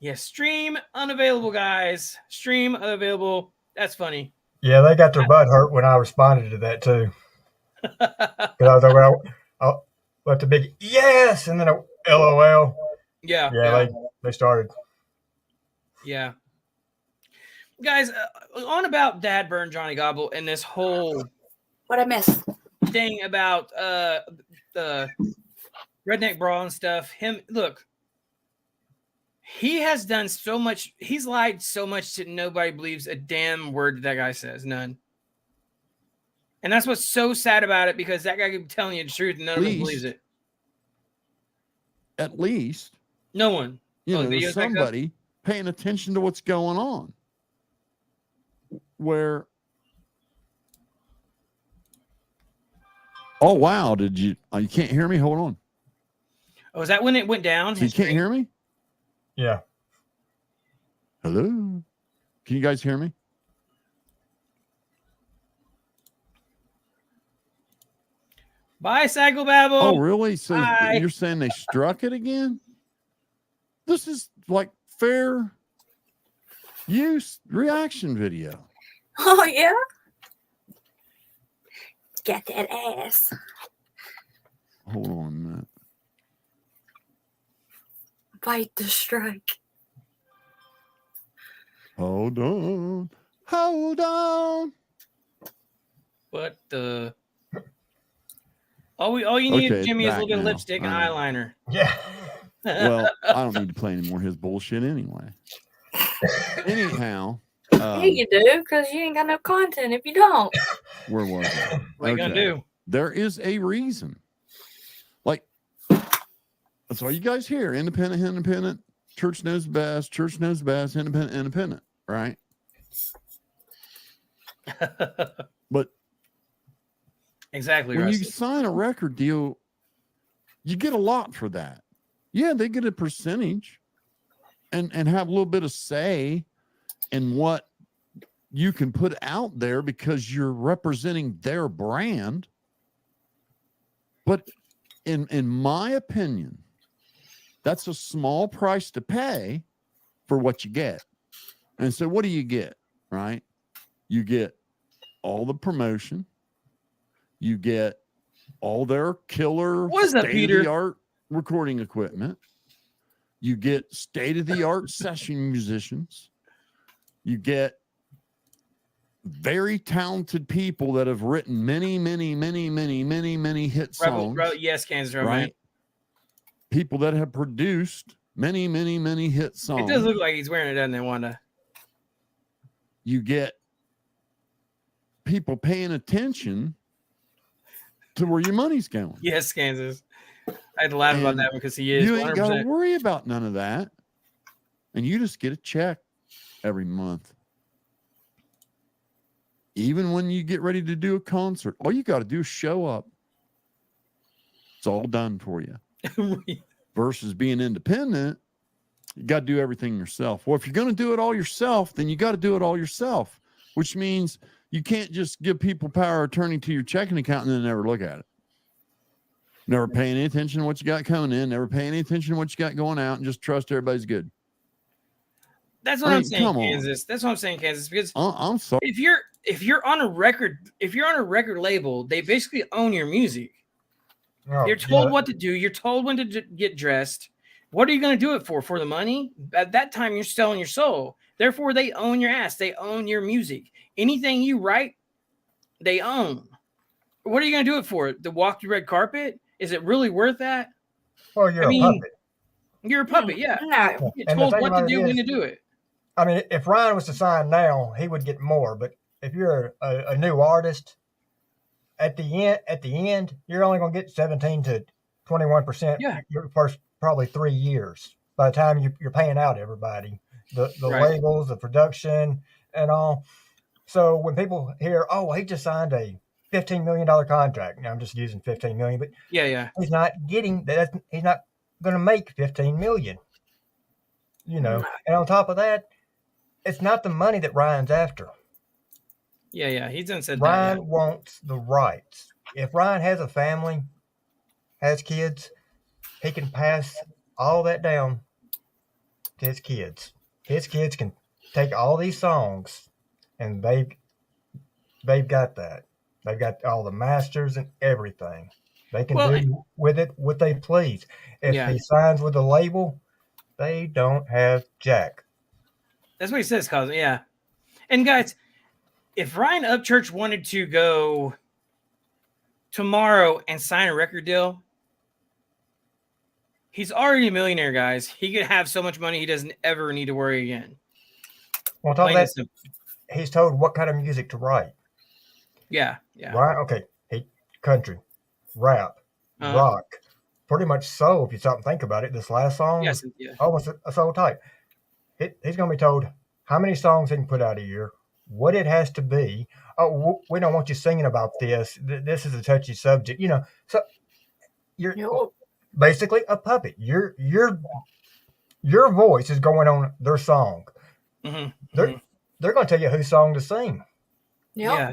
Yes, stream unavailable, guys. Stream unavailable. That's funny. Yeah, they got their butt hurt when I responded to that too. Because I was like, well, I'll let the big yes and then a LOL. Yeah. They started. Yeah. Guys, on about Dad Burn Johnny Gobble and this whole What I miss? thing about the Redneck Brawl and stuff. He has done so much. He's lied so much that nobody believes a damn word that guy says. None. And that's what's so sad about it, because that guy could be telling you the truth and nobody believes it. At least. No one. There's somebody paying attention to what's going on. Where. Oh, wow. Did you? You can't hear me? Hold on. Oh, is that when it went down? So you can't hear me? Yeah. Hello? Can you guys hear me? Bye, Sagglebabble. Oh, really? So Bye. You're saying they struck it again? This is like fair use reaction video. Oh, yeah? Got that ass. Hold on a minute. Bite the strike. Hold on. Hold on. What the? All you need, Okay, Jimmy, is a little bit of now. lipstick and eyeliner. Yeah. Well, I don't need to play any more of his bullshit anyway. Anyhow, Yeah, you do, because you ain't got no content if you don't. where was I? What you gonna do? There is a reason. Like, that's all you guys hear. Independent. Church knows best. Church knows best. Independent. Right? But exactly. when Rusty. you sign a record deal, you get a lot for that. Yeah, they get a percentage and have a little bit of say in what you can put out there because you're representing their brand. But in my opinion, that's a small price to pay for what you get. And so what do you get, right? You get all the promotion. You get all their killer state-of-the-art recording equipment. You get state-of-the-art session musicians. You get very talented people that have written many hit songs. Yes, Kansas, right? People that have produced many hit songs. It does look like he's wearing it, doesn't it, Wanda? You get people paying attention to where your money's going. Yes, Kansas. I had to laugh about that one because he is. You ain't got to 100%. worry about none of that. And you just get a check every month. Even when you get ready to do a concert, all you got to do is show up. It's all done for you. Versus being independent, you got to do everything yourself. Well, if you're going to do it all yourself, then you got to do it all yourself, which means you can't just give people power of attorney to your checking account and then never look at it. Never pay any attention to what you got coming in, never pay any attention to what you got going out, and just trust everybody's good. That's what I'm saying, Kansas. That's what I'm saying, Kansas. Because I'm sorry. If you're on a record label, they basically own your music. Oh, You're told what to do. You're told when to get dressed. What are you going to do it for? For the money? At that time, you're selling your soul. Therefore, they own your ass. They own your music. Anything you write, they own. What are you going to do it for? To walk the red carpet? Is it really worth that? Well, you're a puppet. You're a puppet, yeah. No. You're told what to do, when to do it. I mean, if Ryan was to sign now, he would get more. But if you're a new artist, at the end, you're only going to get 17 to 21%. Yeah. Your first probably 3 years. By the time you're paying out everybody, the labels, the production, and all. So when people hear, oh, he just signed a $15 million contract. Now I'm just using 15 million, but yeah, he's not getting that. He's not going to make 15 million. You know, and on top of that, it's not the money that Ryan's after. Yeah. He done said Ryan that. Yeah. wants the rights. If Ryan has a family, has kids, he can pass all that down to his kids. His kids can take all these songs, and they've got that. They've got all the masters and everything. They can do with it what they please. If he signs with a label, they don't have jack. That's what he says, Cousin. Yeah. And guys, if Ryan Upchurch wanted to go tomorrow and sign a record deal, he's already a millionaire, guys. He could have so much money he doesn't ever need to worry again. On top of that, he's told what kind of music to write. Yeah. Right? Okay. Country, rap, rock, pretty much soul. If you stop and think about it, this last song, almost a soul type. He's going to be told how many songs he can put out a year, what it has to be. Oh, we don't want you singing about this. This is a touchy subject, you know. So you're basically a puppet. Your voice is going on their song. Mm-hmm. They're going to tell you whose song to sing. Yeah.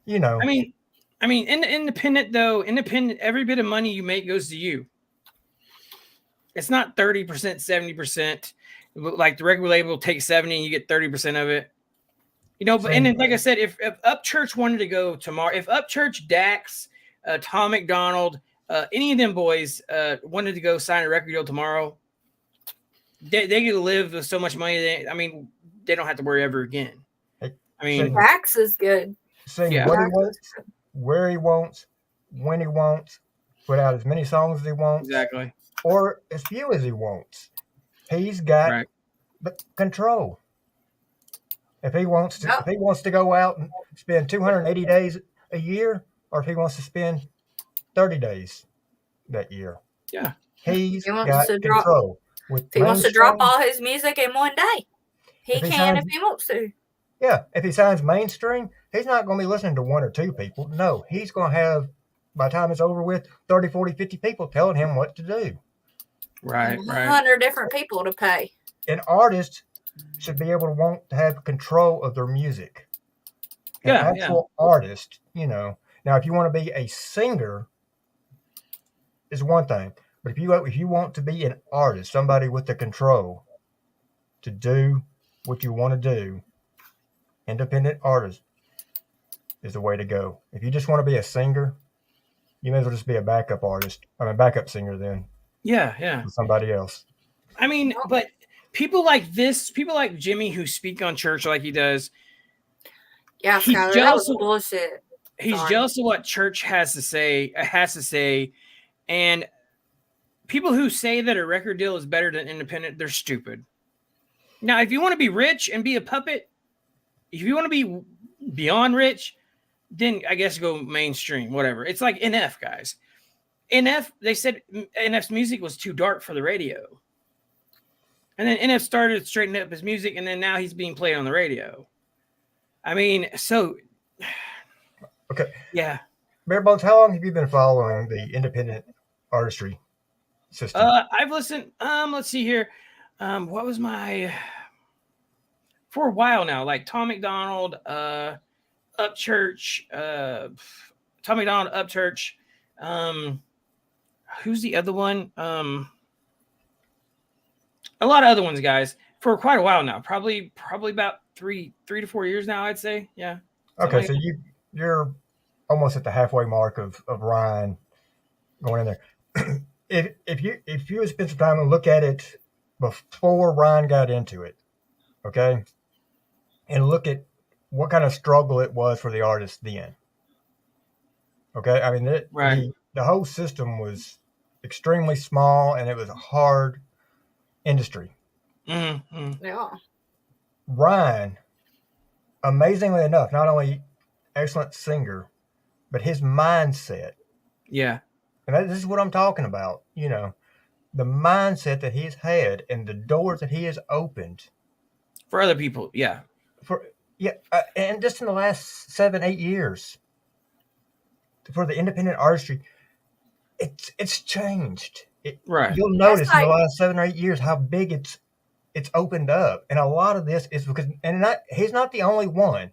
You know. I mean, independent, every bit of money you make goes to you. It's not 30%, 70%. Like the record label takes 70 and you get 30% of it. You know, but and then, like I said, if Upchurch wanted to go tomorrow, if Upchurch, Dax, Tom McDonald, any of them boys wanted to go sign a record deal tomorrow, they could live with so much money. They don't have to worry ever again. I mean, Dax is good. Sing what he wants, where he wants, when he wants, put out as many songs as he wants. Exactly. or as few as he wants. He's got the control. If he wants to go out and spend 280 days a year, or if he wants to spend 30 days that year, yeah, he's He wants got to drop. control. With If he wants to drop mainstream, all his music in one day, he If he can signs- if he wants to. yeah, if he signs mainstream, he's not going to be listening to one or two people. No, he's going to have, by the time it's over with, 30, 40, 50 people telling him what to do. Right, And right. 100 different people to pay. An artist should be able to want to have control of their music. An actual artist, you know. Now, if you want to be a singer, is one thing. But if you want to be an artist, somebody with the control to do what you want to do, independent artist is the way to go. If you just want to be a singer, you may as well just be a backup artist. I mean, backup singer then. Yeah. For somebody else. I mean, but people like this, people like Jimmy who speak on church like he does. Yeah, he's Skyler, that jealous was bullshit. He's jealous of what church has to say, and people who say that a record deal is better than independent, they're stupid. Now, if you want to be rich and be a puppet, if you want to be beyond rich, then I guess go mainstream, whatever. It's like NF, guys. NF, they said NF's music was too dark for the radio. And then NF started straightening up his music, and then now he's being played on the radio. I mean, so... Okay. Yeah. Barebones, how long have you been following the independent artistry system? I've listened. Let's see here. What was my... For a while now, like Tom McDonald, Upchurch, Tom McDonald, Upchurch. Who's the other one? A lot of other ones, guys, for quite a while now. Probably about three to 4 years now, I'd say. Yeah. Okay, so you're almost at the halfway mark of Ryan going in there. if you spend some time and look at it before Ryan got into it, okay, and look at what kind of struggle it was for the artist then. Okay, I mean the whole system was extremely small and it was a hard industry. Mm-hmm. Yeah. Ryan, amazingly enough, not only excellent singer, but his mindset. Yeah. And this is what I'm talking about. You know, the mindset that he's had and the doors that he has opened for other people. Yeah. And just in the last 7-8 years for the independent artistry, it's changed. You'll notice in the last 7 or 8 years how big it's opened up, and a lot of this is because he's not the only one.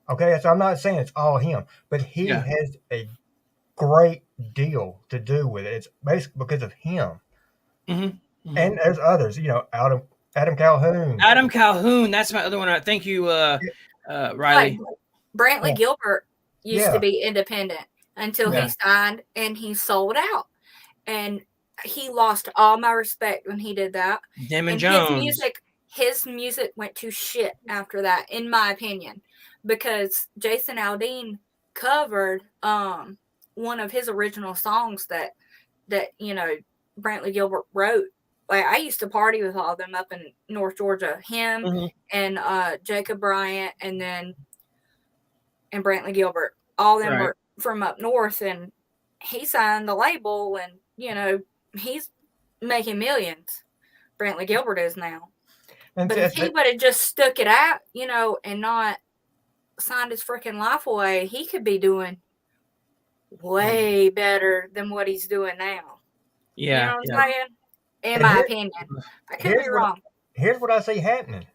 Okay, so I'm not saying it's all him, but he has a great deal to do with it. It's basically because of him. Mm-hmm. Mm-hmm. And there's others, you know, Adam Calhoun. Adam Calhoun, that's my other one. Thank you, Riley. Like Brantley Gilbert used to be independent until he signed and he sold out. And he lost all my respect when he did that. Damon Jones. His music went to shit after that, in my opinion, because Jason Aldean covered one of his original songs that you know Brantley Gilbert wrote. Like, I used to party with all of them up in North Georgia. Him and Jacob Bryant and Brantley Gilbert. All of them were from up north, and he signed the label, and you know he's making millions. Brantley Gilbert is now. But if he would have just stuck it out, you know, and not signed his freaking life away, he could be doing way better than what he's doing now. Yeah. You know what I'm saying? In my opinion. I could be wrong. Here's what I see happening.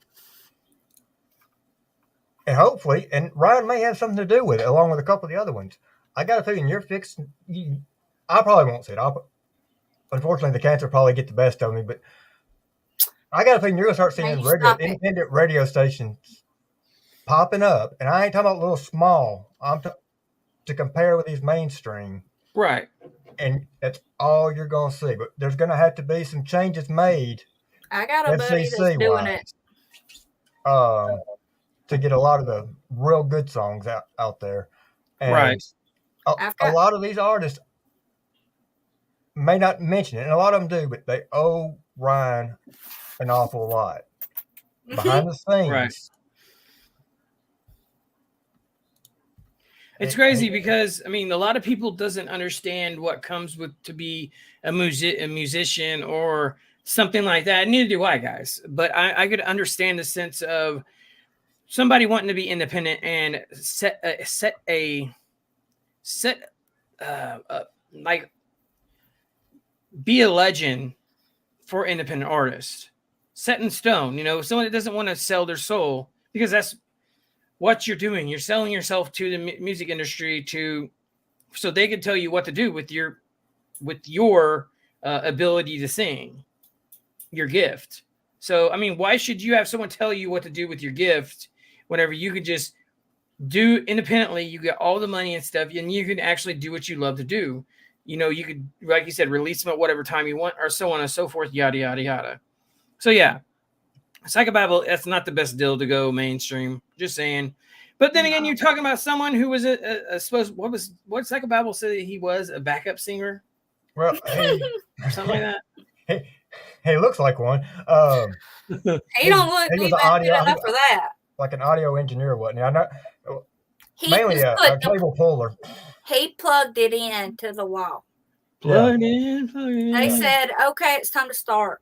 And hopefully, and Ryan may have something to do with it, along with a couple of the other ones. I got a feeling you're fixing. I probably won't say it. Unfortunately, the cancer will probably get the best of me, but I got a feeling you're going to start seeing independent radio stations popping up. And I ain't talking about little small. I'm to compare with these mainstream. Right. And that's all you're going to see. But there's going to have to be some changes made. I got a buddy that's doing it. To get a lot of the real good songs out there. And a lot of these artists may not mention it, and a lot of them do, but they owe Ryan an awful lot behind the scenes. Right. It's crazy because I mean, a lot of people doesn't understand what comes with to be a musician or something like that. Neither do I, guys. But I could understand the sense of somebody wanting to be independent and like be a legend for independent artists, set in stone. You know, someone that doesn't want to sell their soul, because that's what you're doing. You're selling yourself to the music industry so they can tell you what to do with your ability to sing, your gift. So, I mean, why should you have someone tell you what to do with your gift whenever you could just do independently? You get all the money and stuff, and you can actually do what you love to do. You know, you could, like you said, release them at whatever time you want, or so on and so forth, yada, yada, yada. So, yeah. Psychobabble, that's not the best deal to go mainstream. Just saying. But then again, you're talking about someone who was what Psychobabble said he was a backup singer. Well, something like that. He looks like one. He don't look even good enough for that. Like an audio engineer, wasn't he? I know. He mainly a cable puller. He plugged it in to the wall. Plug in. They said, "Okay, it's time to start."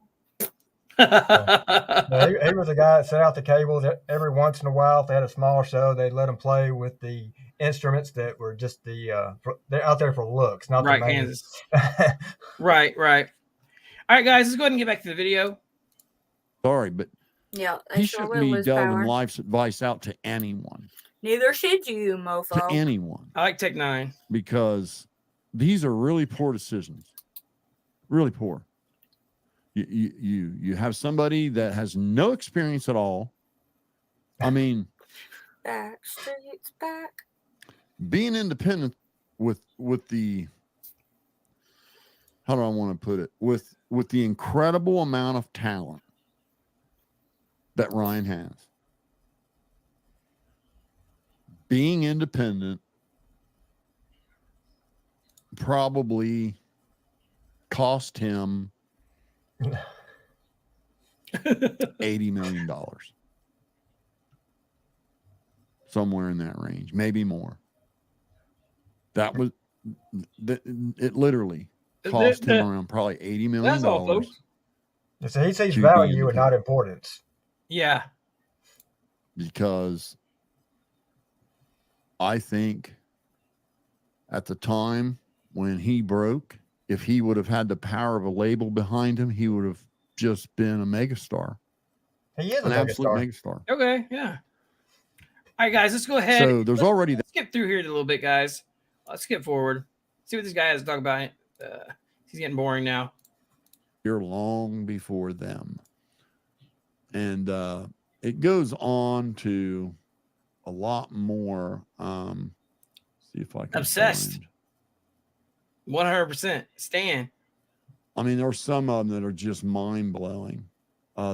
He was a guy that set out the cables every once in a while. If they had a smaller show, they'd let him play with the instruments that were just they're out there for looks, not right, the main. Kansas. Right. All right, guys, let's go ahead and get back to the video. Sorry, but yeah, he shouldn't be delving life's advice out to anyone. Neither should you, mofo. To anyone. I like Tech 9 because these are really poor decisions. Really poor. You have somebody that has no experience at all. I mean, Backstreet's back. Being independent with the, how do I want to put it, with the incredible amount of talent that Ryan has. Being independent probably cost him $80 million, somewhere in that range, maybe more. That was it. Literally cost him around probably $80 million. That's all, folks. So he sees value and not importance. Yeah, because I think at the time when he broke, if he would have had the power of a label behind him, he would have just been a megastar. He is an absolute megastar. Okay, yeah. All right, guys, let's go ahead. So there's already let's skip through here a little bit, guys. Let's skip forward. See what this guy has to talk about. He's getting boring now. You're long before them. And it goes on to a lot more. See if I can obsessed. 100%. Stan. I mean, there's some of them that are just mind-blowing.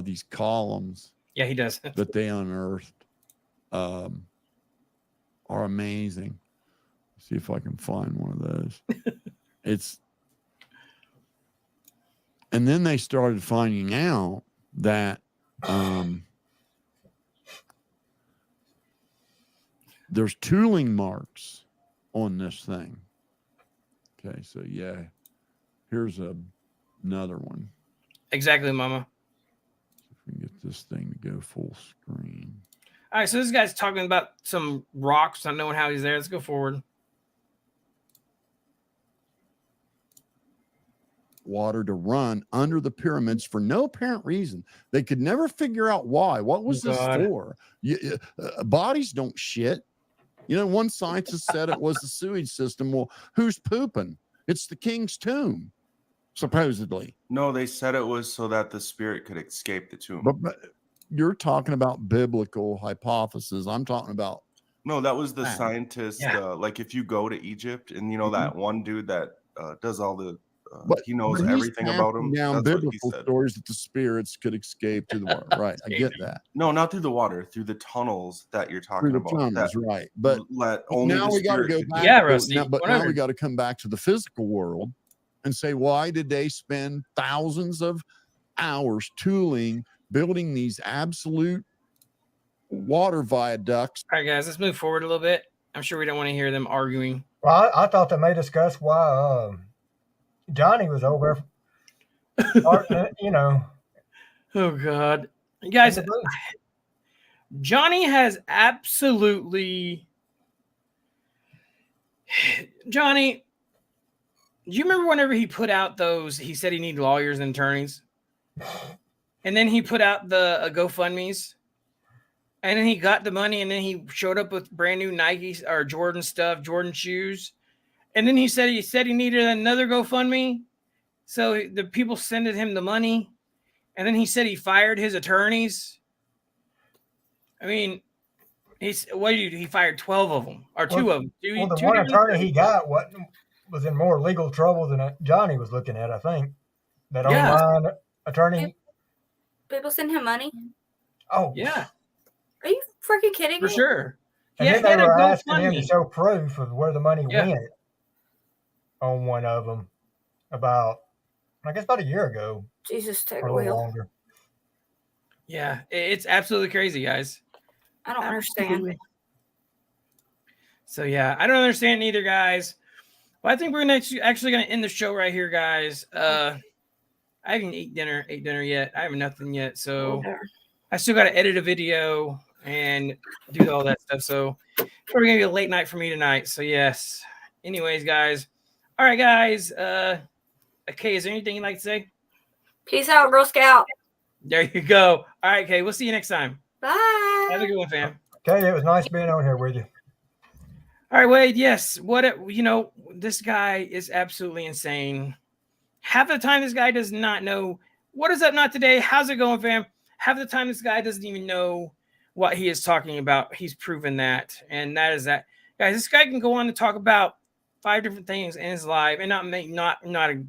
These columns. Yeah, he does. that they unearthed are amazing. See if I can find one of those. And then they started finding out that there's tooling marks on this thing. Okay, so yeah, here's another one. Exactly, Mama. If we can get this thing to go full screen. All right, so this guy's talking about some rocks, not knowing how he's there. Let's go forward. Water to run under the pyramids for no apparent reason. They could never figure out why. What was this for? Bodies don't shit. You know, one scientist said it was the sewage system. Well, who's pooping? It's the king's tomb, supposedly. No, they said it was so that the spirit could escape the tomb. But you're talking about biblical hypothesis. I'm talking about. No, that was the scientist. Yeah. Like if you go to Egypt and you know that one dude that does all the. But he knows everything about him. Down biblical stories that the spirits could escape to the water. Right, I get that. No, not through the water, through the tunnels that you're talking Through the about. tunnels, right? But only now we got to go back. Yeah, Rusty. But now we got to come back to the physical world and say, why did they spend thousands of hours tooling, building these absolute water viaducts? All right, guys, let's move forward a little bit. I'm sure we don't want to hear them arguing. Well, I thought they may discuss why Johnny was over, you know. Oh, God. Guys, in the booth. Johnny has absolutely... Johnny, do you remember whenever he put out those, he said he needed lawyers and attorneys? And then he put out the GoFundMes. And then he got the money, and then he showed up with brand new Nike or Jordan stuff, Jordan shoes. And then he said he needed another GoFundMe. So the people sent him the money. And then he said he fired his attorneys. I mean, he fired 12 of them or two of them. Well, the one attorney he got was in more legal trouble than Johnny was looking at, I think. That online attorney. People send him money? Oh. Yeah. Are you freaking kidding me? For sure. And then they were asking him to show proof of where the money went on one of them about a year ago. Jesus, take or a little longer. Yeah, it's absolutely crazy, guys. I don't understand. So yeah, I don't understand either, guys. Well, I think we're actually gonna end the show right here, guys. I haven't ate dinner yet. I have nothing yet, so I still got to edit a video and do all that stuff. So it's probably gonna be a late night for me tonight. So yes. Anyways, guys. All right, guys. Okay, is there anything you'd like to say? Peace out, Girl Scout. There you go. All right, Kay. We'll see you next time. Bye. Have a good one, fam. Okay, it was nice being on here with you. All right, Wade. Yes. This guy is absolutely insane. Half the time, this guy does not know what is up. Not today. How's it going, fam? Half the time, this guy doesn't even know what he is talking about. He's proven that, and that is that. Guys, this guy can go on to talk about 5 different things in his life and not make not a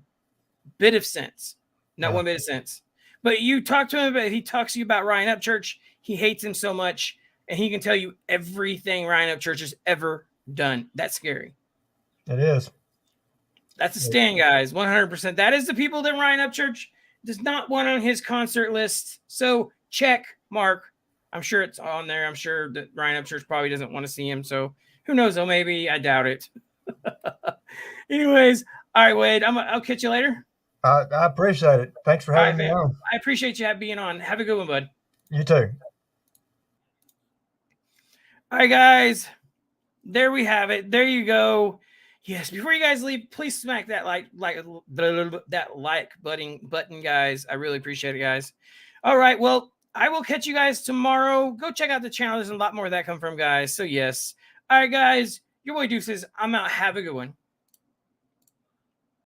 bit of sense, not one bit of sense. But you talk to him, he talks to you about Ryan Upchurch. He hates him so much, and he can tell you everything Ryan Upchurch has ever done. That's scary. It is. That's a stand, guys. 100%. That is the people that Ryan Upchurch does not want on his concert list. So check mark. I'm sure it's on there. I'm sure that Ryan Upchurch probably doesn't want to see him. So who knows? Oh, maybe. I doubt it. Anyways, all right, Wade. I'll catch you later. I appreciate it. Thanks for having me on. I appreciate you being on. Have a good one, bud. You too. All right, guys. There we have it. There you go. Yes. Before you guys leave, please smack that like button, guys. I really appreciate it, guys. All right. Well, I will catch you guys tomorrow. Go check out the channel. There's a lot more of that come from, guys. So yes. All right, guys. Your boy Deuces. I'm out. Have a good one.